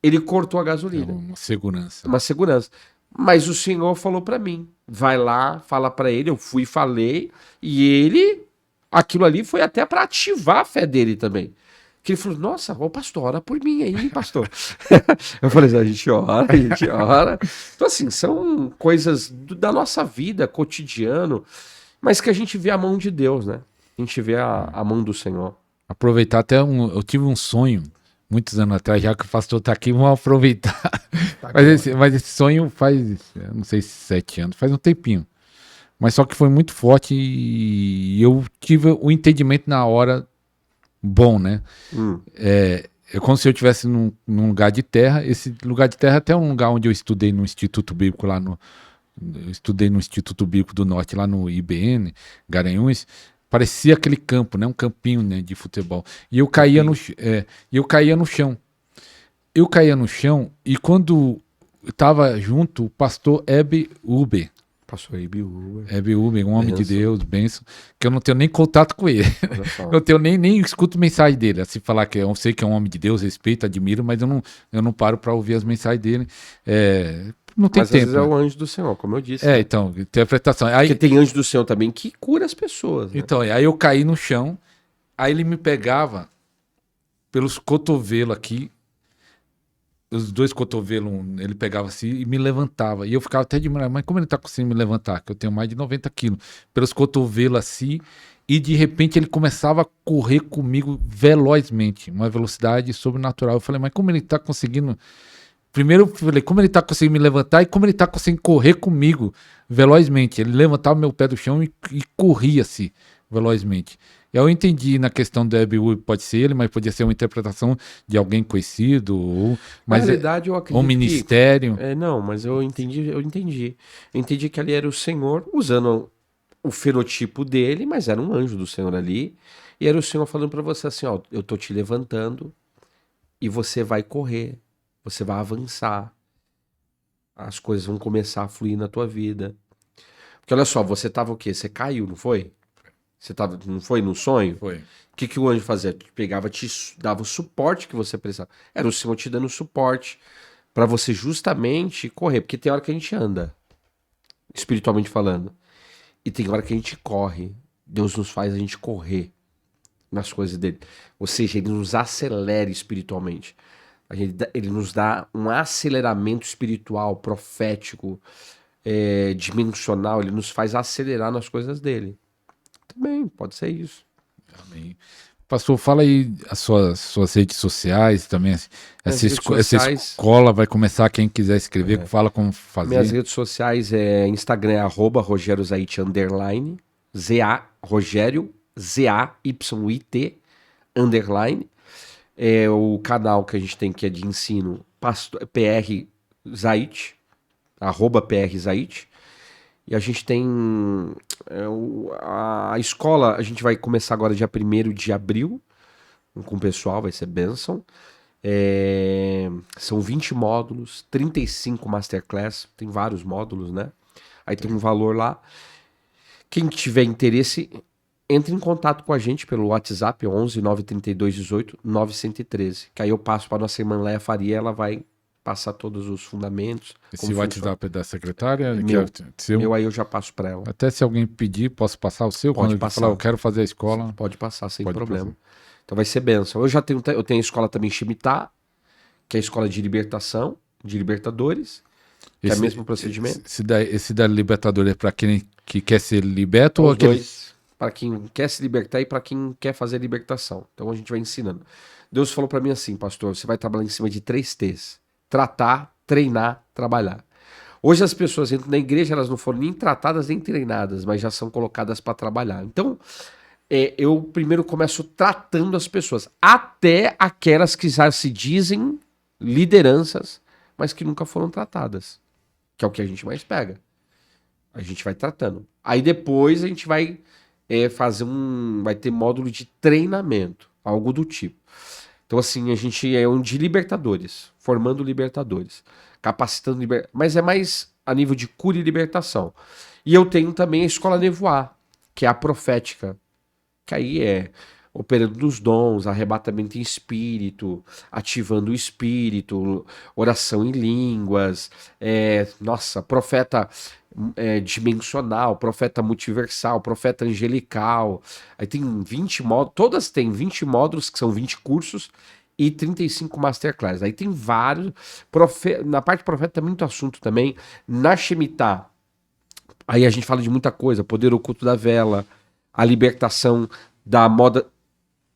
ele cortou a gasolina. Uma segurança. Uma segurança. Mas o Senhor falou para mim: vai lá, fala para ele. Eu fui e falei. E ele, aquilo ali foi até para ativar a fé dele também. Que ele falou: nossa, ô pastor, ora por mim aí, pastor. Eu falei: a gente ora, a gente ora. Então, assim, são coisas da nossa vida, cotidiano, mas que a gente vê a mão de Deus, né? A gente vê a mão do Senhor. Aproveitar até eu tive um sonho muitos anos atrás, já que o pastor tá aqui, vamos aproveitar. Mas esse sonho faz, não sei se 7 anos, faz um tempinho. Mas só que foi muito forte e eu tive o entendimento na hora bom, né? É como se eu estivesse num lugar de terra. Esse lugar de terra até um lugar onde eu estudei no Instituto Bíblico lá no... Eu estudei no Instituto Bíblico do Norte, lá no IBN, Garanhuns. Parecia aquele campo, né? Um campinho, né, de futebol. E eu caía no chão. Eu caía no chão e quando estava junto o pastor Hebe Uber. Pastor Hebe Uber. Hebe Uber, um homem de Deus, benção, que eu não tenho nem contato com ele. Eu tenho nem escuto mensagem dele. Assim, falar que eu sei que é um homem de Deus, respeito, admiro, mas eu não paro para ouvir as mensagens dele. não tem Mas às vezes tempo. é o anjo do Senhor, como eu disse. É, né? então, interpretação. Aí, Porque tem anjo do Senhor também que cura as pessoas. Né? então, aí eu caí no chão, aí ele me pegava pelos cotovelos aqui, os dois cotovelos, ele pegava assim e me levantava. E eu ficava até de mas como ele tá conseguindo me levantar? Que eu tenho mais de 90 quilos. Pelos cotovelos assim, e de repente ele começava a correr comigo velozmente, uma velocidade sobrenatural. Eu falei, mas como ele tá conseguindo. Primeiro eu falei, como ele tá conseguindo me levantar e como ele tá conseguindo correr comigo velozmente. Ele levantava meu pé do chão e corria assim, velozmente. Eu entendi na questão do EBU, pode ser ele, mas podia ser uma interpretação de alguém conhecido, ou, Na mas realidade, eu um acredito ministério. que... não, mas eu entendi. Eu entendi que ali era o Senhor usando o fenotipo dele, mas era um anjo do Senhor ali. E era o Senhor falando pra você assim, ó, eu tô te levantando e você vai correr, você vai avançar. As coisas vão começar a fluir na tua vida. Porque olha só, você tava o quê? Você caiu, não foi? Você tava, não foi no sonho? Foi. O que o anjo fazia? Pegava, dava o suporte que você precisava. Era o Senhor te dando suporte para você justamente correr. Porque tem hora que a gente anda, espiritualmente falando, e tem hora que a gente corre. Deus nos faz a gente correr nas coisas dele. Ou seja, ele nos acelera espiritualmente. Ele nos dá um aceleramento espiritual, profético, dimensional. Ele nos faz acelerar nas coisas dele. Também, pode ser isso. Amém. Pastor, fala aí as suas redes sociais também. Minhas redes Essa sociais- escola vai começar, quem quiser escrever, fala como fazer. Minhas redes sociais Instagram é @RogérioZait _ ZA, Rogério, ZAYIT, _ o canal que a gente tem que é de ensino, PR Zait, @PR Zait. E a gente tem a escola, a gente vai começar agora dia 1º de abril, com o pessoal, vai ser bênção. São 20 módulos, 35 masterclass, tem vários módulos, né? Aí tem um valor lá. Quem tiver interesse, entre em contato com a gente pelo WhatsApp 11 932 18 913, que aí eu passo para nossa irmã Leia Faria, ela vai passar todos os fundamentos. Esse WhatsApp é da secretária? Meu, que é seu? meu aí eu já passo para ela. Até se alguém pedir, posso passar o seu? Pode Quando eu passar. falar, eu quero fazer a escola. Pode passar sem Pode problema. passar. Então vai ser bênção. Eu tenho a escola também em Shemitah, que é a escola de libertação, de libertadores, que é o mesmo procedimento. Esse da Libertadores é para quem que quer ser liberto ou Os aquele... dois, para quem quer se libertar e para quem quer fazer libertação. Então a gente vai ensinando. Deus falou para mim assim, pastor, você vai trabalhar em cima de 3 T's: tratar, treinar, trabalhar. Hoje as pessoas entram na igreja, elas não foram nem tratadas nem treinadas, mas já são colocadas para trabalhar. Então, eu primeiro começo tratando as pessoas, até aquelas que já se dizem lideranças, mas que nunca foram tratadas, que é o que a gente mais pega. A gente vai tratando. Aí depois a gente vai vai ter módulo de treinamento, algo do tipo. Então, assim, a gente é um de libertadores, formando libertadores, capacitando mas é mais a nível de cura e libertação. E eu tenho também a Escola Nevoar, que é a profética, que aí é operando nos dons, arrebatamento em espírito, ativando o espírito, oração em línguas, profeta dimensional, profeta multiversal, profeta angelical. Aí tem 20 módulos, todas têm 20 módulos, que são 20 cursos, e 35 masterclass. Aí tem vários. Na parte profeta tem muito assunto também. Na Shemitah, aí a gente fala de muita coisa: poder oculto da vela, a libertação da moda.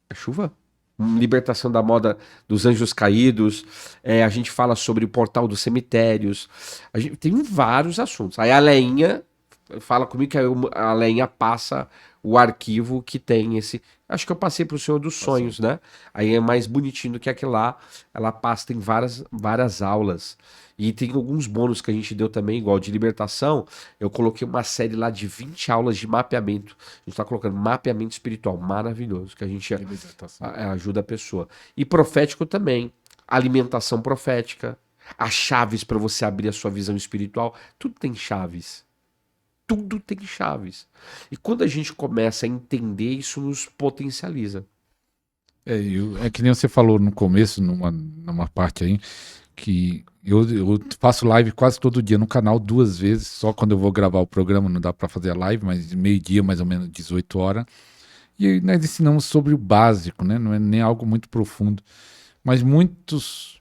É chuva? Libertação da moda dos anjos caídos. A gente fala sobre o portal dos cemitérios. A gente tem vários assuntos. Aí a Leinha fala comigo que a Leinha passa o arquivo que tem esse. Acho que eu passei para o Senhor dos Sonhos, né? Aí é mais bonitinho do que aquele lá. Ela passa, tem várias aulas. E tem alguns bônus que a gente deu também, igual de libertação. Eu coloquei uma série lá de 20 aulas de mapeamento. A gente está colocando mapeamento espiritual, maravilhoso, que a gente ajuda a pessoa. E profético também. Alimentação profética. As chaves para você abrir a sua visão espiritual. Tudo tem chaves. Tudo tem chaves. E quando a gente começa a entender, isso nos potencializa. É que nem você falou no começo, numa parte aí, que eu faço live quase todo dia no canal 2 vezes, só quando eu vou gravar o programa não dá para fazer a live, mas meio-dia, mais ou menos 18 horas. E nós ensinamos sobre o básico, né? Não é nem algo muito profundo. Mas muitas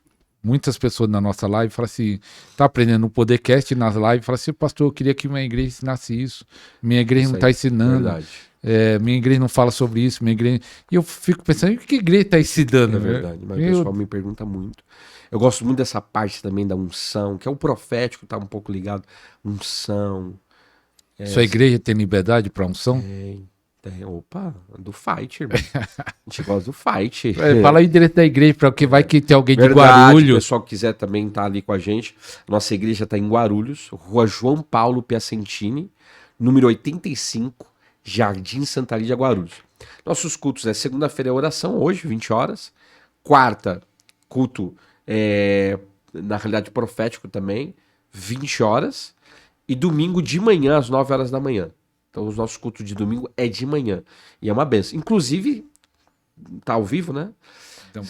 pessoas na nossa live falam assim, tá aprendendo no Podercast nas lives, falam assim, pastor, eu queria que minha igreja ensinasse isso. Minha igreja não está ensinando. Verdade. Minha igreja não fala sobre isso. Minha igreja... E eu fico pensando, o que a igreja está ensinando? É verdade, mas o pessoal me pergunta muito. Eu gosto muito dessa parte também da unção, que é o profético, tá um pouco ligado. Unção. Sua igreja tem liberdade para unção? Tem. Opa, do fight, irmão. A gente gosta do fight. Fala aí direito da igreja, porque vai que tem alguém Verdade, de Guarulhos. o pessoal que quiser também estar ali com a gente. Nossa igreja está em Guarulhos, Rua João Paulo Piacentini, número 85, Jardim Santa Lídia, Guarulhos. Nossos cultos segunda-feira é oração, hoje, 20 horas. Quarta, culto, na realidade profético também, 20 horas. E domingo de manhã, às 9 horas da manhã. Então, os nossos cultos de domingo é de manhã. E é uma benção. Inclusive, tá ao vivo, né? Então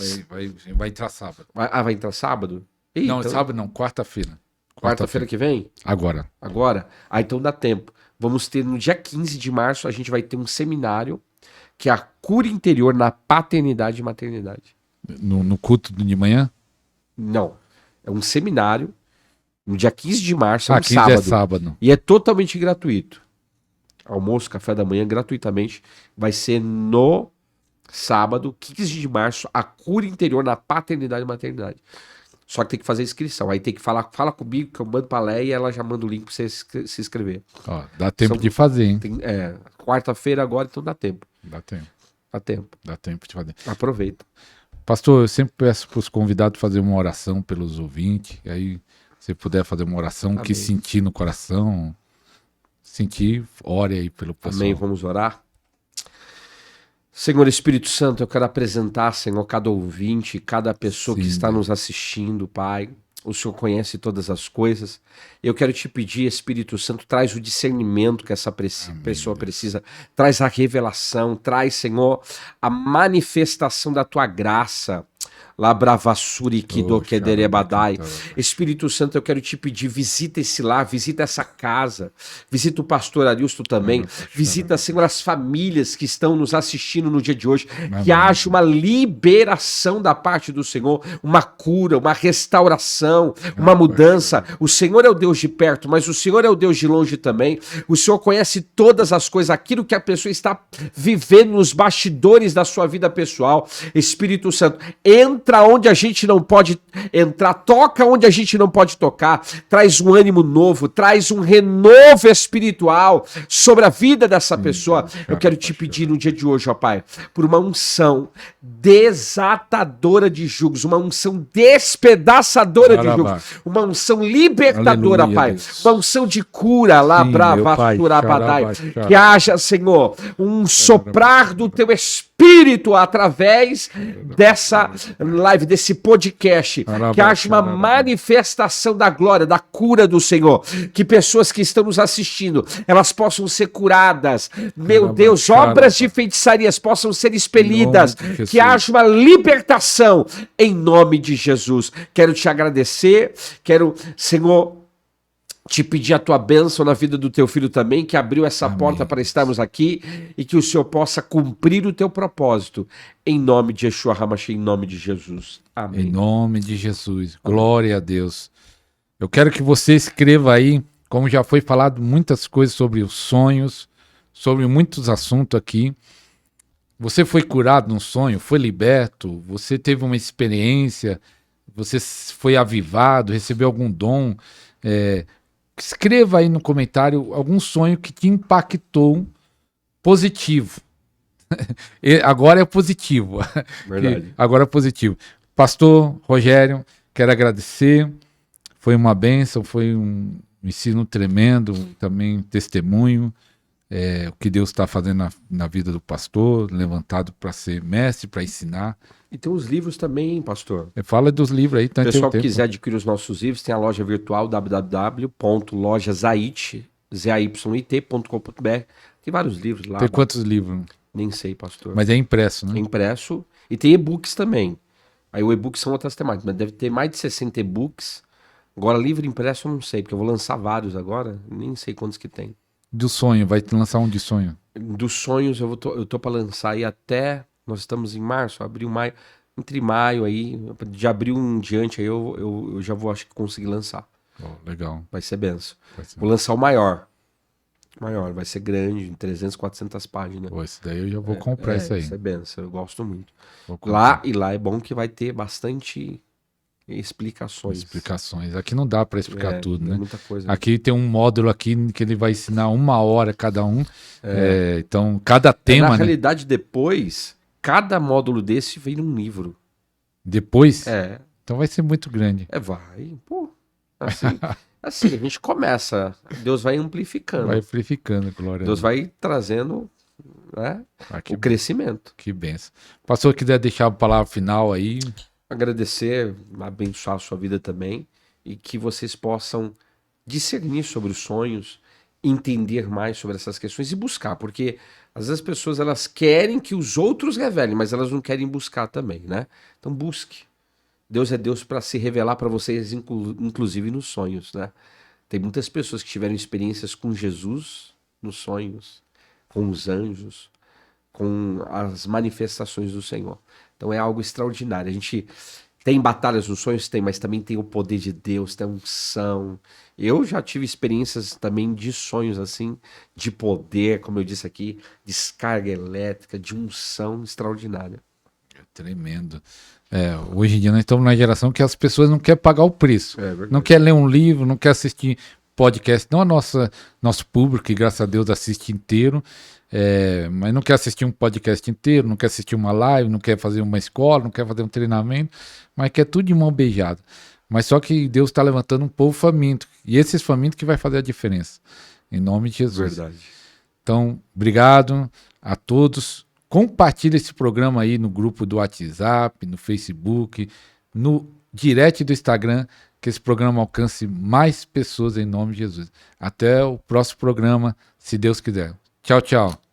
vai entrar sábado. Vai entrar sábado? Não, então... sábado não, quarta-feira. Quarta-feira que vem? Agora? Então dá tempo. Vamos ter no dia 15 de março, a gente vai ter um seminário que é a cura interior na paternidade e maternidade. No culto de manhã? Não. É um seminário no dia 15 de março, 15 sábado. É sábado. E é totalmente gratuito. Almoço, café da manhã, gratuitamente. Vai ser no sábado, 15 de março, a cura interior na paternidade e maternidade. Só que tem que fazer inscrição. Aí tem que fala comigo, que eu mando pra Léia e ela já manda o link pra você se inscrever. Dá tempo de fazer, hein? Quarta-feira agora, então dá tempo. Dá tempo. Dá tempo de fazer. Aproveita. Pastor, eu sempre peço pros convidados fazer uma oração pelos ouvintes. E aí, se puder fazer uma oração, que sentir no coração... Sentir, ore aí pelo pessoal. Amém, vamos orar. Senhor Espírito Santo, eu quero apresentar, Senhor, cada ouvinte, cada pessoa que está nos assistindo, Pai. O Senhor conhece todas as coisas. Eu quero te pedir, Espírito Santo, traz o discernimento que essa pessoa precisa. Traz a revelação, traz, Senhor, a manifestação da tua graça. Labravassuri Kidokederebadai. Espírito Santo, eu quero te pedir, visita esse lar, visita essa casa, visita o pastor Arilson também, visita, Senhor, as famílias que estão nos assistindo no dia de hoje, que haja uma liberação da parte do Senhor, uma cura, uma restauração, uma mudança. O Senhor é o Deus de perto, mas o Senhor é o Deus de longe também. O Senhor conhece todas as coisas, aquilo que a pessoa está vivendo nos bastidores da sua vida pessoal. Espírito Santo, entra onde a gente não pode entrar, toca onde a gente não pode tocar, traz um ânimo novo, traz um renovo espiritual sobre a vida dessa pessoa. Eu quero te pedir no dia de hoje, ó Pai, por uma unção desatadora de jugos, uma unção despedaçadora de jugos, uma unção libertadora, Aleluia, Pai, Deus. Uma unção de cura, lá que haja, Senhor, um soprar do teu Espírito através dessa live, desse podcast, que haja uma manifestação da glória, da cura do Senhor, que pessoas que estão nos assistindo, elas possam ser curadas, meu Deus, obras de feitiçarias possam ser expelidas, que haja uma libertação em nome de Jesus. Quero te agradecer, quero, Senhor, te pedir a tua bênção na vida do teu filho também, que abriu essa porta para estarmos aqui e que o Senhor possa cumprir o teu propósito. Em nome de Yeshua HaMashiach, em nome de Jesus. Amém. Em nome de Jesus. Glória a Deus. Eu quero que você escreva aí, como já foi falado muitas coisas sobre os sonhos, sobre muitos assuntos aqui. Você foi curado num sonho, foi liberto, você teve uma experiência, você foi avivado, recebeu algum dom. Escreva aí no comentário algum sonho que te impactou positivo. Agora é positivo. Verdade. Agora é positivo. Pastor Rogério, quero agradecer. Foi uma bênção, foi um ensino tremendo, também testemunho. O que Deus está fazendo na vida do pastor, levantado para ser mestre, para ensinar. E tem os livros também, pastor. Fala dos livros aí. Se o pessoal quiser adquirir os nossos livros, tem a loja virtual www.lojazait.com.br. Tem vários livros lá. Tem quantos livros? Nem sei, pastor. Mas é impresso, né? É impresso. E tem e-books também. Aí o e-book são outras temáticas, mas deve ter mais de 60 e-books. Agora, livro impresso eu não sei, porque eu vou lançar vários agora, nem sei quantos que tem. Do sonho, vai te lançar um de sonho. Dos sonhos eu tô para lançar aí até, nós estamos em março, abril, maio, entre maio aí, de abril em diante aí eu já vou, acho que conseguir lançar. Legal. Vai ser benção. Vai ser. Vou lançar o maior, vai ser grande, em 300, 400 páginas. Pô, esse daí eu já vou comprar isso aí. Isso é benção, eu gosto muito. Vou comprar. Lá é bom que vai ter bastante explicações. Aqui não dá para explicar tudo, né? Muita coisa. Aqui tem um módulo aqui que ele vai ensinar 1 hora cada um. Então, cada tema, na né? realidade, depois, cada módulo desse vem num livro. Depois? É. Então vai ser muito grande. Vai. Pô. Assim, a gente começa. Deus vai amplificando. Vai amplificando, glória Deus vai trazendo, né, o crescimento. Que benção. Pastor, quiser deixar a palavra final aí. Agradecer, abençoar a sua vida também. E que vocês possam discernir sobre os sonhos, entender mais sobre essas questões e buscar. Porque às vezes as pessoas elas querem que os outros revelem, mas elas não querem buscar também, né? Então busque. Deus é Deus para se revelar para vocês, inclusive nos sonhos, né? Tem muitas pessoas que tiveram experiências com Jesus nos sonhos, com os anjos, com as manifestações do Senhor. Então é algo extraordinário. A gente tem batalhas nos sonhos, tem, mas também tem o poder de Deus, tem a unção. Eu já tive experiências também de sonhos assim, de poder, como eu disse aqui, descarga elétrica, de unção extraordinária. Tremendo. Hoje em dia nós estamos na geração que as pessoas não querem pagar o preço. Não quer ler um livro, não quer assistir podcast. Não nosso público, que graças a Deus assiste inteiro, mas não quer assistir um podcast inteiro, não quer assistir uma live, não quer fazer uma escola, não quer fazer um treinamento, mas quer tudo de mão beijada. Mas só que Deus está levantando um povo faminto. E esses famintos que vai fazer a diferença. Em nome de Jesus. Verdade. Então, obrigado a todos. Compartilhe esse programa aí no grupo do WhatsApp, no Facebook, no direct do Instagram, que esse programa alcance mais pessoas em nome de Jesus. Até o próximo programa, se Deus quiser. Tchau, tchau.